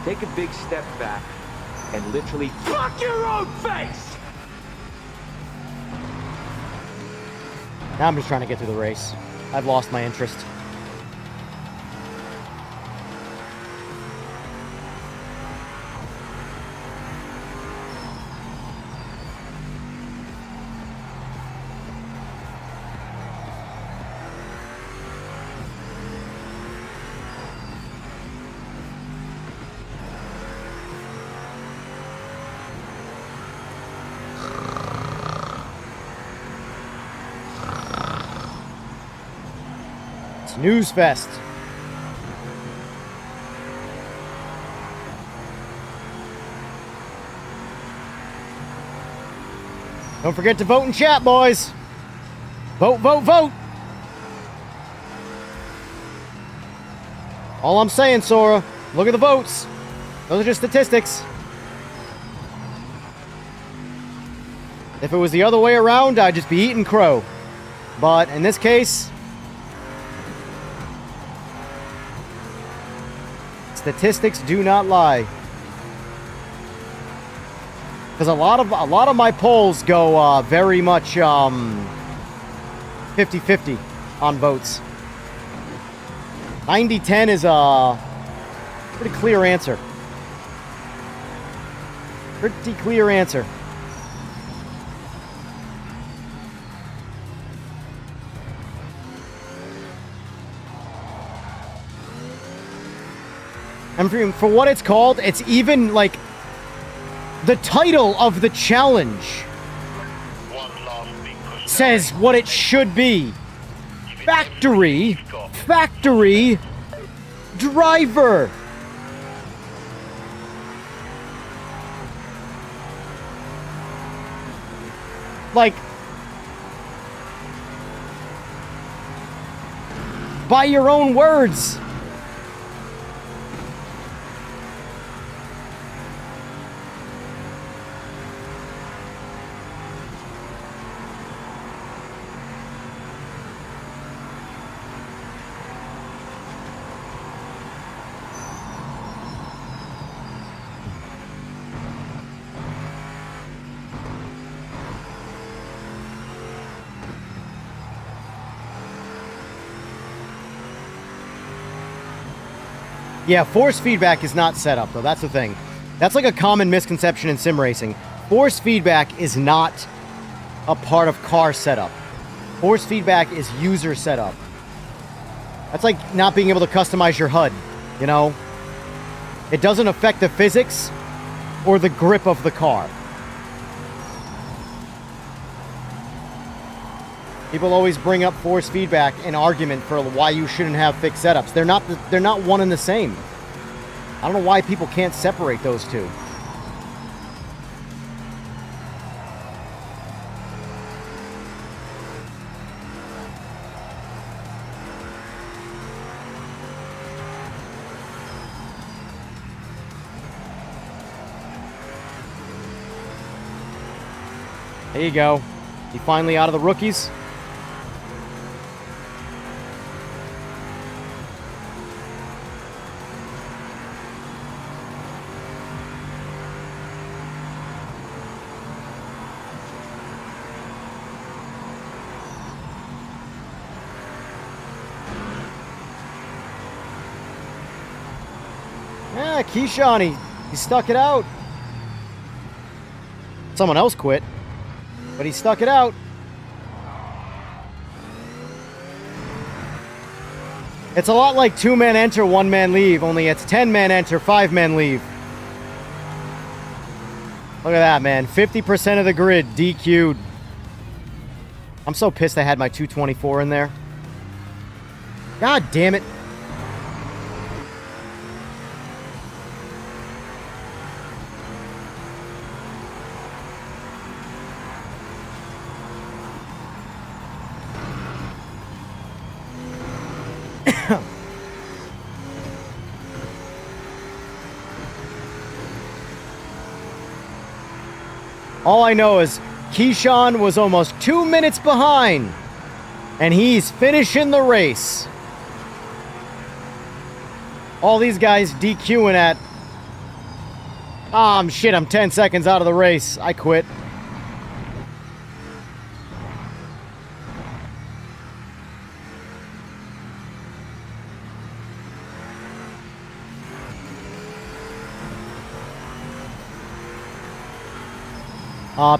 Take a big step back and literally fuck your own face! Now I'm just trying to get through the race. I've lost my interest. Snooze Fest. Don't forget to vote in chat, boys. Vote, vote, vote. All I'm saying, Sora, look at the votes. Those are just statistics. If it was the other way around, I'd just be eating crow. But in this case, statistics do not lie. Because a lot of my polls go very much 50-50 on votes. 90-10 is a pretty clear answer. Pretty clear answer. And for what it's called, it's even like the title of the challenge says what it should be. Factory driver. Like, by your own words. Yeah, force feedback is not set up, though. That's the thing. That's like a common misconception in sim racing. Force feedback is not a part of car setup. Force feedback is user setup. That's like not being able to customize your HUD, you know? It doesn't affect the physics, or the grip of the car. People always bring up force feedback and argument for why you shouldn't have fixed setups. They're not one and the same. I don't know why people can't separate those two. There you go. He finally out of the rookies. Yeah, Keyshawn, he stuck it out. Someone else quit, but he stuck it out. It's a lot like 2-man enter, 1-man leave, only it's 10-man enter, 5-man leave. Look at that, man. 50% of the grid DQ'd. I'm so pissed I had my 224 in there. God damn it. All I know is Keyshawn was almost 2 minutes behind, and he's finishing the race. All these guys DQing at... shit, I'm 10 seconds out of the race. I quit.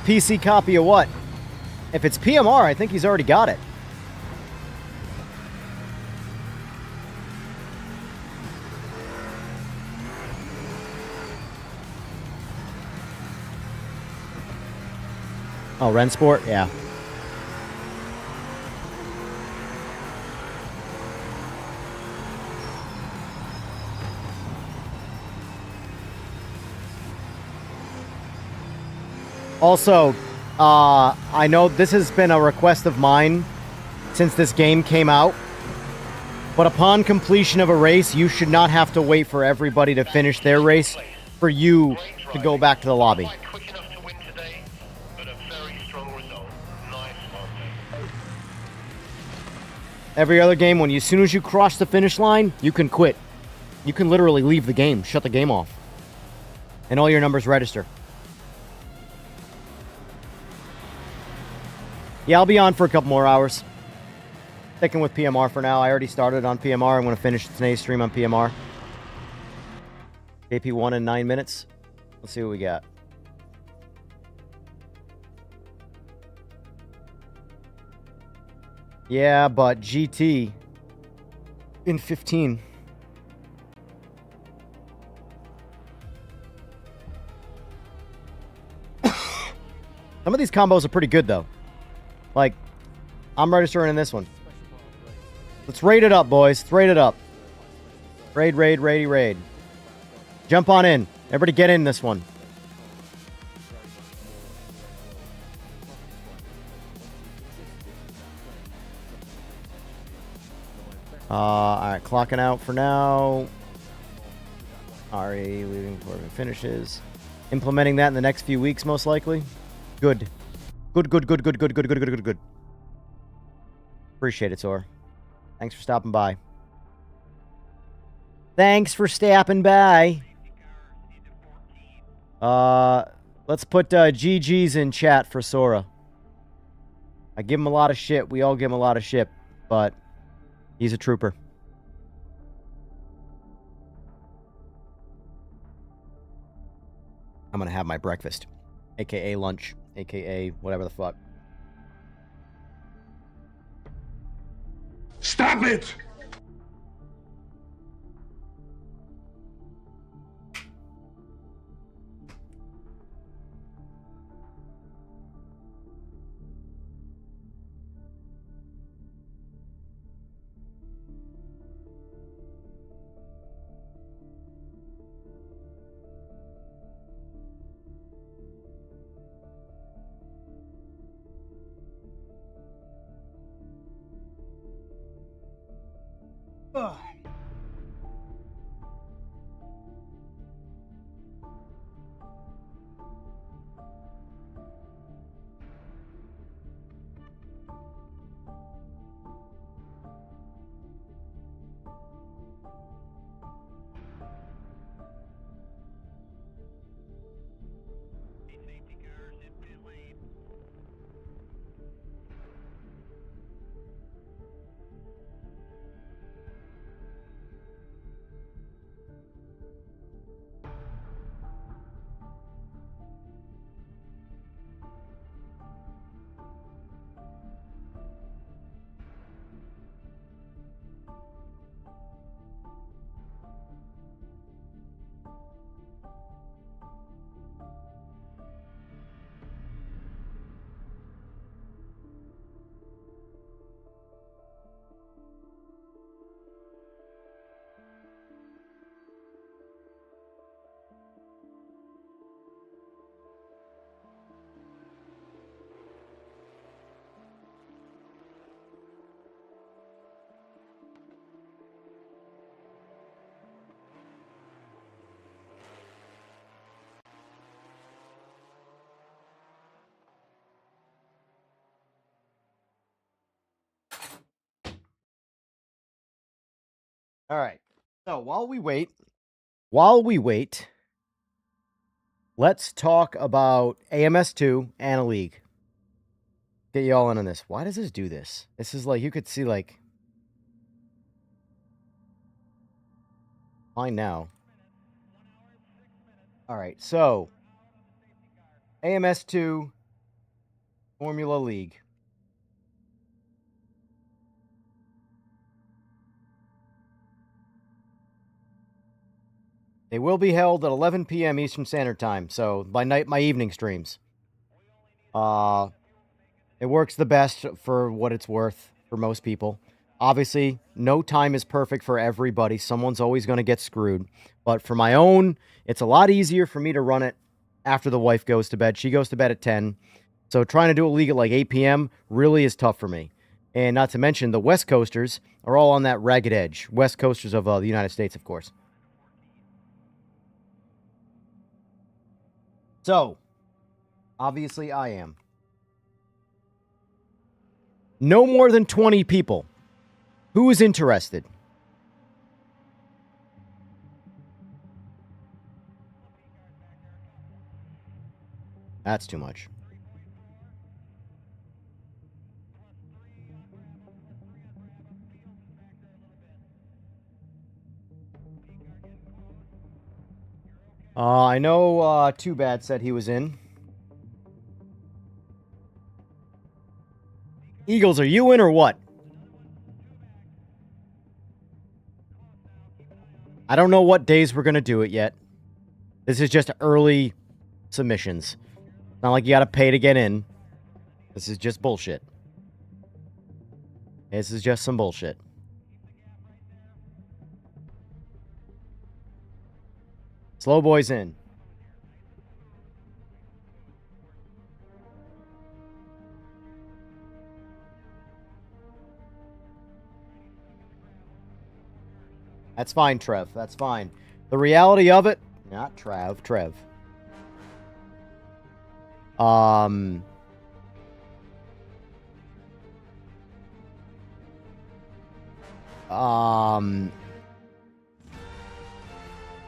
PC copy of what? If it's PMR, I think he's already got it. Oh, Rensport? Yeah. Also, I know this has been a request of mine since this game came out, but upon completion of a race, you should not have to wait for everybody to finish their race for you to go back to the lobby. Quick enough to win today, but a very strong result. Nice one. Every other game, as soon as you cross the finish line, you can quit. You can literally leave the game, shut the game off, and all your numbers register. Yeah, I'll be on for a couple more hours. Sticking with PMR for now. I already started on PMR. I'm going to finish today's stream on PMR. JP1 in 9 minutes. Let's see what we got. Yeah, but GT in 15. Some of these combos are pretty good, though. Like, I'm registering in this one. Let's raid it up, boys. Let's raid it up. Raid, raid, raidy, raid. Jump on in. Everybody get in this one. Alright, clocking out for now. Ari leaving before it finishes. Implementing that in the next few weeks, most likely. Good. Good. Appreciate it, Sor. Thanks for stopping by. Let's put GG's in chat for Sora. I give him a lot of shit. We all give him a lot of shit, but he's a trooper. I'm gonna have my breakfast, aka lunch, aka whatever the fuck. Stop it! All right. So while we wait, let's talk about AMS2 and a league. Get you all in on this. Why does this do this? This is like, you could see like, fine now. All right. So AMS2 Formula League. They will be held at 11 p.m. Eastern Standard Time, so by night, my evening streams. It works the best for what it's worth for most people. Obviously, no time is perfect for everybody. Someone's always going to get screwed. But for my own, it's a lot easier for me to run it after the wife goes to bed. She goes to bed at 10. So trying to do a league at like 8 p.m. really is tough for me. And not to mention, the West Coasters are all on that ragged edge. West Coasters of the United States, of course. So, obviously I am. No more than 20 people. Who is interested? That's too much. I know Too Bad said he was in. Eagles, are you in or what? I don't know what days we're going to do it yet. This is just early submissions. Not like you got to pay to get in. This is just bullshit. This is just some bullshit. Slow boys in. That's fine, Trev. That's fine. The reality of it, not Trev.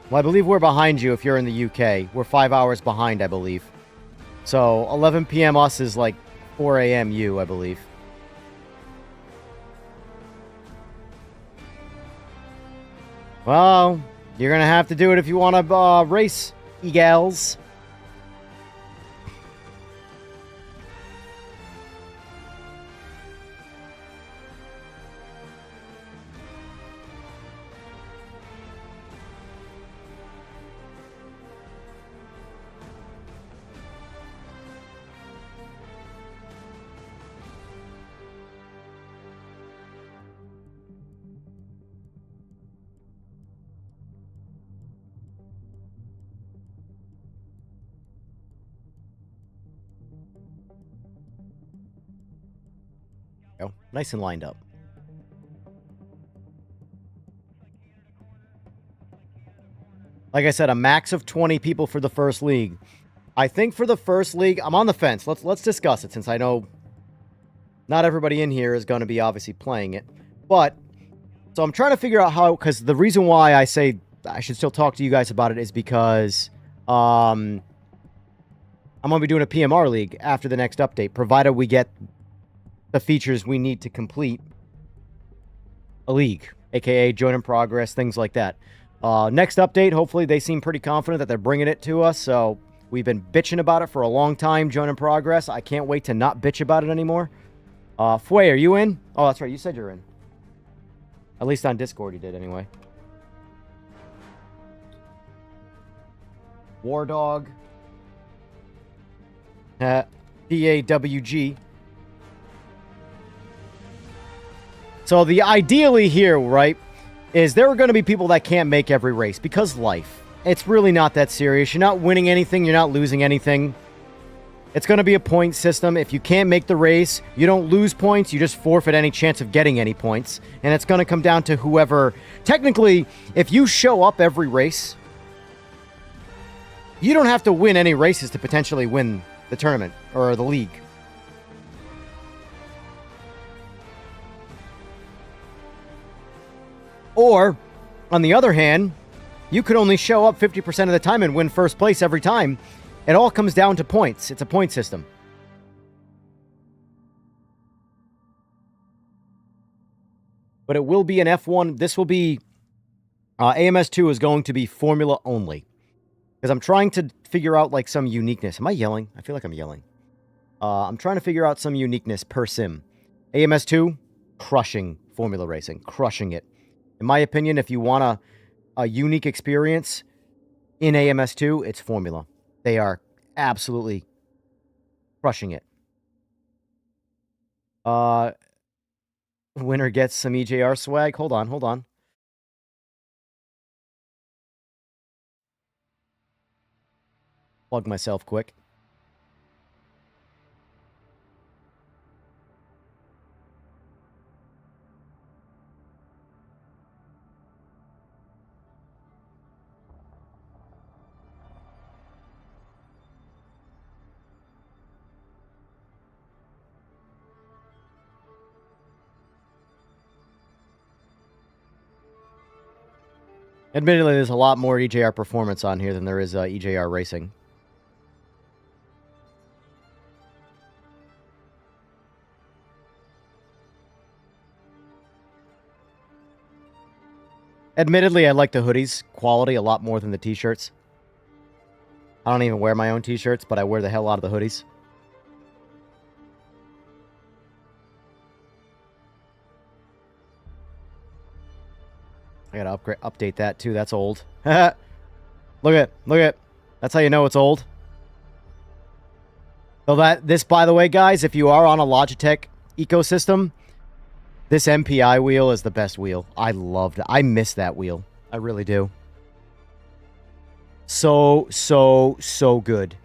Well, I believe we're behind you if you're in the UK. We're 5 hours behind, I believe. So 11 p.m. us is like 4 a.m. you, I believe. Well, you're going to have to do it if you want to race, e-gals. Go. Nice and lined up. Like I said, a max of 20 people for the first league. I think for the first league, I'm on the fence. Let's discuss it, since I know not everybody in here is going to be obviously playing it. But, so I'm trying to figure out how, because the reason why I say I should still talk to you guys about it is because I'm going to be doing a PMR league after the next update, provided we get the features we need to complete a league, aka join in progress, things like that. Next update, hopefully they seem pretty confident that they're bringing it to us, so we've been bitching about it for a long time, join in progress. I can't wait to not bitch about it anymore. Fway, are you in? Oh, that's right, you said you're in. At least on Discord you did, anyway. War Dog. PAWG. So the ideally here, right, is there are going to be people that can't make every race because life. It's really not that serious. You're not winning anything. You're not losing anything. It's going to be a point system. If you can't make the race, you don't lose points. You just forfeit any chance of getting any points. And it's going to come down to whoever... Technically, if you show up every race, you don't have to win any races to potentially win the tournament or the league. Or, on the other hand, you could only show up 50% of the time and win first place every time. It all comes down to points. It's a point system. But it will be an F1. This will be... AMS2 is going to be formula only. Because I'm trying to figure out, like, some uniqueness. Am I yelling? I feel like I'm yelling. I'm trying to figure out some uniqueness per sim. AMS2, crushing formula racing. Crushing it. In my opinion, if you want a unique experience in AMS2, it's formula. They are absolutely crushing it. Winner gets some EJR swag. Hold on. Plug myself quick. Admittedly, there's a lot more EJR performance on here than there is EJR racing. Admittedly, I like the hoodies quality a lot more than the t-shirts. I don't even wear my own t-shirts, but I wear the hell out of the hoodies. I gotta update that too. That's old. Look at. That's how you know it's old. So this, by the way, guys, if you are on a Logitech ecosystem, this MPI wheel is the best wheel. I loved it. I miss that wheel. I really do. So good.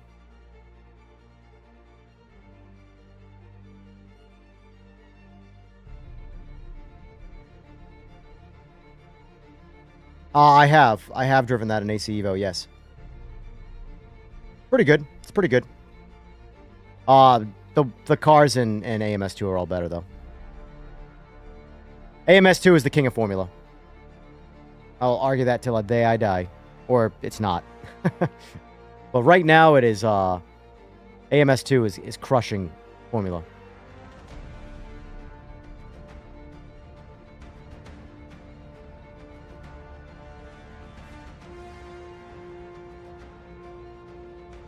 I have driven that in AC Evo, yes. Pretty good. It's pretty good. The cars in AMS2 are all better, though. AMS2 is the king of formula. I'll argue that till the day I die. Or it's not. But right now it is, AMS2 is crushing formula.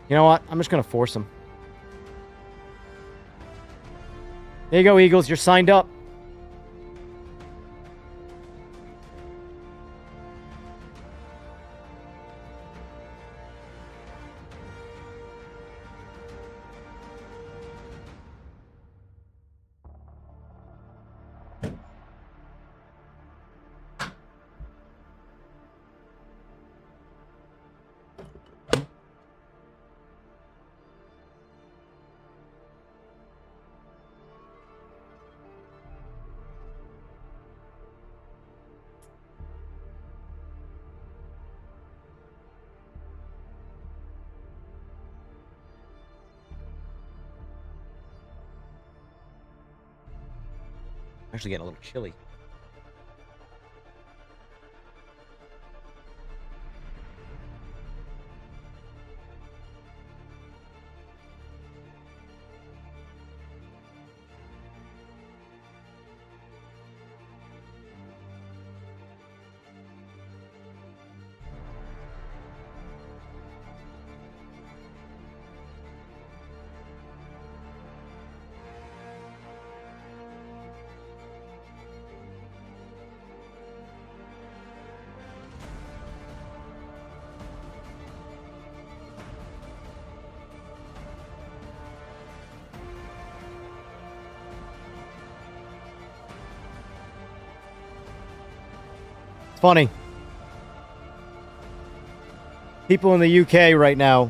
You know what? I'm just going to force him. There you go, Eagles. You're signed up. Actually getting a little chilly. Funny. People in the UK right now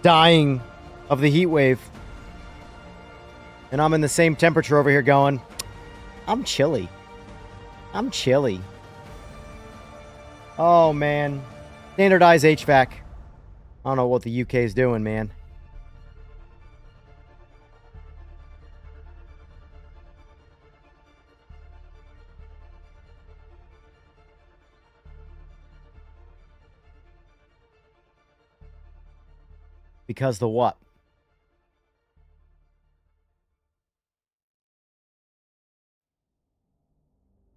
dying of the heat wave. And I'm in the same temperature over here going, I'm chilly. I'm chilly. Oh, man. Standardized HVAC. I don't know what the UK is doing, man. Because the what?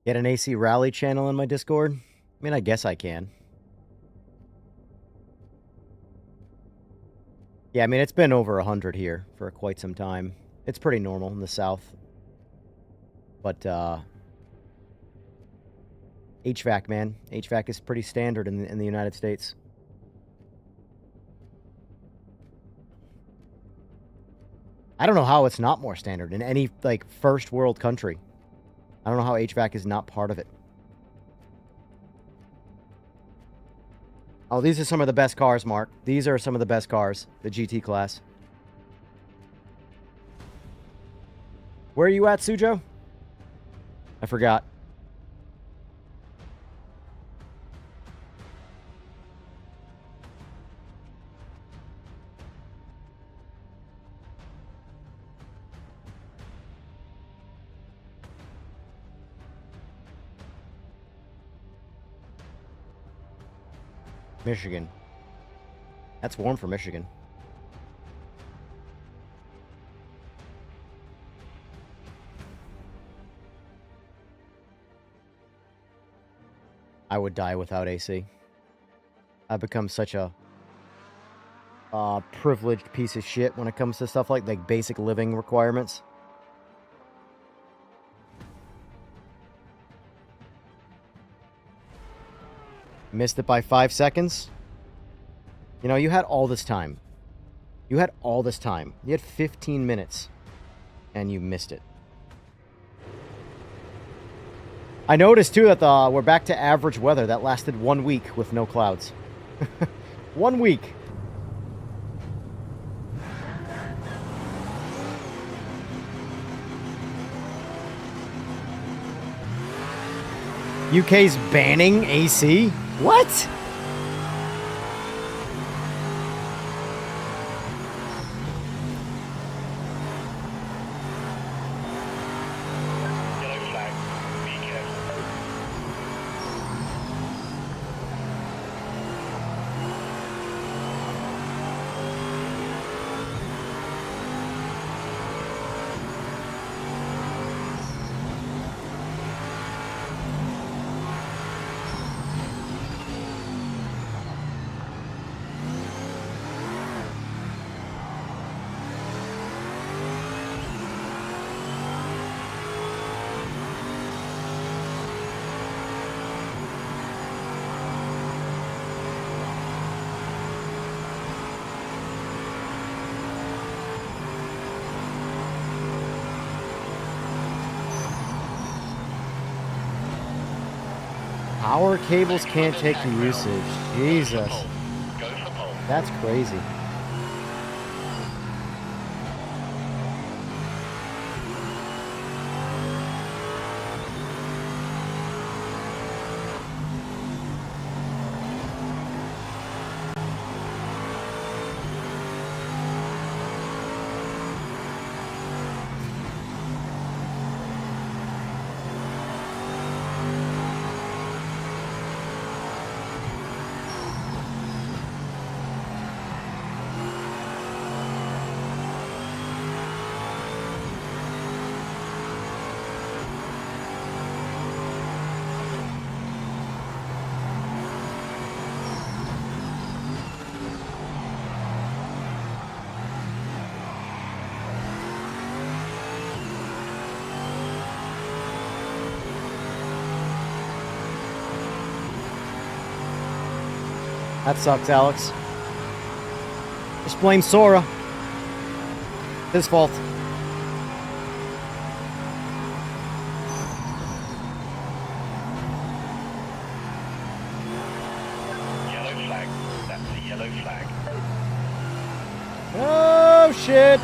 Get an AC rally channel in my Discord? I mean, I guess I can. Yeah, I mean, it's been over 100 here for quite some time. It's pretty normal in the South. But, HVAC, man. HVAC is pretty standard in the United States. I don't know how it's not more standard in any, like, first world country. I don't know how HVAC is not part of it. Oh, these are some of the best cars, Mark. These are some of the best cars. The GT class. Where are you at, Sujo? I forgot. Michigan. That's warm for Michigan. I would die without AC. I've become such a privileged piece of shit when it comes to stuff like basic living requirements. Missed it by 5 seconds. You know, you had all this time. You had all this time. You had 15 minutes. And you missed it. I noticed, too, that we're back to average weather. That lasted 1 week with no clouds. 1 week. UK's banning AC? What? Yellow flag. Be careful. Power cables can't take usage. Jesus. Go for pole. That's crazy. That sucks, Alex. Just blame Sora. His fault. Yellow flag. That's the yellow flag. Oh, shit.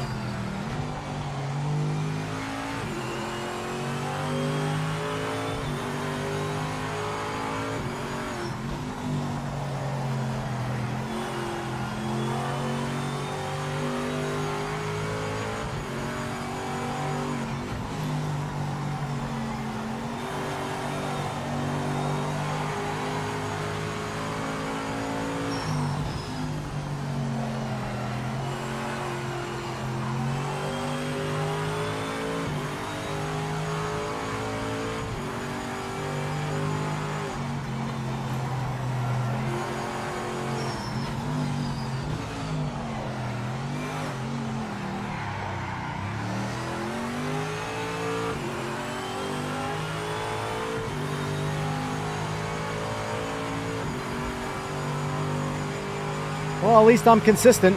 Well, at least I'm consistent.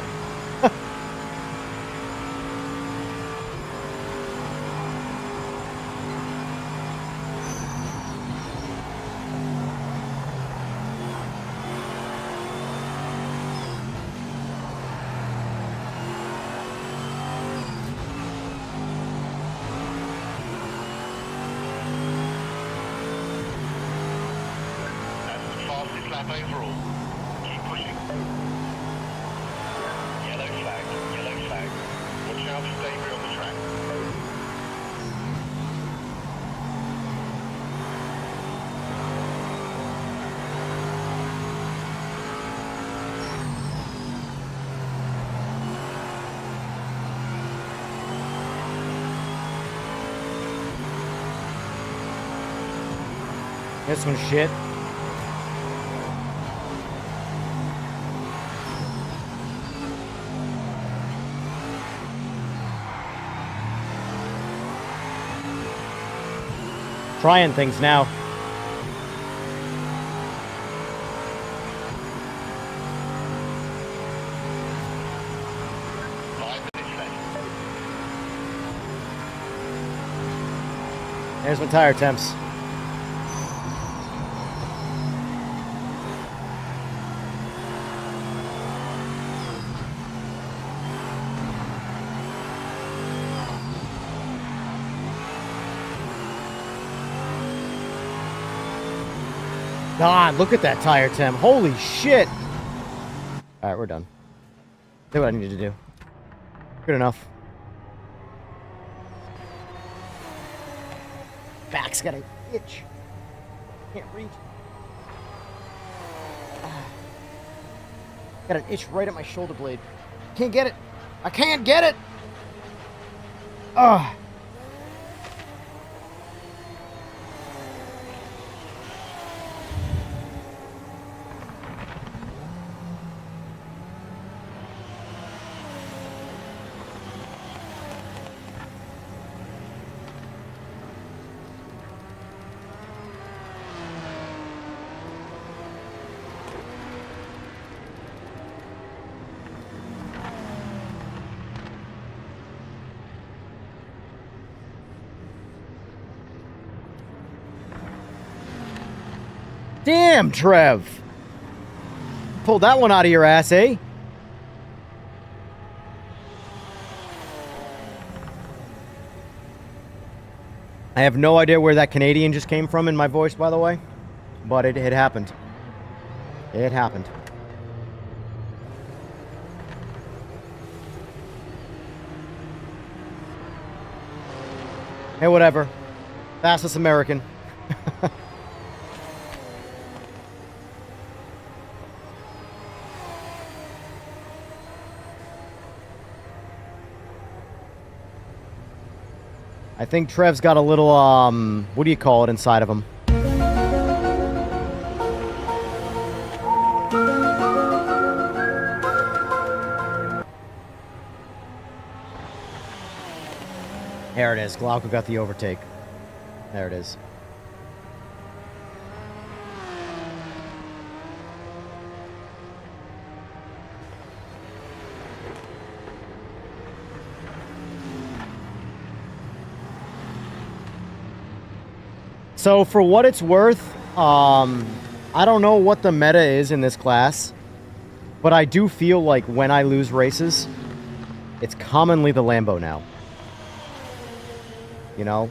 That's the fastest lap overall. Keep pushing. Yellow flag, yellow flag. Watch out for debris on the track. There's some shit. Trying things now. There's my tire temps. God, look at that tire temp. Holy shit. All right, we're done. Did what I needed to do. Good enough. Back's got an itch. Can't reach. Got an itch right at my shoulder blade. Can't get it. I can't get it. Ugh. Damn, Trev. Pulled that one out of your ass, eh? I have no idea where that Canadian just came from in my voice, by the way. But it happened. It happened. Hey, whatever. Fastest American. I think Trev's got a little, what do you call it inside of him? There it is. Glauco got the overtake. There it is. So for what it's worth, I don't know what the meta is in this class, but I do feel like when I lose races, it's commonly the Lambo now. You know?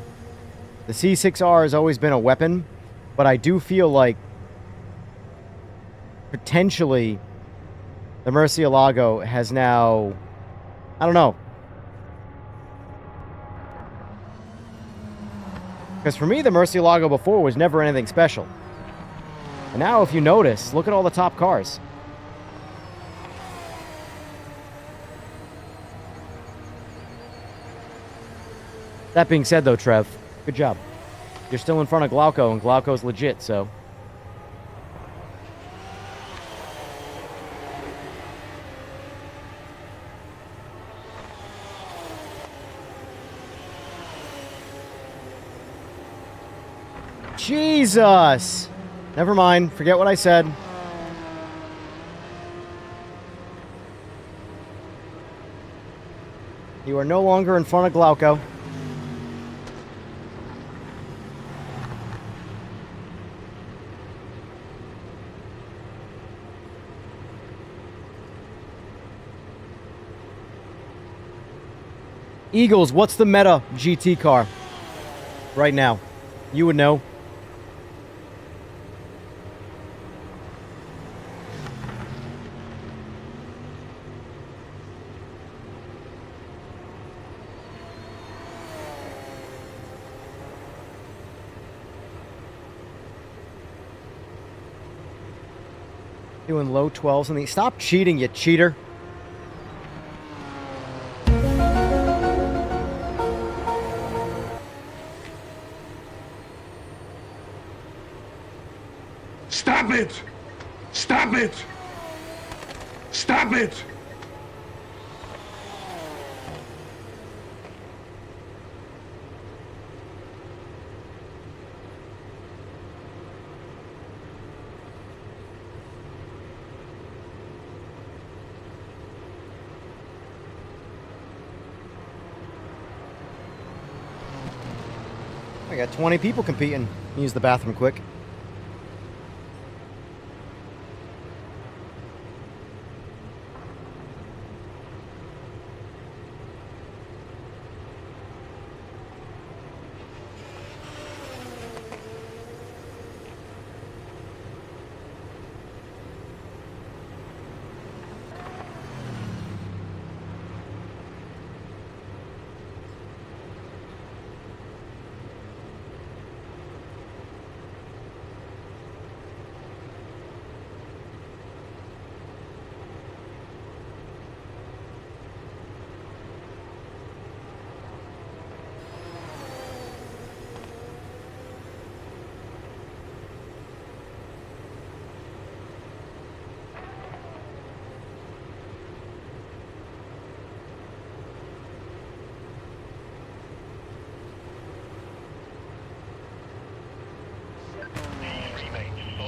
The C6R has always been a weapon, but I do feel like potentially the Murcielago has now, I don't know. Because for me, the Murcielago before was never anything special. And now, if you notice, look at all the top cars. That being said, though, Trev, good job. You're still in front of Glauco, and Glauco's legit, so... Jesus! Never mind. Forget what I said. You are no longer in front of Glauco. Eagles, what's the meta GT car right now? You would know. Doing low 12s in the... Stop cheating, you cheater. Stop it! Stop it! Stop it! I got 20 people competing. Use the bathroom quick.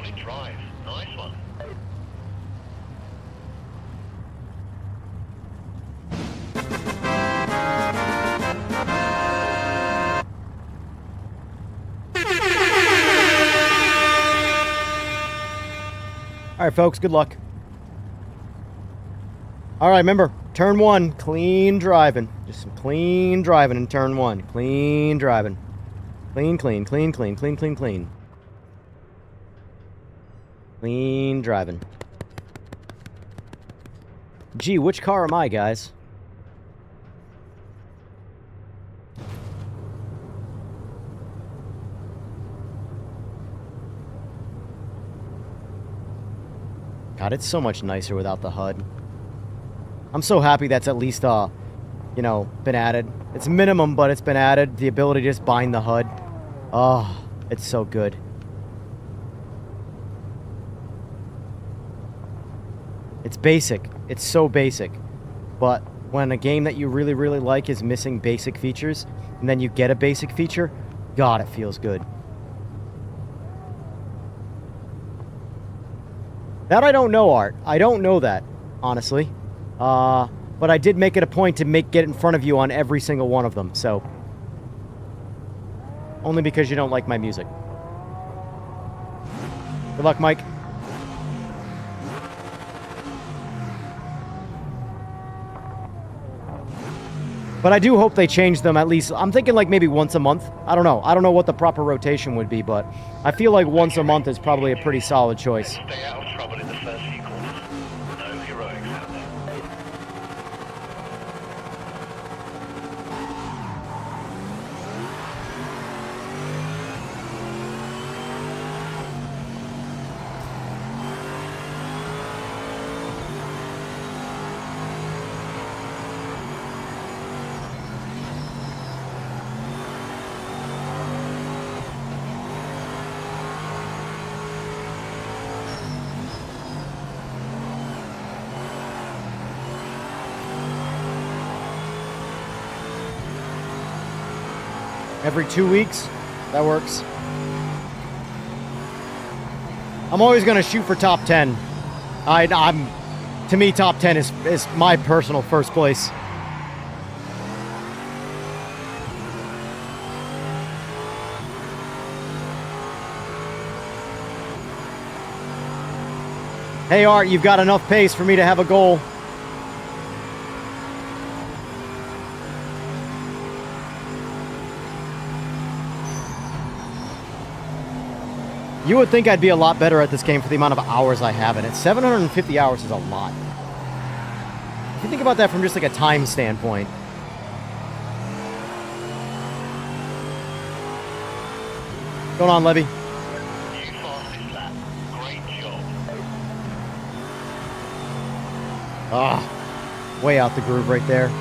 Solid drive. Nice one. All right, folks, good luck. All right, remember, turn one, clean driving. Just some clean driving in turn one. Clean driving. Clean, clean, clean, clean, clean, clean, clean. Clean driving. Gee, which car am I, guys? God, it's so much nicer without the HUD. I'm so happy that's at least, you know, been added. It's minimum, but it's been added. The ability to just bind the HUD. Oh, it's so good. It's basic. It's so basic. But when a game that you really, really like is missing basic features, and then you get a basic feature, God, it feels good. That I don't know, Art. I don't know that, honestly. But I did make it a point to get in front of you on every single one of them, so... Only because you don't like my music. Good luck, Mike. But I do hope they change them at least. I'm thinking like maybe once a month. I don't know. I don't know what the proper rotation would be, but I feel like once a month is probably a pretty solid choice. Stay out of trouble in the first few corners. No heroics out there. Every 2 weeks? That works. I'm always going to shoot for top 10. To me, top 10 is my personal first place. Hey, Art, you've got enough pace for me to have a goal. You would think I'd be a lot better at this game for the amount of hours I have in it. 750 hours is a lot. If you think about that from just like a time standpoint. What's going on, Levy? You fastest lap. Great job. Ah, way out the groove right there.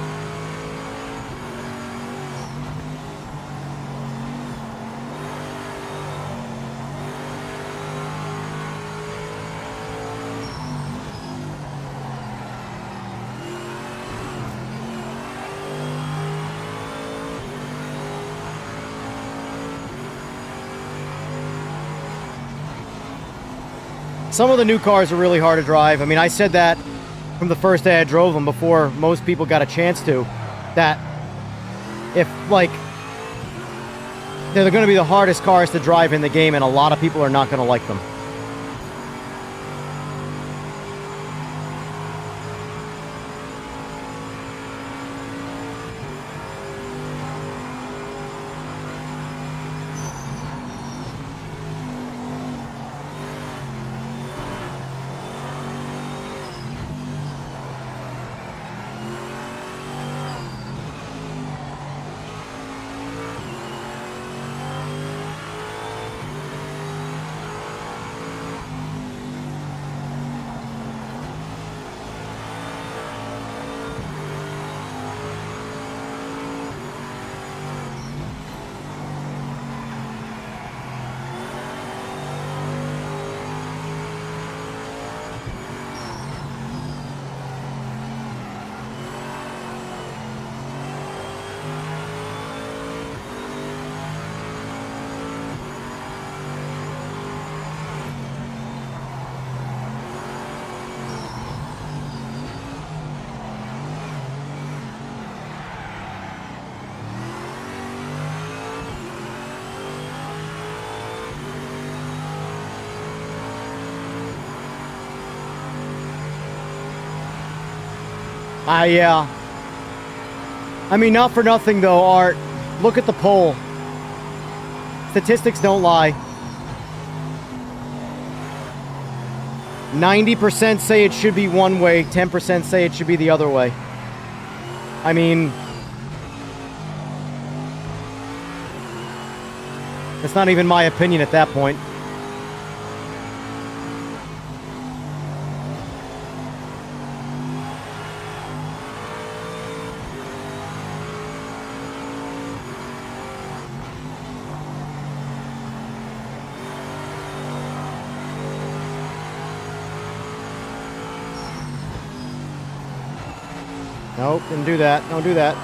Some of the new cars are really hard to drive. I mean, I said that from the first day I drove them before most people got a chance to. That if, like, they're going to be the hardest cars to drive in the game, and a lot of people are not going to like them. Yeah. I mean, not for nothing, though, Art. Look at the poll. Statistics don't lie. 90% say it should be one way, 10% say it should be the other way. I mean, it's not even my opinion at that point. Nope, didn't do that. Don't do that.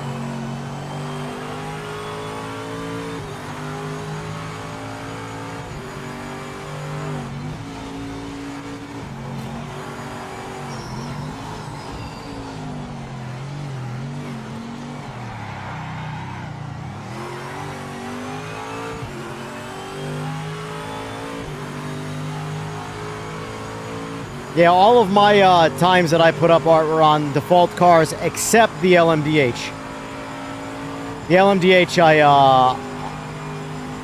Yeah, all of my times that I put up were on default cars except the LMDH. The LMDH,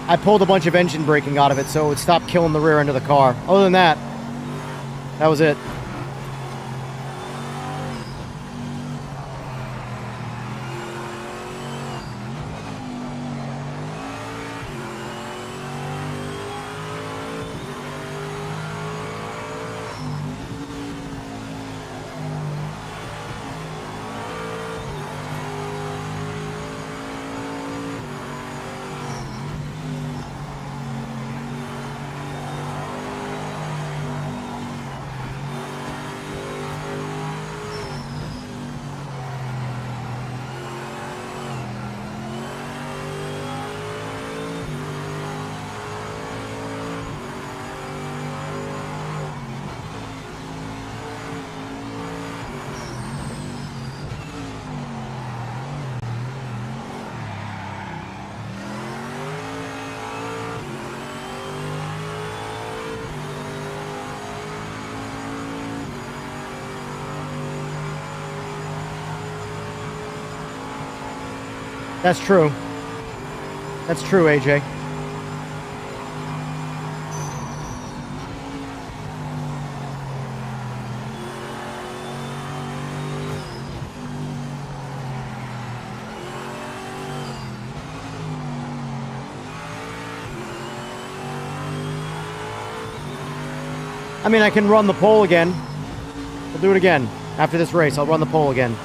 I pulled a bunch of engine braking out of it so it would stop killing the rear end of the car. Other than that, that was it. That's true. That's true, AJ. I mean, I can run the pole again. We'll do it again. After this race, I'll run the pole again.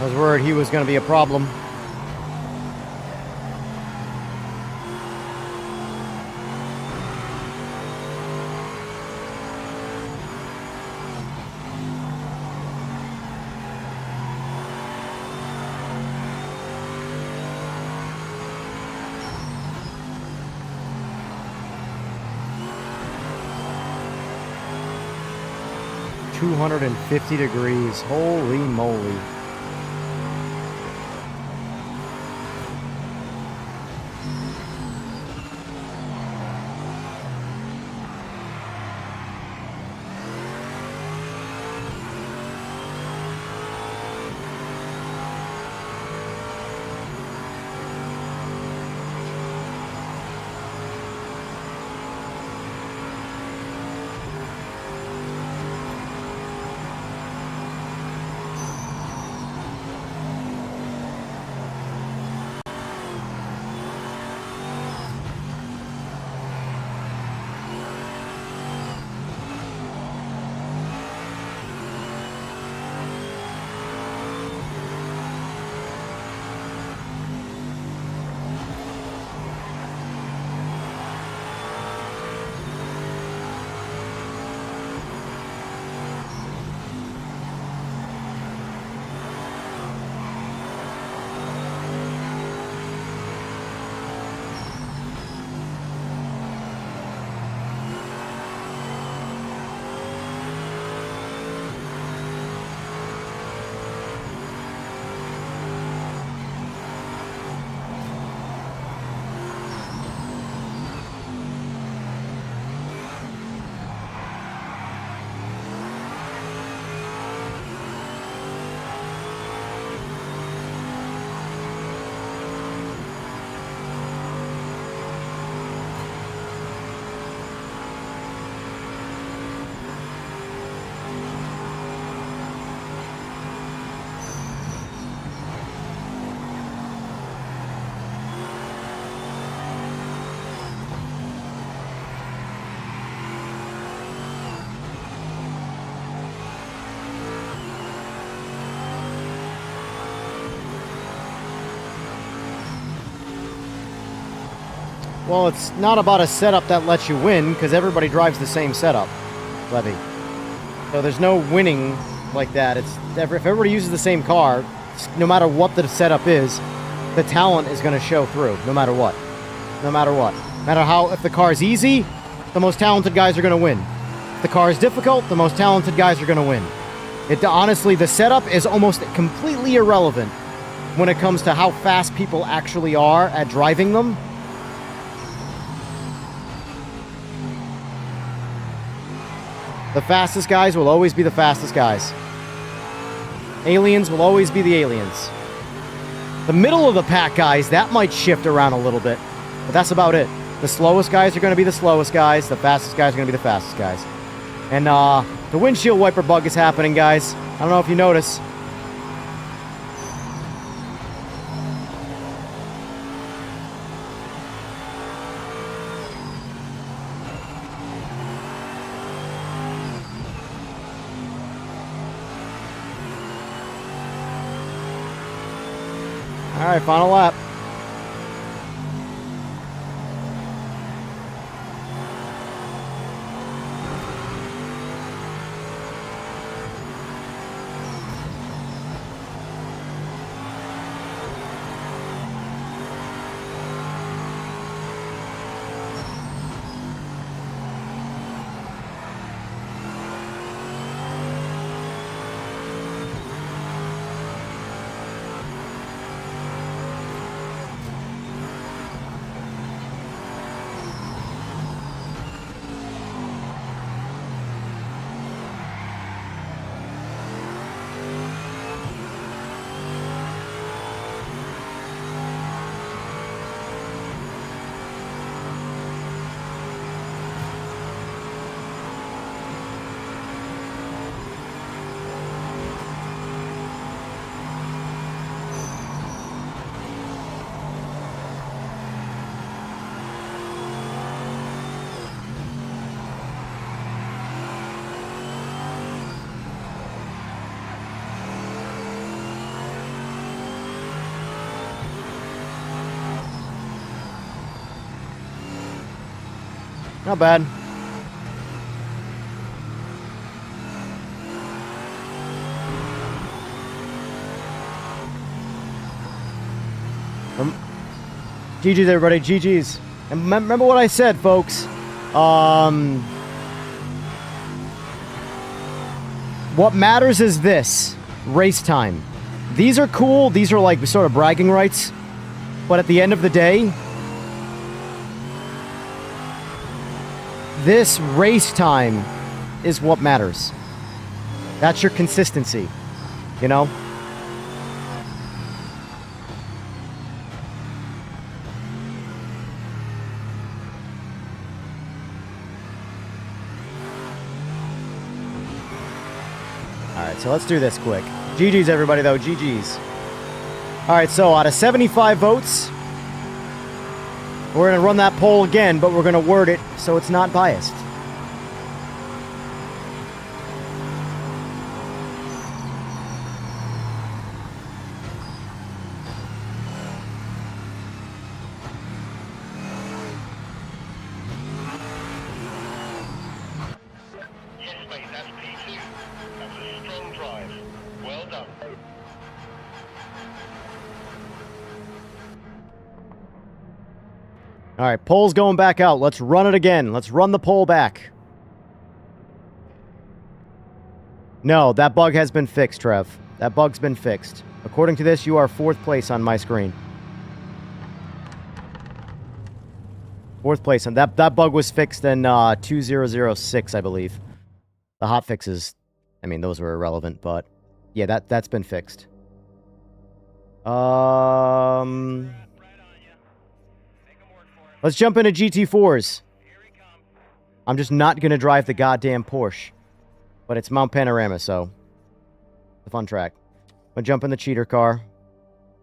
I was worried he was going to be a problem. $250 degrees. Holy moly. Well, it's not about a setup that lets you win, because everybody drives the same setup, Levy. So there's no winning like that. It's if everybody uses the same car, no matter what the setup is, the talent is going to show through, no matter what. No matter what. No matter how, if the car is easy, the most talented guys are going to win. If the car is difficult, the most talented guys are going to win. Honestly, the setup is almost completely irrelevant when it comes to how fast people actually are at driving them. The fastest guys will always be the fastest guys. Aliens will always be the aliens. The middle of the pack guys, that might shift around a little bit, but that's about it. The slowest guys are going to be the slowest guys. The fastest guys are going to be the fastest guys. And the windshield wiper bug is happening, guys. I don't know if you notice. All right, final lap. Not bad. GG's, everybody. GG's. And remember what I said, folks. What matters is this. Race time. These are cool. These are like sort of bragging rights. But at the end of the day, this race time is what matters. That's your consistency, you know? Alright, so let's do this quick. GG's, everybody, though. GG's. Alright, so out of 75 votes, we're going to run that poll again, but we're going to word it so it's not biased. Yes, mate, that's P2. That was a strong drive. Well done. All right, poll's going back out. Let's run it again. Let's run the poll back. No, that bug has been fixed, Trev. That bug's been fixed. According to this, you are 4th place on my screen. 4th place. And that bug was fixed in 2006, I believe. The hot fixes, I mean, those were irrelevant, but yeah, that's been fixed. Let's jump into GT4s. I'm just not going to drive the goddamn Porsche. But it's Mount Panorama, so it's a fun track. I'm going to jump in the cheater car.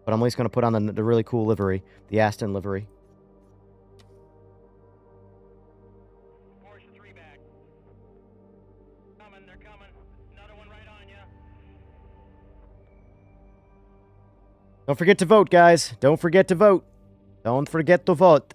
But I'm at least going to put on the really cool livery. The Aston livery. Porsche 3 back. They're coming. Another one right on you. Don't forget to vote, guys. Don't forget to vote. Don't forget to vote.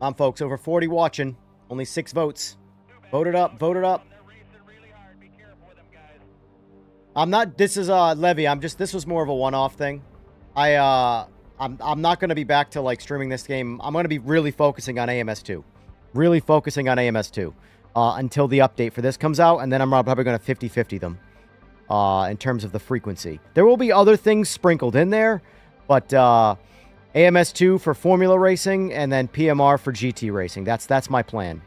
Come on, folks. Over 40 watching. Only 6 votes. Vote it up. Vote it up. I'm not... This is, Levy. This was more of a one-off thing. I'm not going to be back to, like, streaming this game. I'm going to be really focusing on AMS2. Really focusing on AMS2. Until the update for this comes out. And then I'm probably going to 50-50 them. In terms of the frequency. There will be other things sprinkled in there. But, AMS2 for Formula Racing, and then PMR for GT Racing. That's my plan.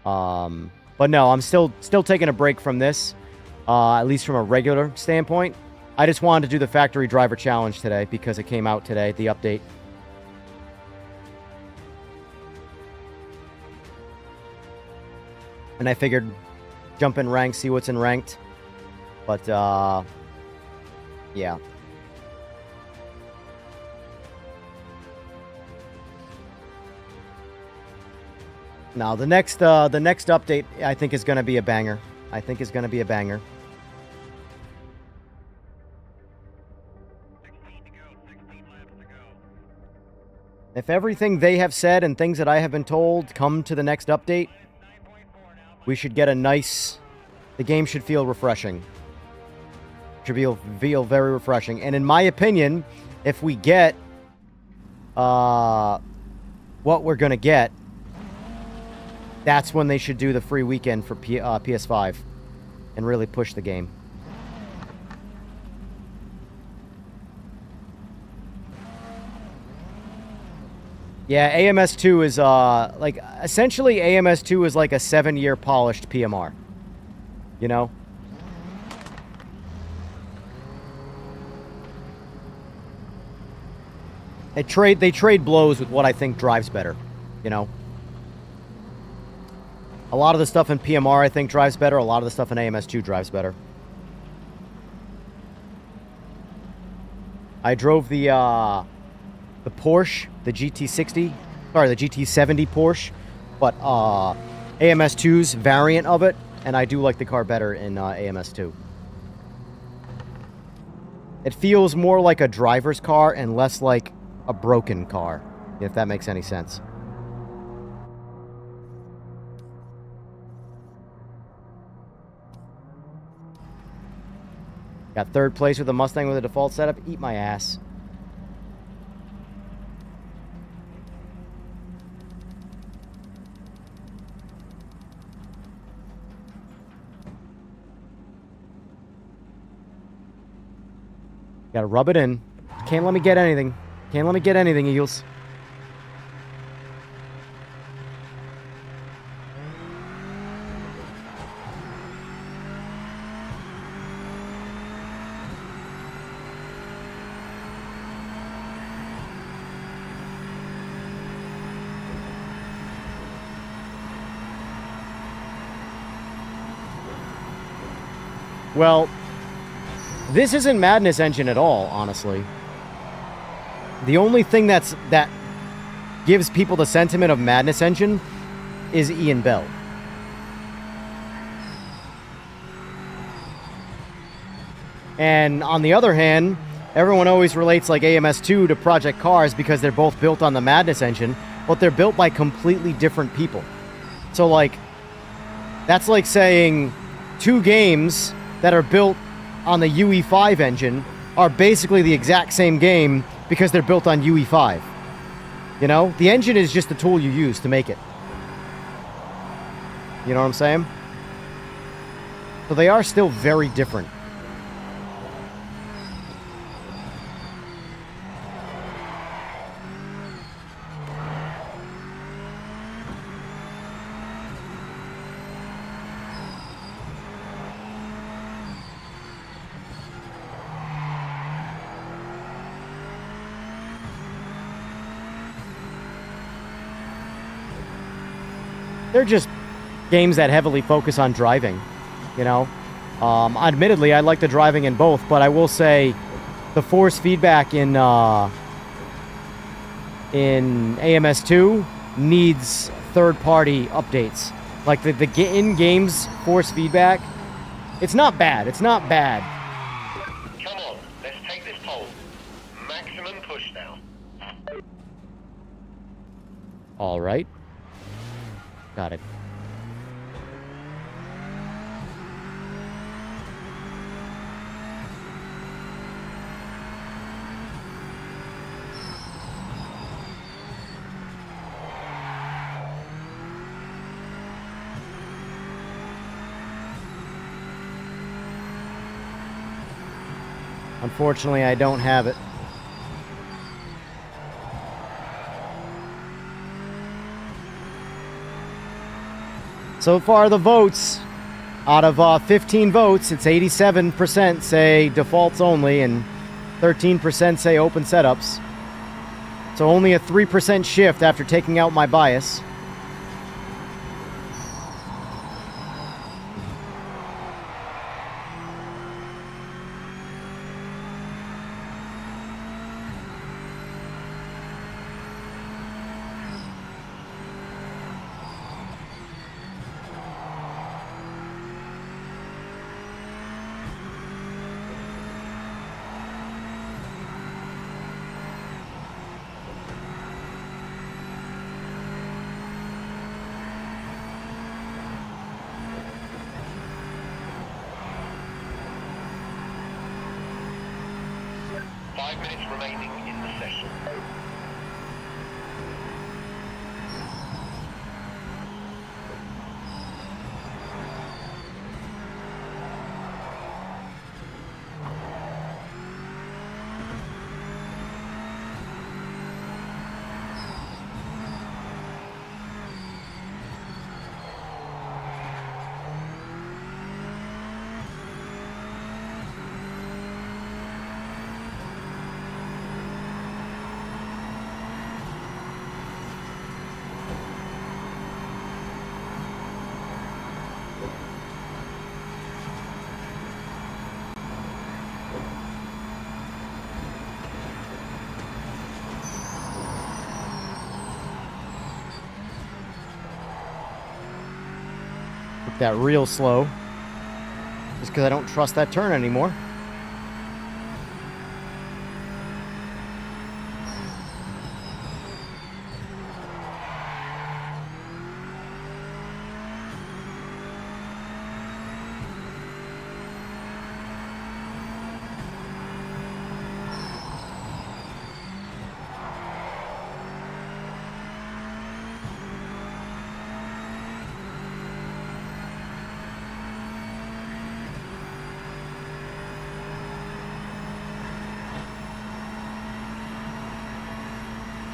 But no, I'm still taking a break from this, at least from a regular standpoint. I just wanted to do the Factory Driver Challenge today because it came out today, the update. And I figured jump in ranked, see what's in ranked. But, yeah. Now, the next update, I think, is going to be a banger. I think is going to be a banger. 16 to go, 16 laps to go. If everything they have said and things that I have been told come to the next update, 9.4 now. we should get a nice... The game should feel refreshing. Should feel very refreshing. And in my opinion, if we get what we're going to get, that's when they should do the free weekend for PS5 and really push the game. Yeah, AMS2 is, like, essentially AMS2 is like a 7-year polished PMR. You know? They trade blows with what I think drives better, you know? A lot of the stuff in PMR I think drives better. A lot of the stuff in AMS2 drives better. I drove the Porsche, the GT60, sorry, the GT70 Porsche, but AMS2's variant of it, and I do like the car better in AMS2. It feels more like a driver's car and less like a broken car, if that makes any sense. Got third place with a Mustang with a default setup. Eat my ass. Gotta rub it in. Can't let me get anything. Can't let me get anything, Eagles. Well, this isn't Madness Engine at all, honestly. The only thing that gives people the sentiment of Madness Engine is Ian Bell. And on the other hand, everyone always relates like AMS2 to Project Cars because they're both built on the Madness Engine, but they're built by completely different people. So, like, that's like saying two games that are built on the UE5 engine are basically the exact same game because they're built on UE5. You know? The engine is just the tool you use to make it. You know what I'm saying? So they are still very different. They're just games that heavily focus on driving, you know. Admittedly, I like the driving in both, but I will say the force feedback in AMS2 needs third-party updates. Like the in-games force feedback, it's not bad. It's not bad. Come on, let's take this pole. Maximum push now. All right. Got it. Unfortunately, I don't have it. So far, the votes, out of 15 votes, it's 87% say defaults only, and 13% say open setups. So only a 3% shift after taking out my bias. Remaining in the session. That real slow, just because I don't trust that turn anymore.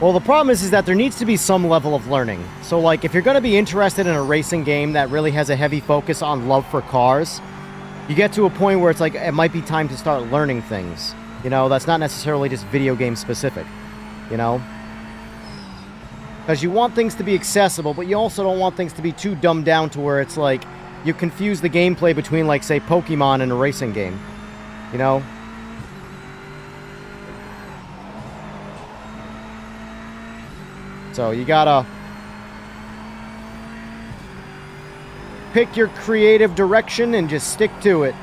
Well, the problem is that there needs to be some level of learning. So, like, if you're going to be interested in a racing game that really has a heavy focus on love for cars, you get to a point where it's like, it might be time to start learning things. You know, that's not necessarily just video game specific, you know? Because you want things to be accessible, but you also don't want things to be too dumbed down to where it's like, you confuse the gameplay between, like, say, Pokemon and a racing game. You know? So you gotta pick your creative direction and just stick to it.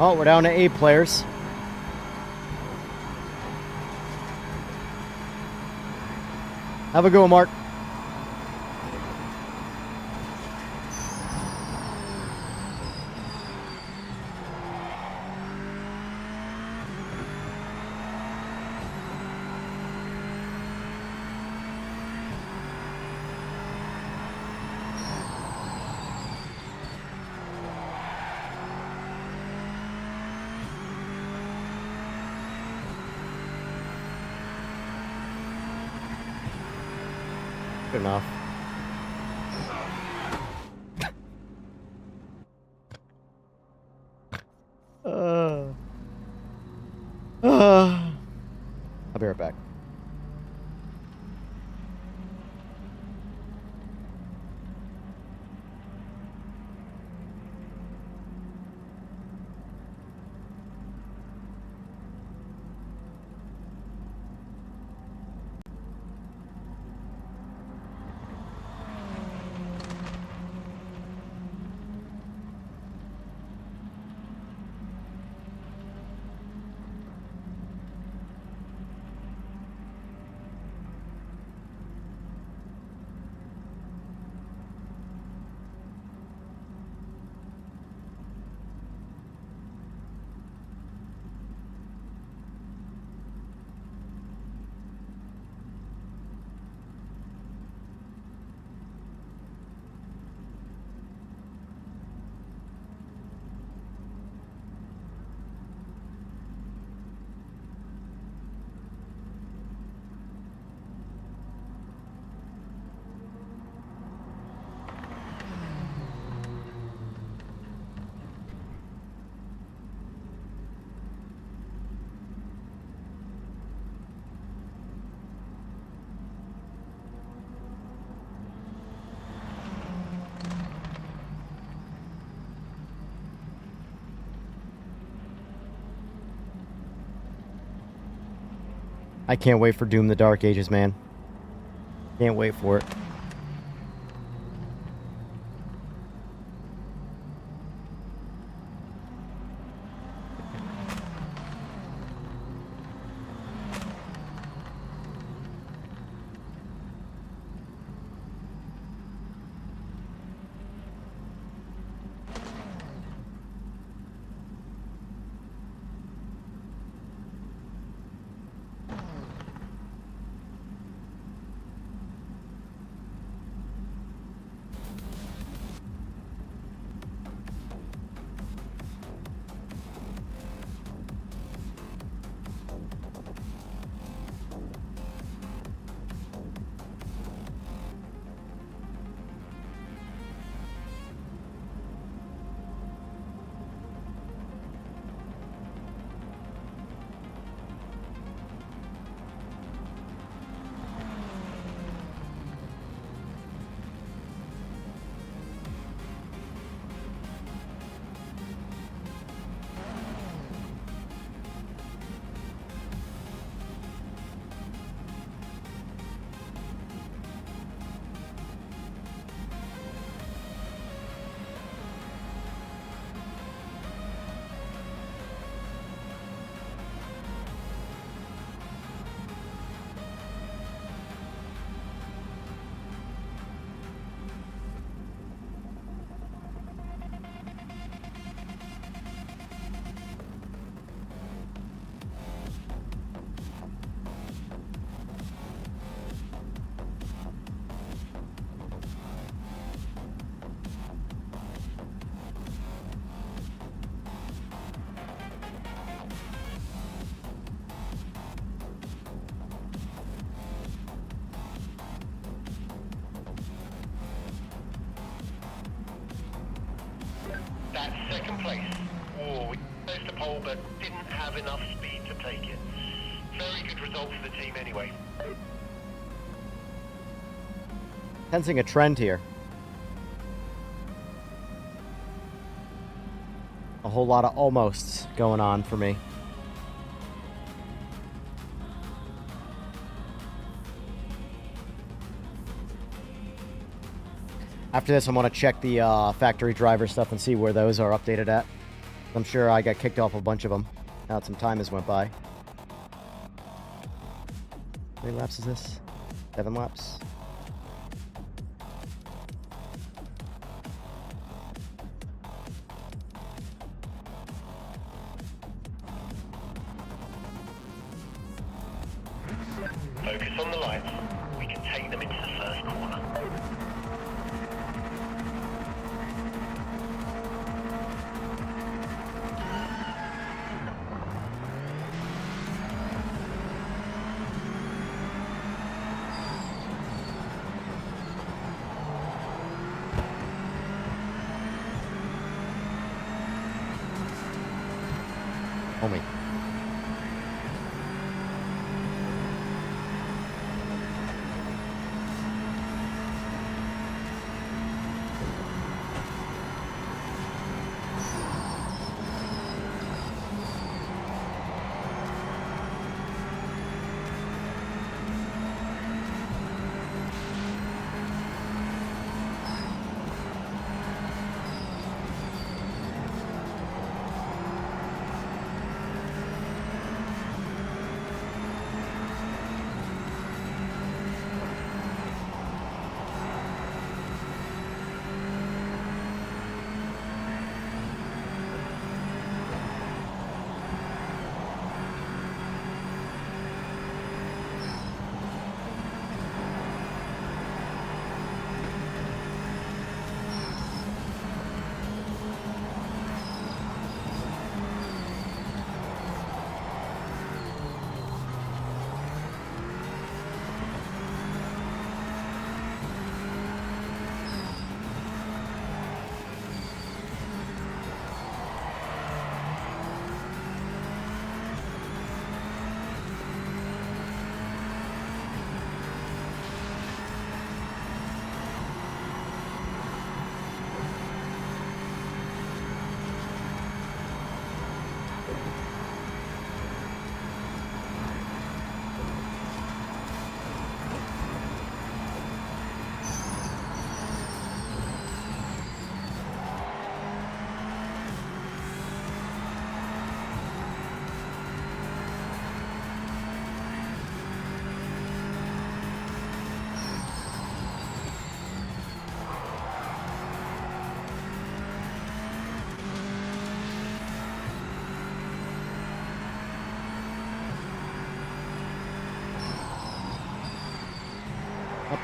Oh, we're down to 8 players. Have a go, Mark. Good enough. I'll be right back. I can't wait for Doom the Dark Ages, man. Can't wait for it. That's second place. Oh, we placed the pole but didn't have enough speed to take it. Very good result for the team anyway. Sensing a trend here. A whole lot of almosts going on for me. After this, I'm going to check the factory driver stuff and see where those are updated at. I'm sure I got kicked off a bunch of them now that some time has went by. How many laps is this? 7 laps? Focus on the lights. We can take them into the first corner. Homie.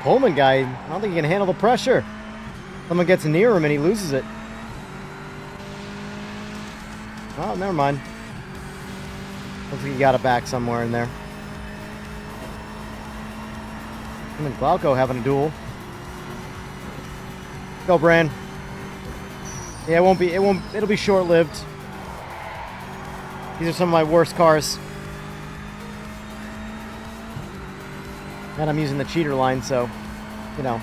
Pullman guy, I don't think he can handle the pressure. Someone gets near him and he loses it. Oh, never mind. Looks like he got it back somewhere in there. Him and Glauco having a duel. Go, Bran. Yeah, it'll be short-lived. These are some of my worst cars. And I'm using the cheater line, so, you know.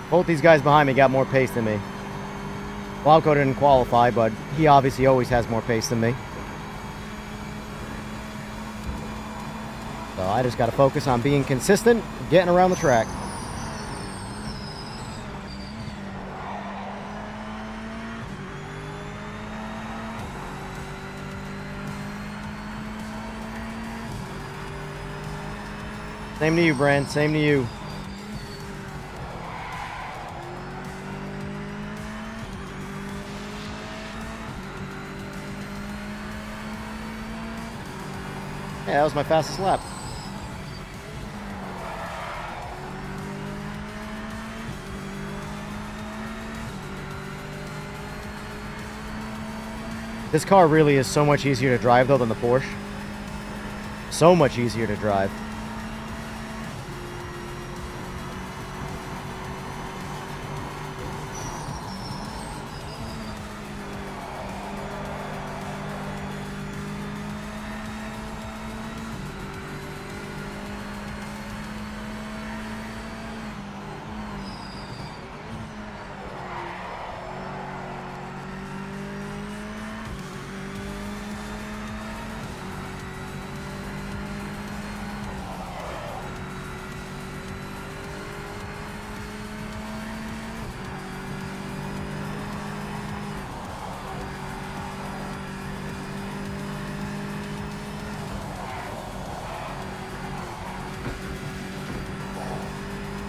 Both these guys behind me got more pace than me. Glauco didn't qualify, but he obviously always has more pace than me. So I just got to focus on being consistent, getting around the track. Same to you, Brand. Same to you. Yeah, that was my fastest lap. This car really is so much easier to drive, though, than the Porsche. So much easier to drive.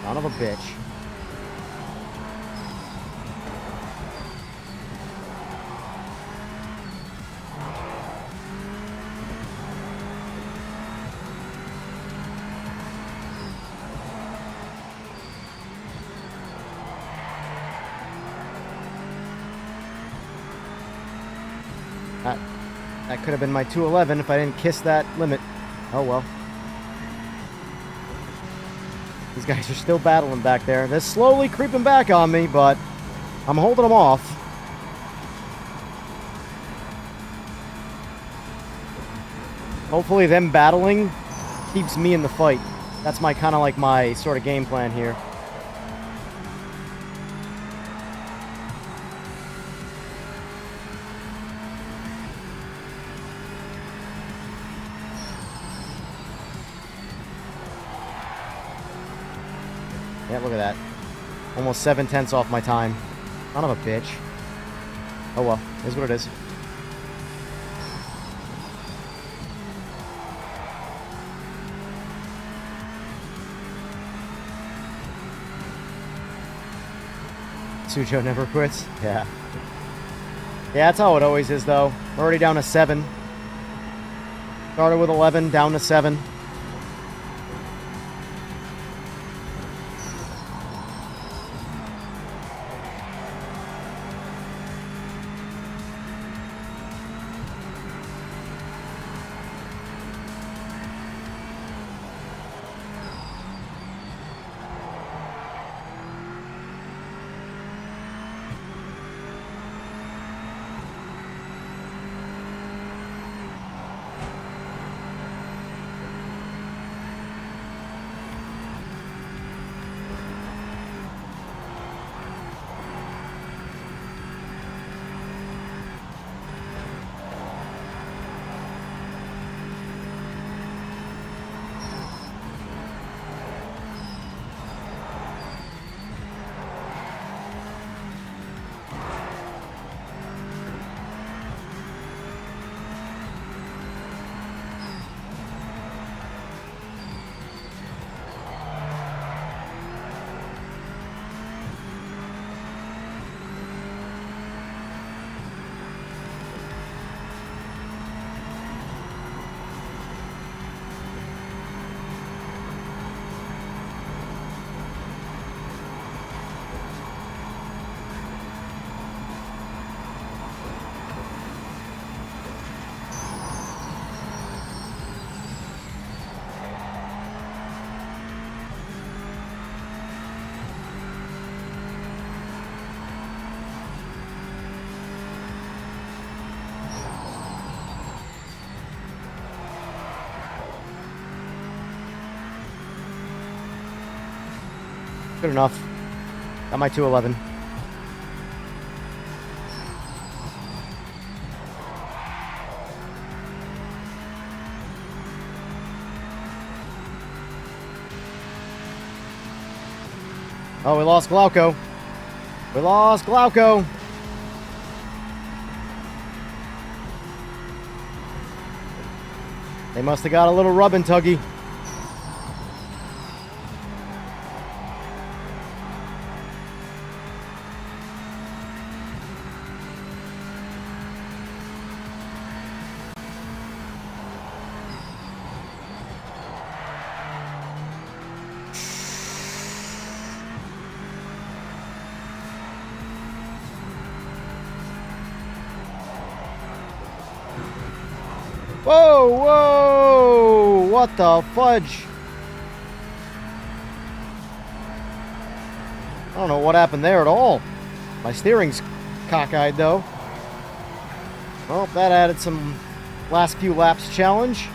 Son of a bitch. That could have been my 211 if I didn't kiss that limit. Oh well. These guys are still battling back there. They're slowly creeping back on me, but I'm holding them off. Hopefully them battling keeps me in the fight. That's my kind of like my sort of game plan here. Yeah, look at that. Almost 7/10 off my time. Son of a bitch. Oh well, here's what it is. Sujo never quits? Yeah. Yeah, that's how it always is, though. We're already down to 7. Started with 11, down to 7. Good enough. Got my 211. Oh, we lost Glauco. We lost Glauco. They must have got a little rub and tuggy. Whoa, whoa! What the fudge? I don't know what happened there at all. My steering's cockeyed though. Well, that added some last few laps challenge.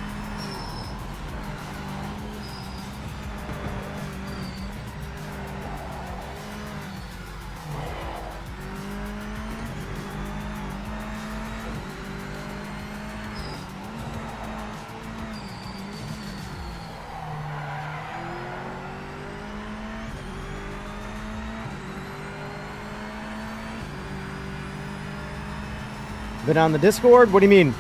Been on the Discord? What do you mean?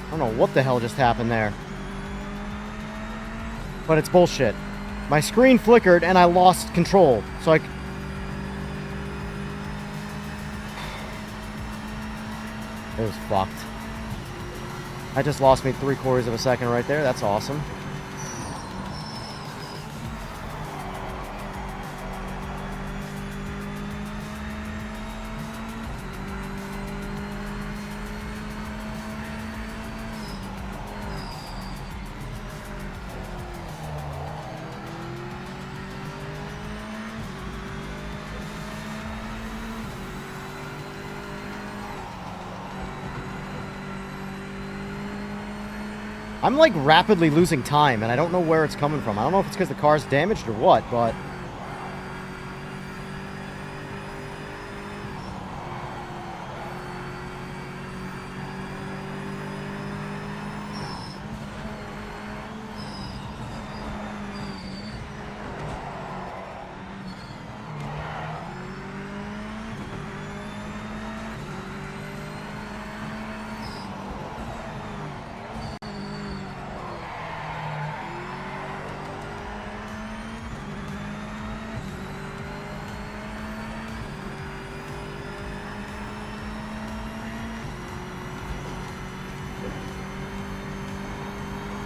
I don't know what the hell just happened there. But it's bullshit. My screen flickered and I lost control. So it was fucked. I just lost me 3/4 of a second right there. That's awesome. I'm like rapidly losing time and I don't know where it's coming from. I don't know if it's because the car's damaged or what, but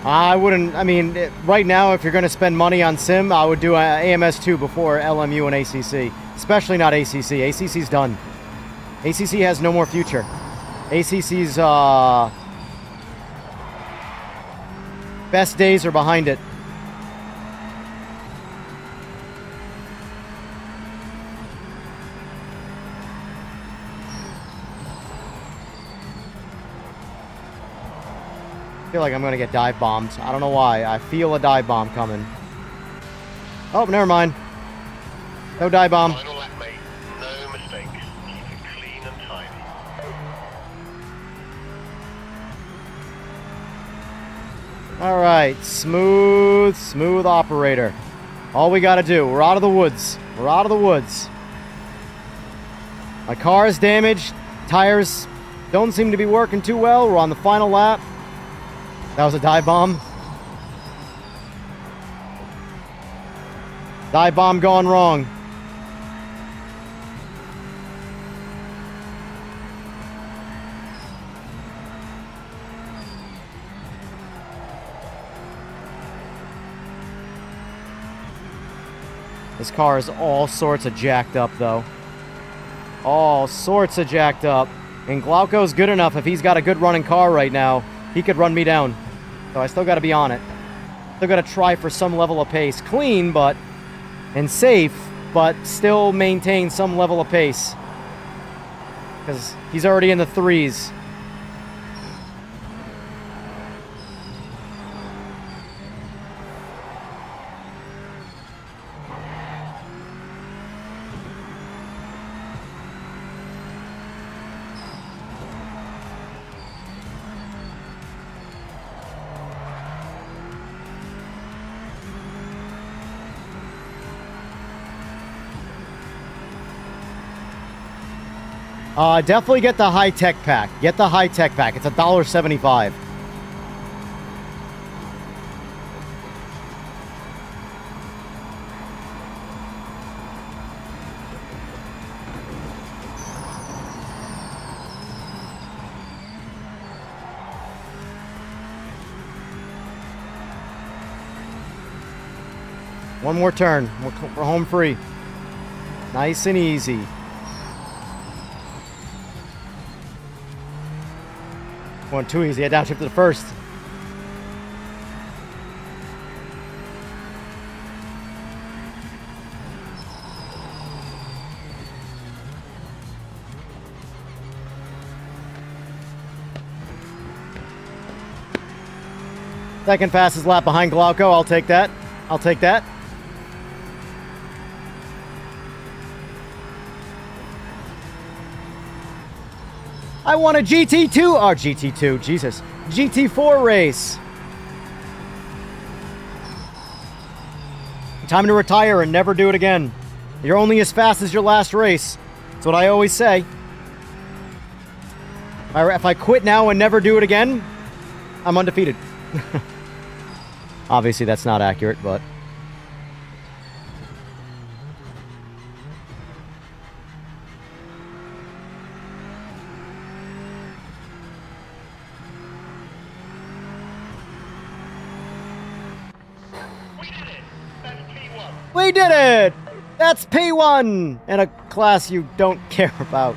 I wouldn't, I mean, right now, if you're going to spend money on sim, I would do AMS2 before LMU and ACC. Especially not ACC. ACC's done. ACC has no more future. ACC's best days are behind it. I feel like I'm going to get dive bombed. I don't know why. I feel a dive bomb coming. Oh, never mind. No dive bomb. Final lap, mate. No mistakes. Keep it clean and tidy. All right. Smooth, smooth operator. All we got to do. We're out of the woods. We're out of the woods. My car is damaged. Tires don't seem to be working too well. We're on the final lap. That was a dive bomb. Dive bomb gone wrong. This car is all sorts of jacked up, though. All sorts of jacked up. And Glauco's good enough. If he's got a good running car right now, he could run me down. So I still got to be on it. Still got to try for some level of pace. Clean, but... and safe, but still maintain some level of pace. Because he's already in the 3s. Definitely get the high-tech pack. Get the high-tech pack. It's $1.75. One more turn. We're home free. Nice and easy. Going too easy. I downshift to the first. Second fastest lap behind Glauco. I'll take that. I'll take that. I want a GT2, or GT2, Jesus, GT4 race. Time to retire and never do it again. You're only as fast as your last race. That's what I always say. If I quit now and never do it again, I'm undefeated. Obviously, that's not accurate, but... we did it! That's P1 in a class you don't care about.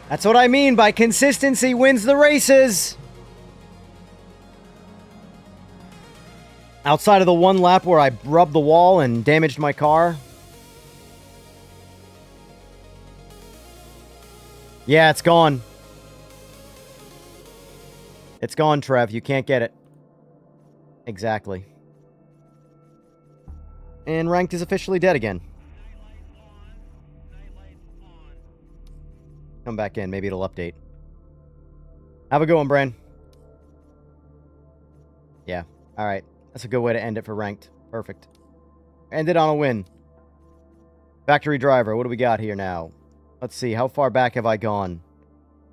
That's what I mean by consistency wins the races. Outside of the one lap where I rubbed the wall and damaged my car. Yeah, it's gone. It's gone, Trev. You can't get it. Exactly. And ranked is officially dead again. Come back in. Maybe it'll update. Have a good one, Bran. Yeah. All right. That's a good way to end it for ranked. Perfect. End it on a win. Factory driver. What do we got here now? Let's see. How far back have I gone?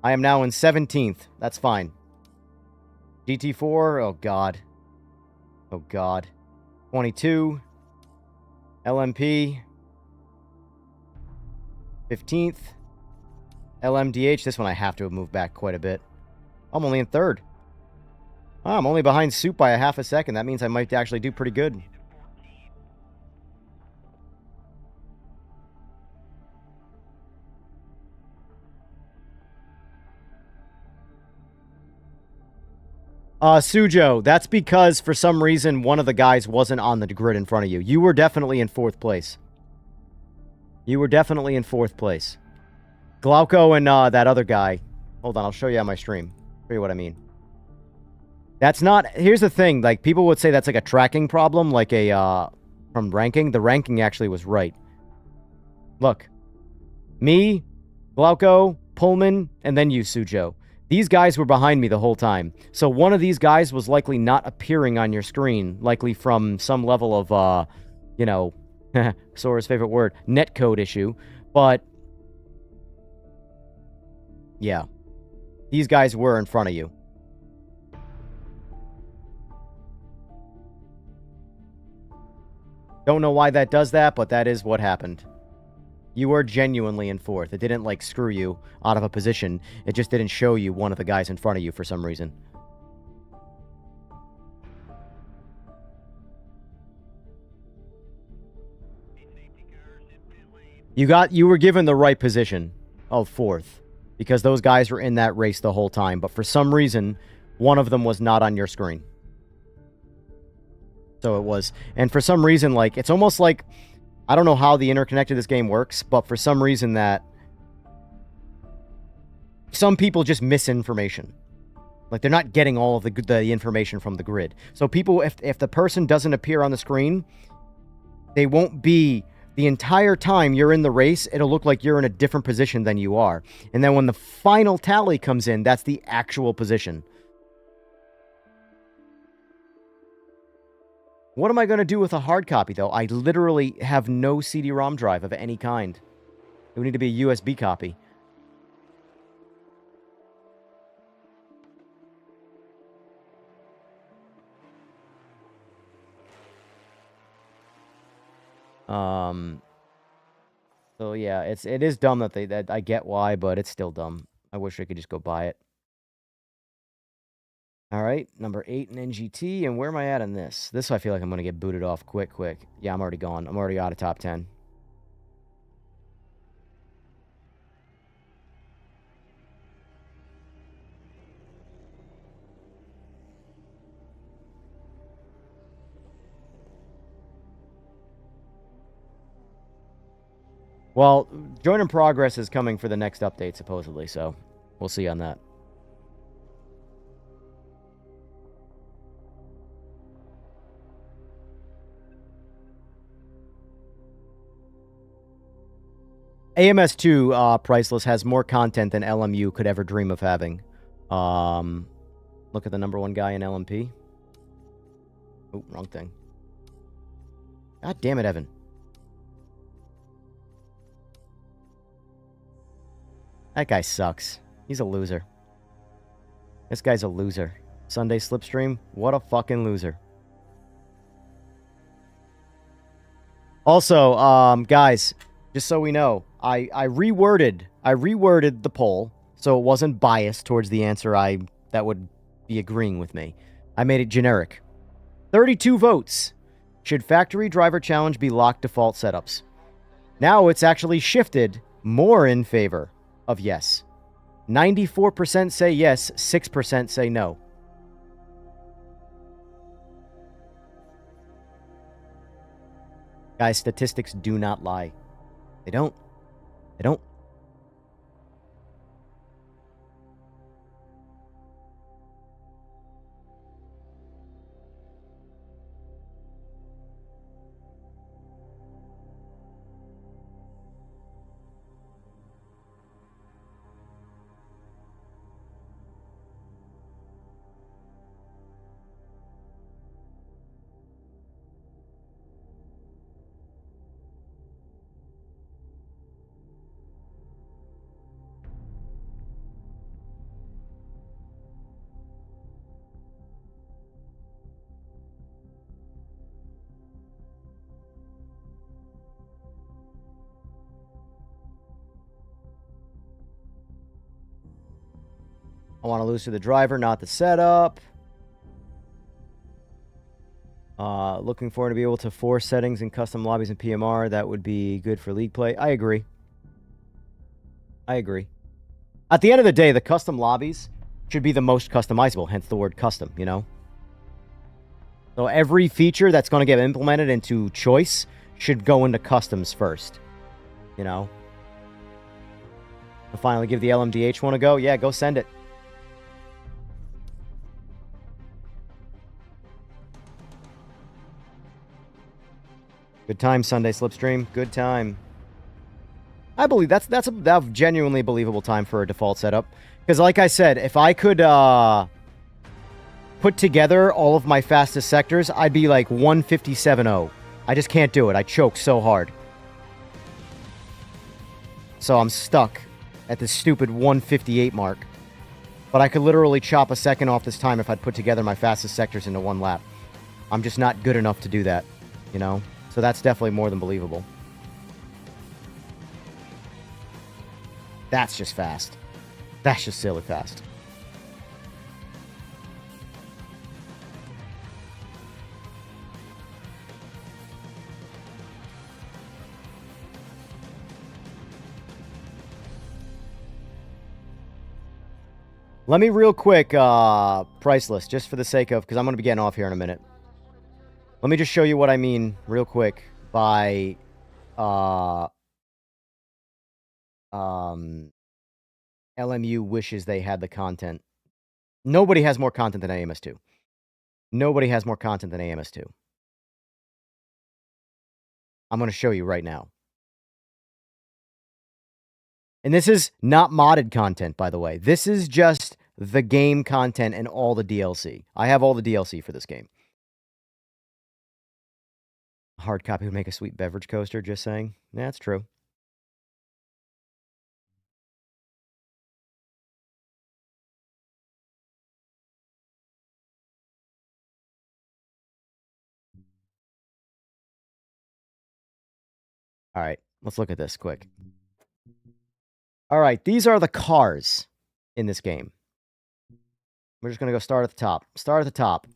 I am now in 17th. That's fine. GT4. Oh, God. Oh, God. 22. LMP. 15th. LMDH. This one I have to have moved back quite a bit. I'm only in 3rd. Oh, I'm only behind Soup by a half a second. That means I might actually do pretty good. Sujo, that's because for some reason one of the guys wasn't on the grid in front of you. You were definitely in 4th place. You were definitely in 4th place. Glauco and that other guy. Hold on, I'll show you on my stream. Show you what I mean. That's not... Here's the thing. Like, people would say that's like a tracking problem, like a, from ranking. The ranking actually was right. Look. Me, Glauco, Pullman, and then you, Sujo. These guys were behind me the whole time. So one of these guys was likely not appearing on your screen, likely from some level of, you know, Sora's favorite word, netcode issue. But, yeah. These guys were in front of you. Don't know why that does that, but that is what happened. You were genuinely in 4th. It didn't, like, screw you out of a position. It just didn't show you one of the guys in front of you for some reason. You were given the right position of 4th. Because those guys were in that race the whole time. But for some reason, one of them was not on your screen. So it was. And for some reason, like, it's almost like... I don't know how the interconnected this game works, but for some reason that... Some people just miss information. Like, they're not getting all of the information from the grid. So people, if the person doesn't appear on the screen, they won't be... The entire time you're in the race, it'll look like you're in a different position than you are. And then when the final tally comes in, that's the actual position. What am I going to do with a hard copy, though? I literally have no CD-ROM drive of any kind. It would need to be a USB copy. So yeah, it is dumb that I get why, but it's still dumb. I wish I could just go buy it. All right, number 8 in NGT, and where am I at in this? This I feel like I'm gonna get booted off quick. Yeah, I'm already gone. I'm already out of top 10. Well, Join in Progress is coming for the next update, supposedly, so we'll see on that. AMS2 Priceless has more content than LMU could ever dream of having. Look at the #1 guy in LMP. Oh, wrong thing. God damn it, Evan. That guy sucks. He's a loser. This guy's a loser. Sunday Slipstream, what a fucking loser. Also, guys, just so we know, I reworded the poll so it wasn't biased towards the answer that would be agreeing with me. I made it generic. 32 votes. Should Factory Driver Challenge be locked default setups? Now it's actually shifted more in favor of yes. 94% say yes, 6% say no. Guys, statistics do not lie. They don't. They don't. I want to lose to the driver, not the setup. Looking forward to be able to force settings in custom lobbies and PMR. That would be good for league play. I agree. I agree. At the end of the day, the custom lobbies should be the most customizable, hence the word custom, you know? So every feature that's going to get implemented into choice should go into customs first, you know? I'll finally give the LMDH one a go. Yeah, go send it. Good time, Sunday Slipstream. Good time. I believe that's a genuinely believable time for a default setup. Because like I said, if I could put together all of my fastest sectors, I'd be like 157.0. I just can't do it. I choke so hard. So I'm stuck at this stupid 158 mark. But I could literally chop a second off this time if I'd put together my fastest sectors into one lap. I'm just not good enough to do that, you know? So that's definitely more than believable. That's just fast. That's just silly fast. Let me real quick, price list, just for the sake of, because I'm going to be getting off here in a minute. Let me just show you what I mean real quick by, LMU wishes they had the content. Nobody has more content than AMS2. Nobody has more content than AMS2. I'm going to show you right now. And this is not modded content, by the way. This is just the game content and all the DLC. I have all the DLC for this game. Hard copy would make a sweet beverage coaster, just saying. Yeah, that's true. All right, let's look at this quick. All right, these are the cars in this game. We're just going to go start at the top. Start at the top.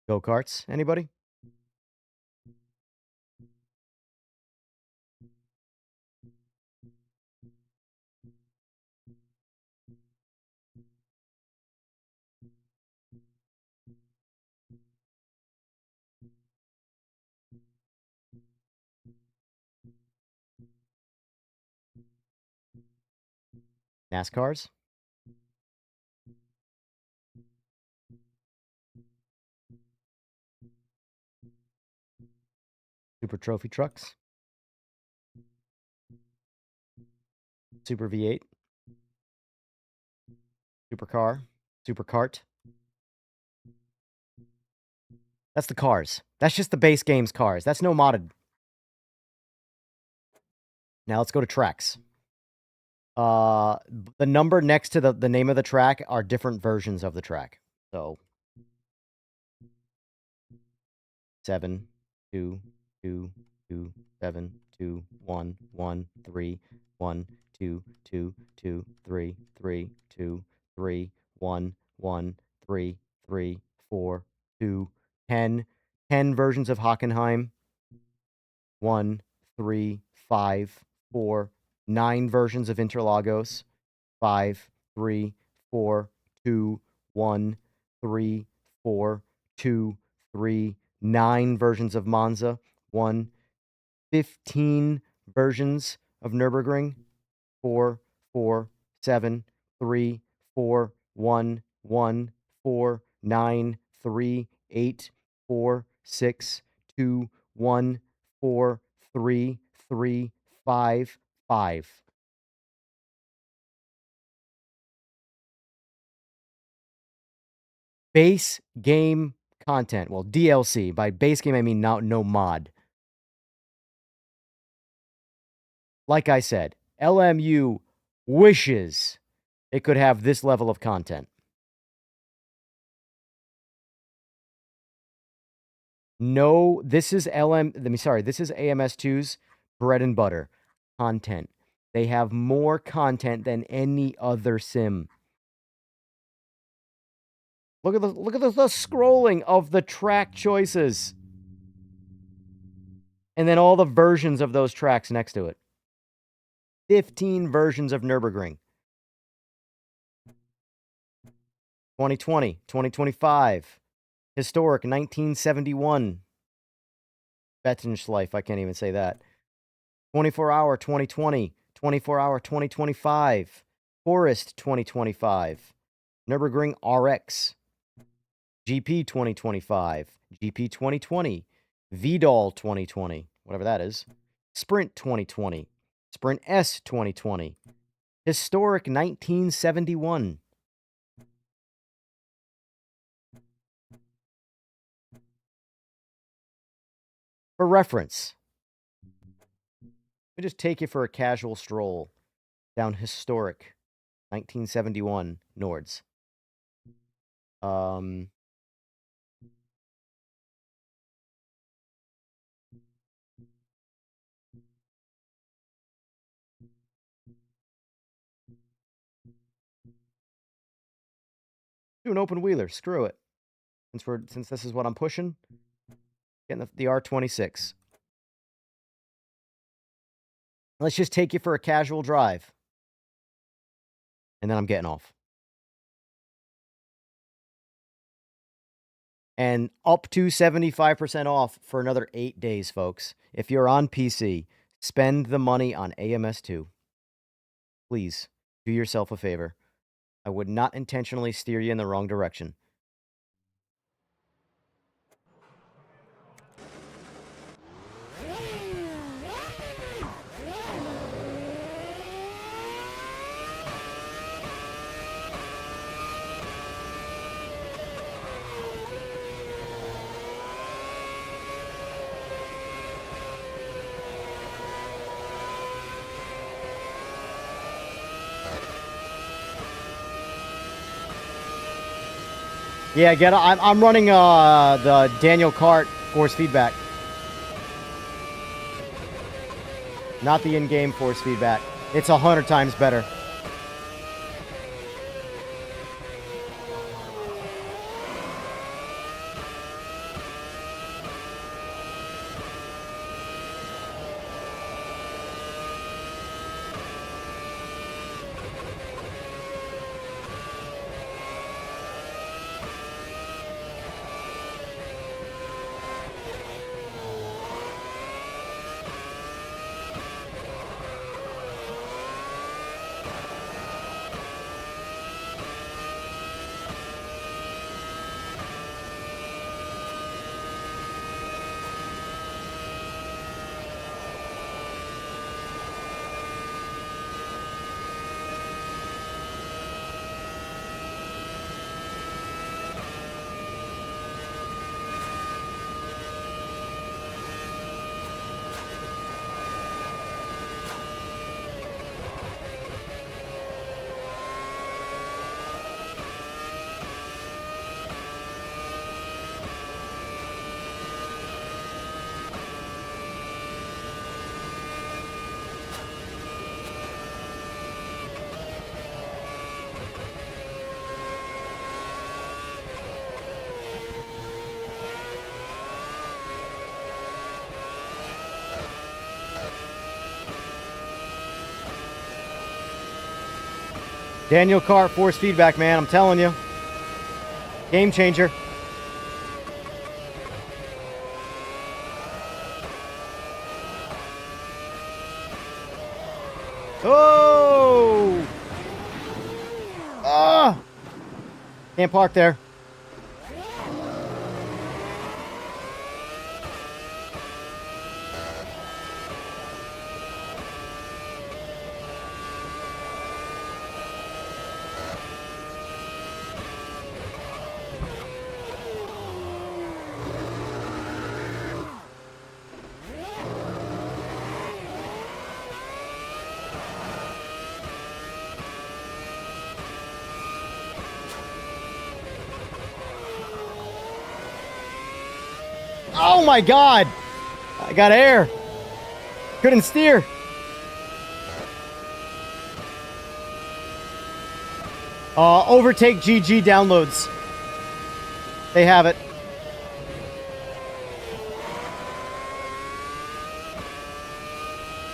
Go-karts, anybody? NASCARs? Super Trophy trucks? Super V8? Supercar? Supercart? That's the cars. That's just the base game's cars. That's no modded. Now let's go to tracks. The number next to the name of the track are different versions of the track. So 7, 2, 2, 2, 7, 2, 1, 1, 3, 1, 2, 2, 2, 3, 3, 2, 3, 1, 1, 3, 3, 4, 2, 10. 10 versions of Hockenheim. 1, 3, 5, 4, 9 versions of Interlagos. 5, 3, 4, 2, 1, 3, 4, 2, 3, 9 versions of Monza. 1, 15 versions of Nürburgring. 4, 4, 7, 3, 4, 1, 1, 4, 9, 3, 8, 4, 6, 2, 1, 4, 3, 3, 5, 5. Base game content. Well, DLC. By base game, I mean no mod. Like I said, LMU wishes it could have this level of content. No, this is this is AMS2's bread and butter content. They have more content than any other sim. Look at the scrolling of the track choices. And then all the versions of those tracks next to it. 15 versions of Nürburgring. 2020, 2025. Historic 1971. Bettenschleife, I can't even say that. 24-hour 2020, 24-hour 2025. Forest 2025. Nürburgring RX. GP 2025. GP 2020. Vidal 2020, whatever that is. Sprint 2020. Sprint S 2020. Historic 1971. For reference, let me just take you for a casual stroll down historic 1971 Nords. Do an open wheeler. Screw it. Since this is what I'm pushing, getting the R26. Let's just take you for a casual drive, and then I'm getting off. And up to 75% off for another 8 days, folks. If you're on PC, spend the money on AMS2. Please, do yourself a favor. I would not intentionally steer you in the wrong direction. Yeah, I'm running the Daniel Cart force feedback. Not the in-game force feedback. It's 100 times better. Daniel Cart force feedback, man. I'm telling you. Game changer. Oh! Ah! Can't park there. Oh my God! I got air. Couldn't steer. Overtake GG downloads. They have it.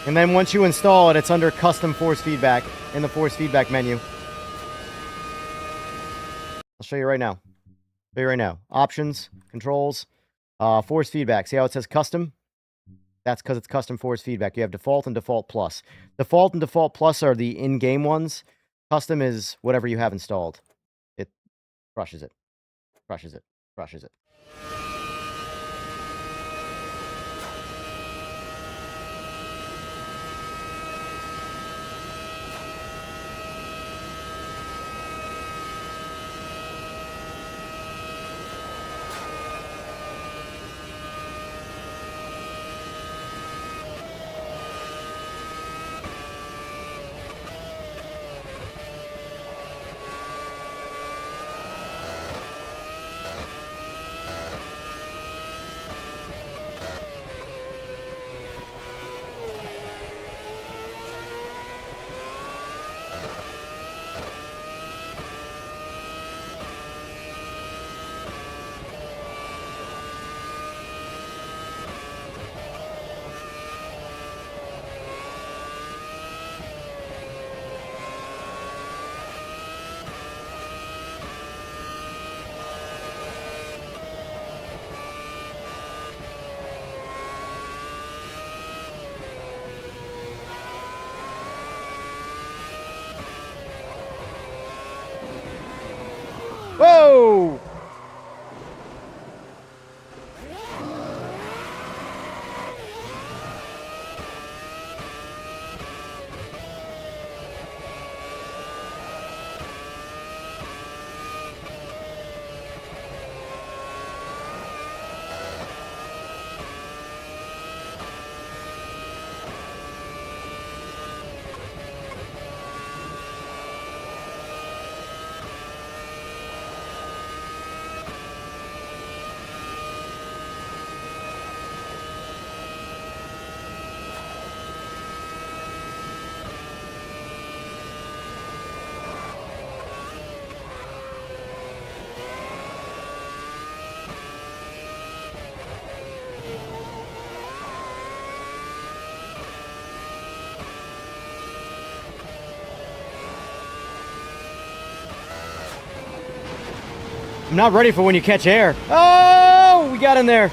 And then once you install it, it's under custom force feedback in the force feedback menu. I'll show you right now. Show you right now. Options, controls, force feedback. See how it says custom? That's because it's custom force feedback. You have default and default plus. Default and default plus are the in-game ones. Custom is whatever you have installed. It crushes it. Crushes it. Crushes it. Whoa! I'm not ready for when you catch air. Oh, we got in there.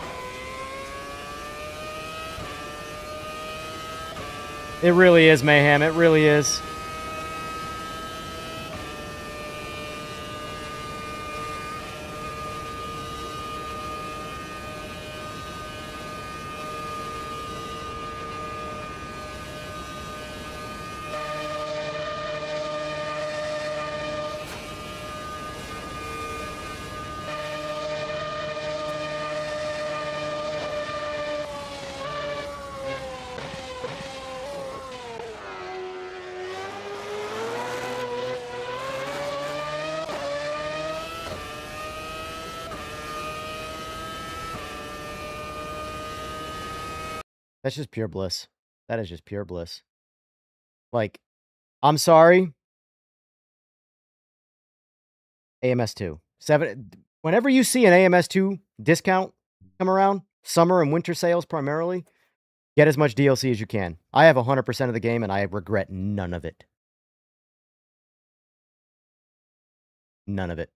It really is mayhem. It really is. That's just pure bliss. That is just pure bliss. Like, I'm sorry. AMS2. Whenever you see an AMS2 discount come around, summer and winter sales primarily, get as much DLC as you can. I have 100% of the game, and I regret none of it. None of it.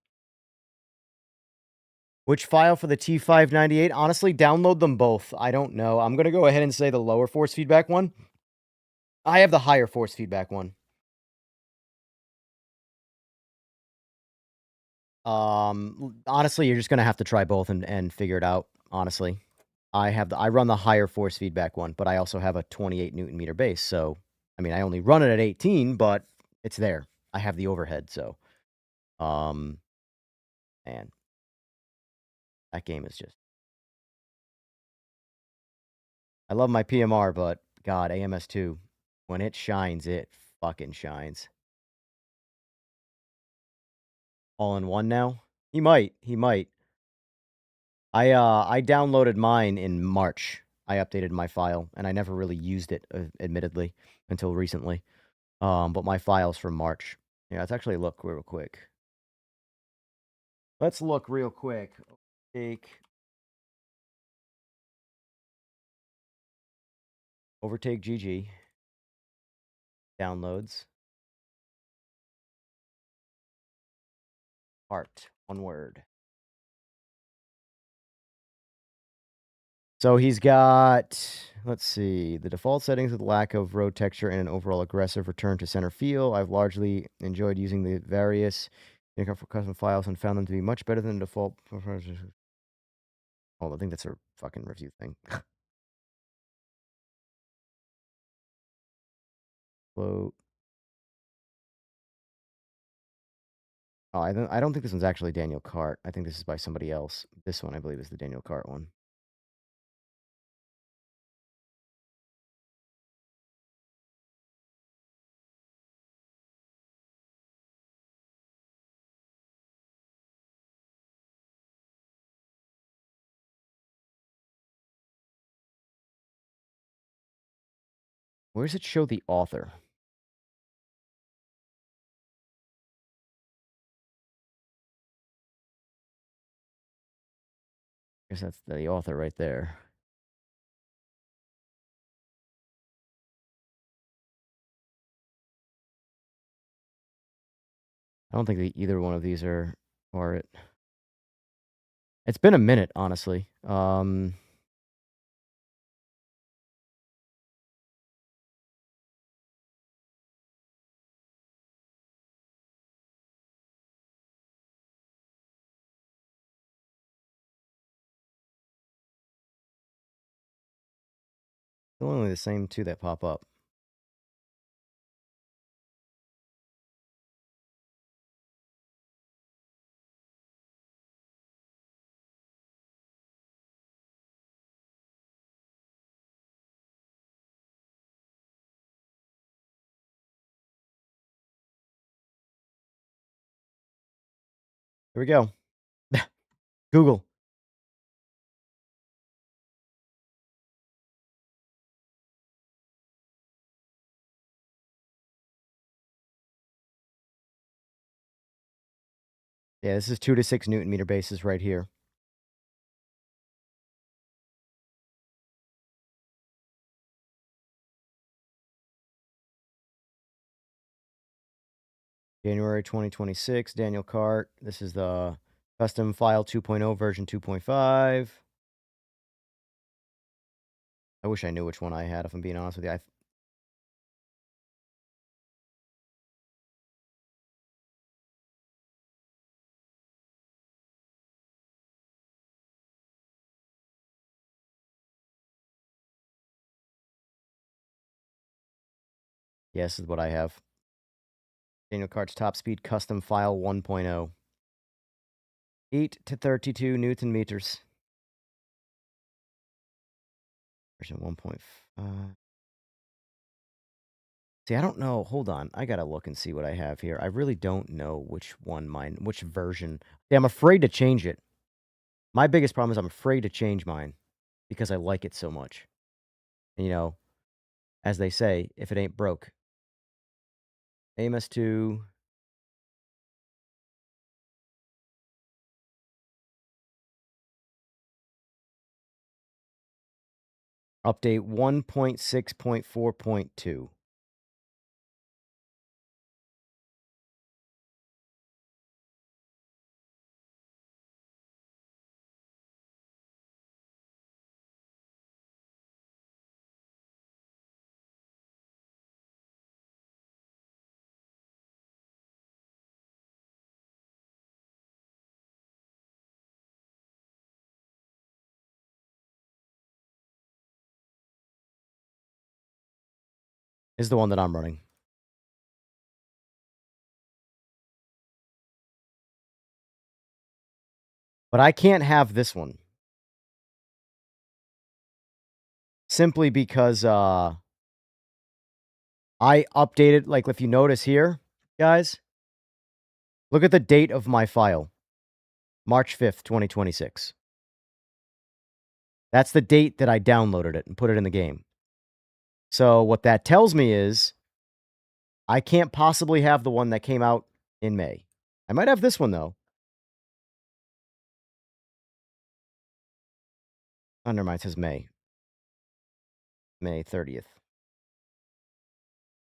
Which file for the T598? Honestly, download them both. I don't know. I'm going to go ahead and say the lower force feedback one. I have the higher force feedback one. Honestly, you're just going to have to try both and figure it out, honestly. I run the higher force feedback one, but I also have a 28 Newton meter base, so I mean, I only run it at 18, but it's there. I have the overhead, so man, that game is just. I love my PMR, but God, AMS2, when it shines, it fucking shines. All in one now? He might. He might. I downloaded mine in March. I updated my file, and I never really used it, admittedly, until recently. But my file's from March. Yeah, let's actually look real quick. Let's look real quick. Overtake GG. Downloads. Art. One word. So he's got, let's see, the default settings with lack of road texture and an overall aggressive return to center feel. I've largely enjoyed using the various custom files and found them to be much better than the default. Oh, I think that's a fucking review thing. Float. Oh, I don't think this one's actually Daniel Cart. I think this is by somebody else. This one, I believe, is the Daniel Cart one. Where does it show the author? I guess that's the author right there. I don't think either one of these are it. It's been a minute, honestly. They're only the same two that pop up. Here we go. Google. Yeah, this is 2 to 6 Newton meter bases right here. January 2026, Daniel Cart. This is the custom file 2.0 version 2.5. I wish I knew which one I had, if I'm being honest with you. Yeah, this is what I have. Daniel Cart's top speed custom file 1.0. 8 to 32 Newton meters. Version 1.5. See, I don't know. Hold on. I gotta look and see what I have here. I really don't know which version. Yeah, I'm afraid to change it. My biggest problem is I'm afraid to change mine because I like it so much. And, you know, as they say, if it ain't broke. AMS2. Update 1.6.4.2. Is the one that I'm running. But I can't have this one. Simply because I updated, like if you notice here, guys, look at the date of my file. March 5th, 2026. That's the date that I downloaded it and put it in the game. So what that tells me is I can't possibly have the one that came out in May. I might have this one, though. Oh, never mind. It says May. May 30th.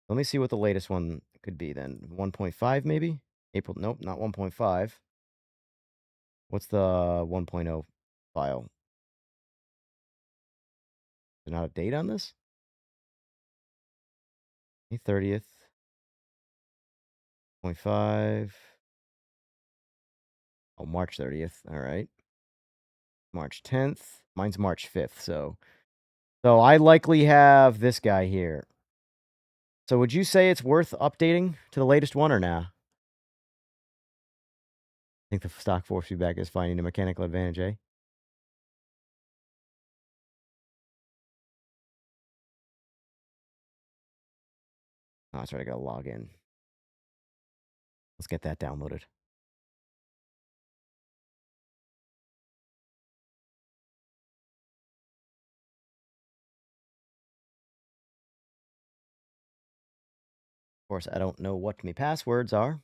Let me see what the latest one could be then. 1.5 maybe? April, nope, not 1.5. What's the 1.0 file? Is there not a date on this? May 30th. 0.5. Oh, March 30th. All right. March 10th. Mine's March 5th, so I likely have this guy here. So would you say it's worth updating to the latest one or nah? I think the stock force feedback is finding a mechanical advantage, eh? Oh, that's right, I gotta log in. Let's get that downloaded. Of course, I don't know what my passwords are.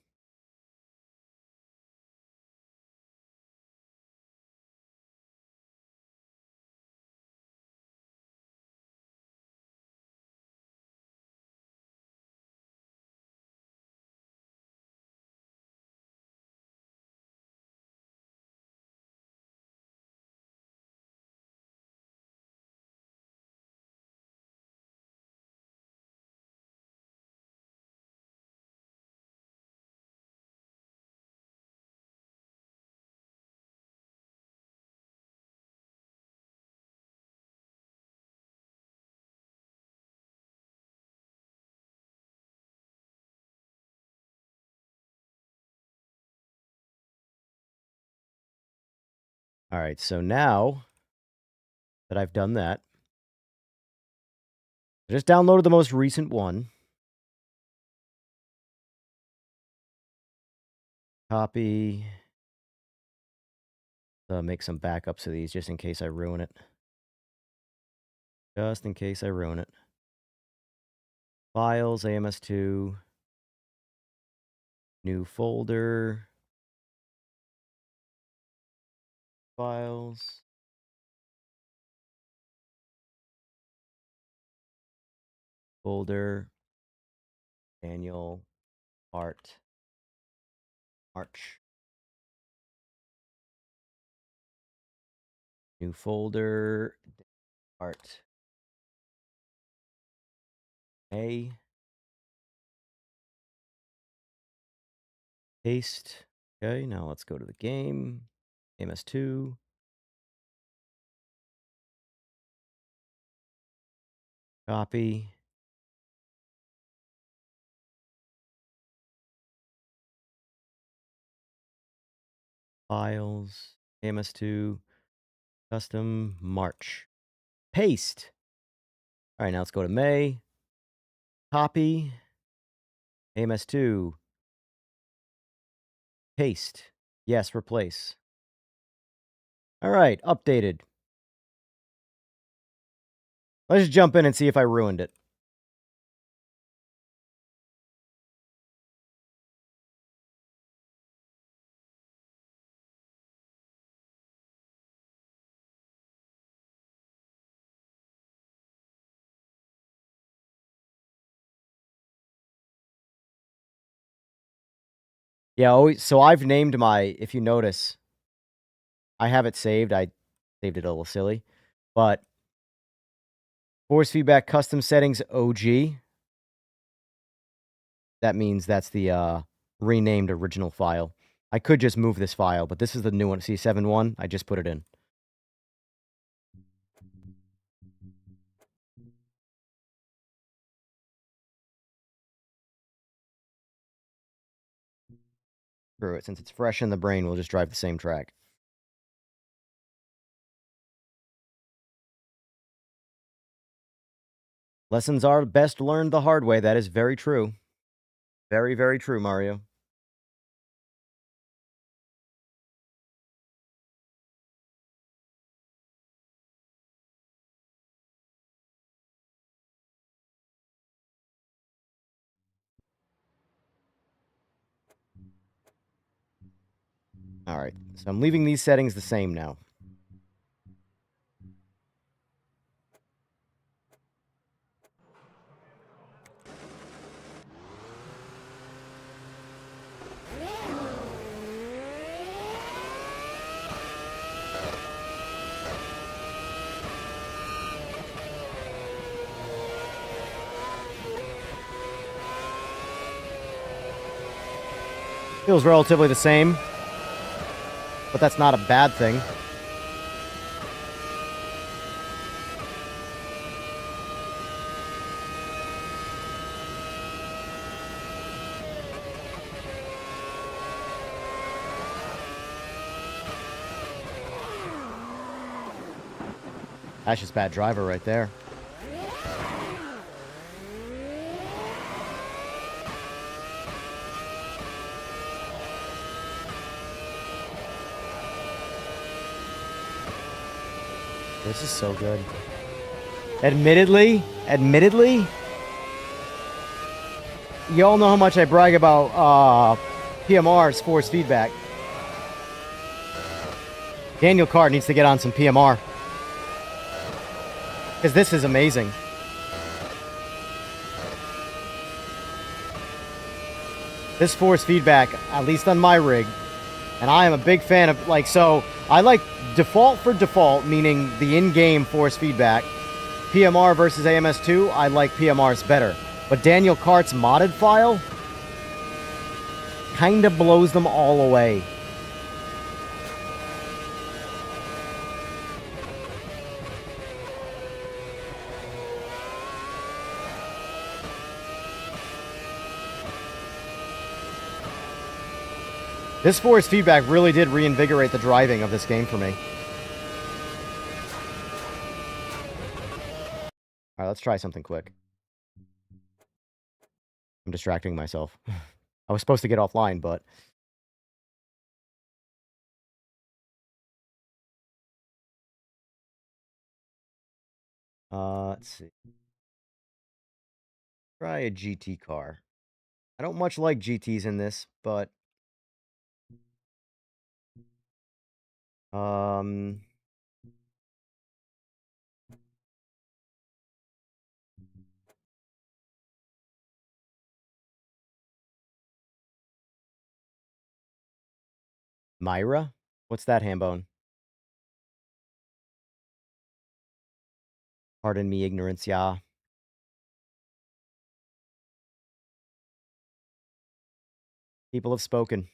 All right, so now that I've done that, I just downloaded the most recent one. Copy. Make some backups of these just in case I ruin it. Just in case I ruin it. Files, AMS2. New folder. Files. Folder. Daniel. Art. March. New folder. Art. A. Paste. Okay, now let's go to the game. AMS2. Copy. Files. AMS2. Custom. March. Paste. All right, now let's go to May. Copy. AMS2. Paste. Yes, replace. All right, updated. Let's just jump in and see if I ruined it. Yeah, always, so I've named my, if you notice, I have it saved. I saved it a little silly, but force feedback custom settings OG. That means that's the renamed original file. I could just move this file, but this is the new one. See, 7.1? I just put it in. Screw it. Since it's fresh in the brain, we'll just drive the same track. Lessons are best learned the hard way. That is very true. Very, very true, Mario. All right, so I'm leaving these settings the same now. Feels relatively the same. But that's not a bad thing. That's just bad driver right there. This is so good. Admittedly, y'all know how much I brag about PMR's force feedback. Daniel Card needs to get on some PMR. Because this is amazing. This force feedback, at least on my rig, and I am a big fan of, like, so I like default for default, meaning the in-game force feedback. PMR versus AMS2, I like PMR's better. But Daniel Cart's modded file kind of blows them all away. This force feedback really did reinvigorate the driving of this game for me. Alright, let's try something quick. I'm distracting myself. I was supposed to get offline, but... let's see. Try a GT car. I don't much like GTs in this, but... Myra? What's that, Hambone? Pardon me, ignorance, yeah. People have spoken.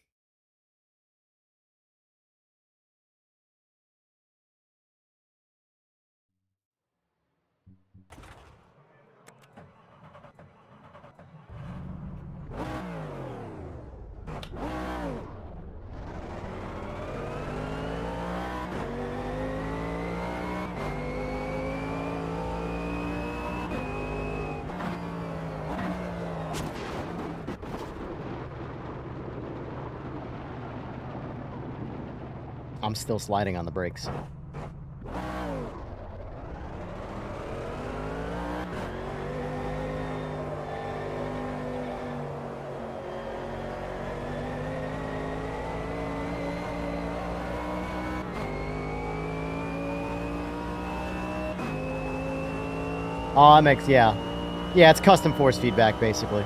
I'm still sliding on the brakes. Oh, MX, yeah. Yeah, it's custom force feedback, basically.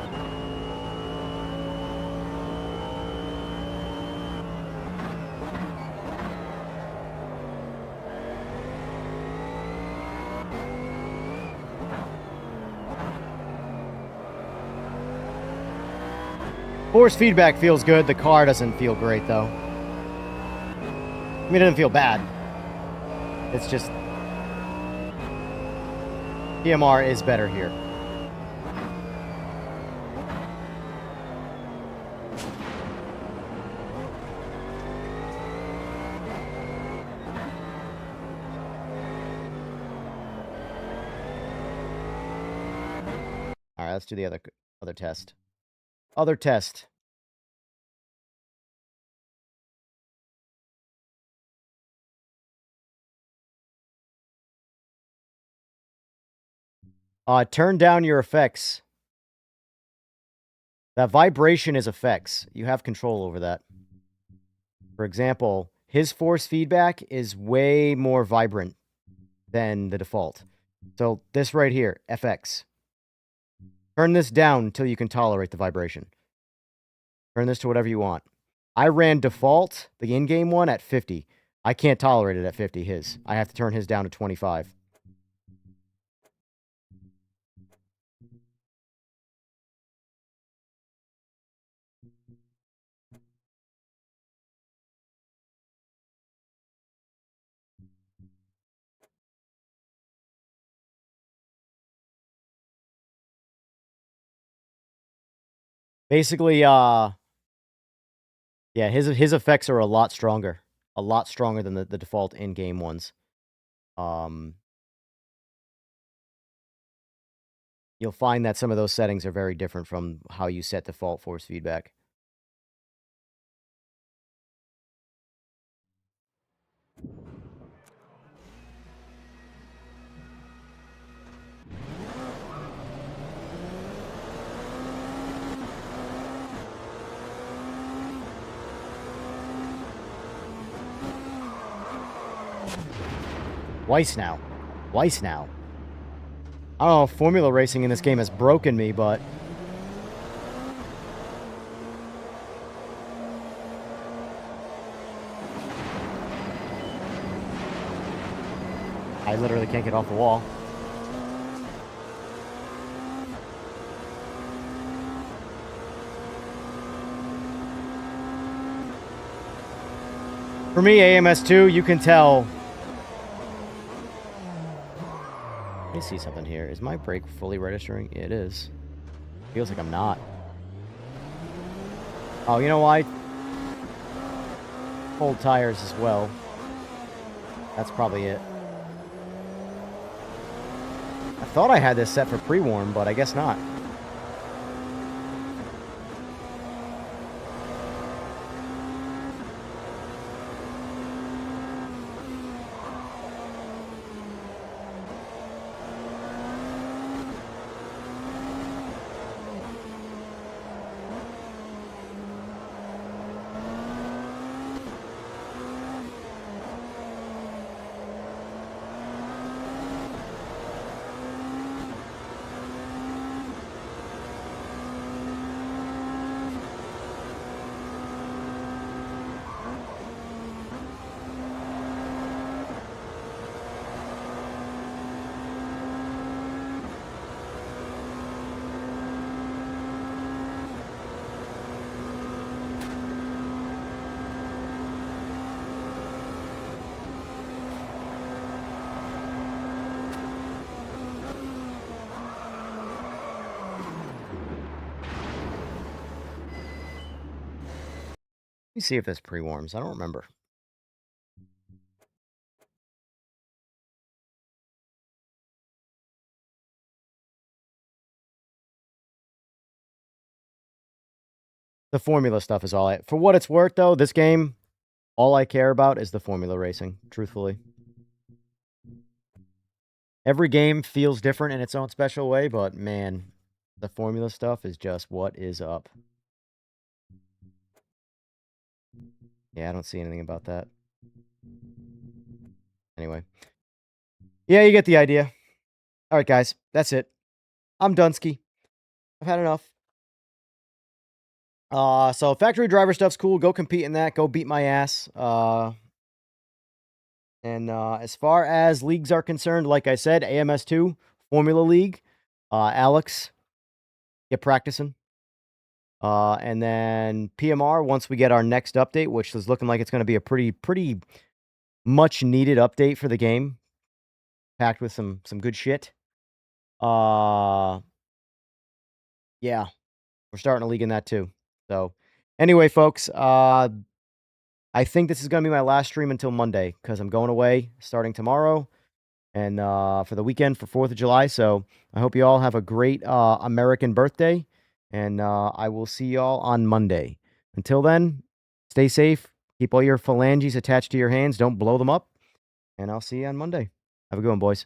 Force feedback feels good. The car doesn't feel great, though. I mean, it doesn't feel bad. It's just... PMR is better here. All right, let's do the other test. Other test. Turn down your effects. That vibration is effects. You have control over that. For example, his force feedback is way more vibrant than the default. So this right here, FX. Turn this down until you can tolerate the vibration. Turn this to whatever you want. I ran default, the in-game one, at 50. I can't tolerate it at 50, his. I have to turn his down to 25. Basically, yeah, his effects are a lot stronger than the default in-game ones. You'll find that some of those settings are very different from how you set default force feedback. Twice now. I don't know if formula racing in this game has broken me, but... I literally can't get off the wall. For me, AMS2, you can tell... Let me see something here. Is my brake fully registering? It is. Feels like I'm not. Oh, you know why? Cold tires as well. That's probably it. I thought I had this set for pre-warm, but I guess not. Let me see if this pre-warms. I don't remember. The formula stuff is all I... For what it's worth, though, this game, all I care about is the formula racing, truthfully. Every game feels different in its own special way, but man, the formula stuff is just what is up. Yeah, I don't see anything about that. Anyway. Yeah, you get the idea. All right, guys, that's it. I'm Dunsky. I've had enough. So factory driver stuff's cool. Go compete in that. Go beat my ass. As far as leagues are concerned, like I said, AMS2, Formula League, Alex, get practicing. And then PMR, once we get our next update, which is looking like it's going to be a pretty much needed update for the game, packed with some good shit. Yeah, we're starting a league in that too. So, anyway, folks, I think this is going to be my last stream until Monday because I'm going away starting tomorrow and for the weekend for 4th of July. So, I hope you all have a great American birthday, and I will see y'all on Monday. Until then, stay safe. Keep all your phalanges attached to your hands. Don't blow them up. And I'll see you on Monday. Have a good one, boys.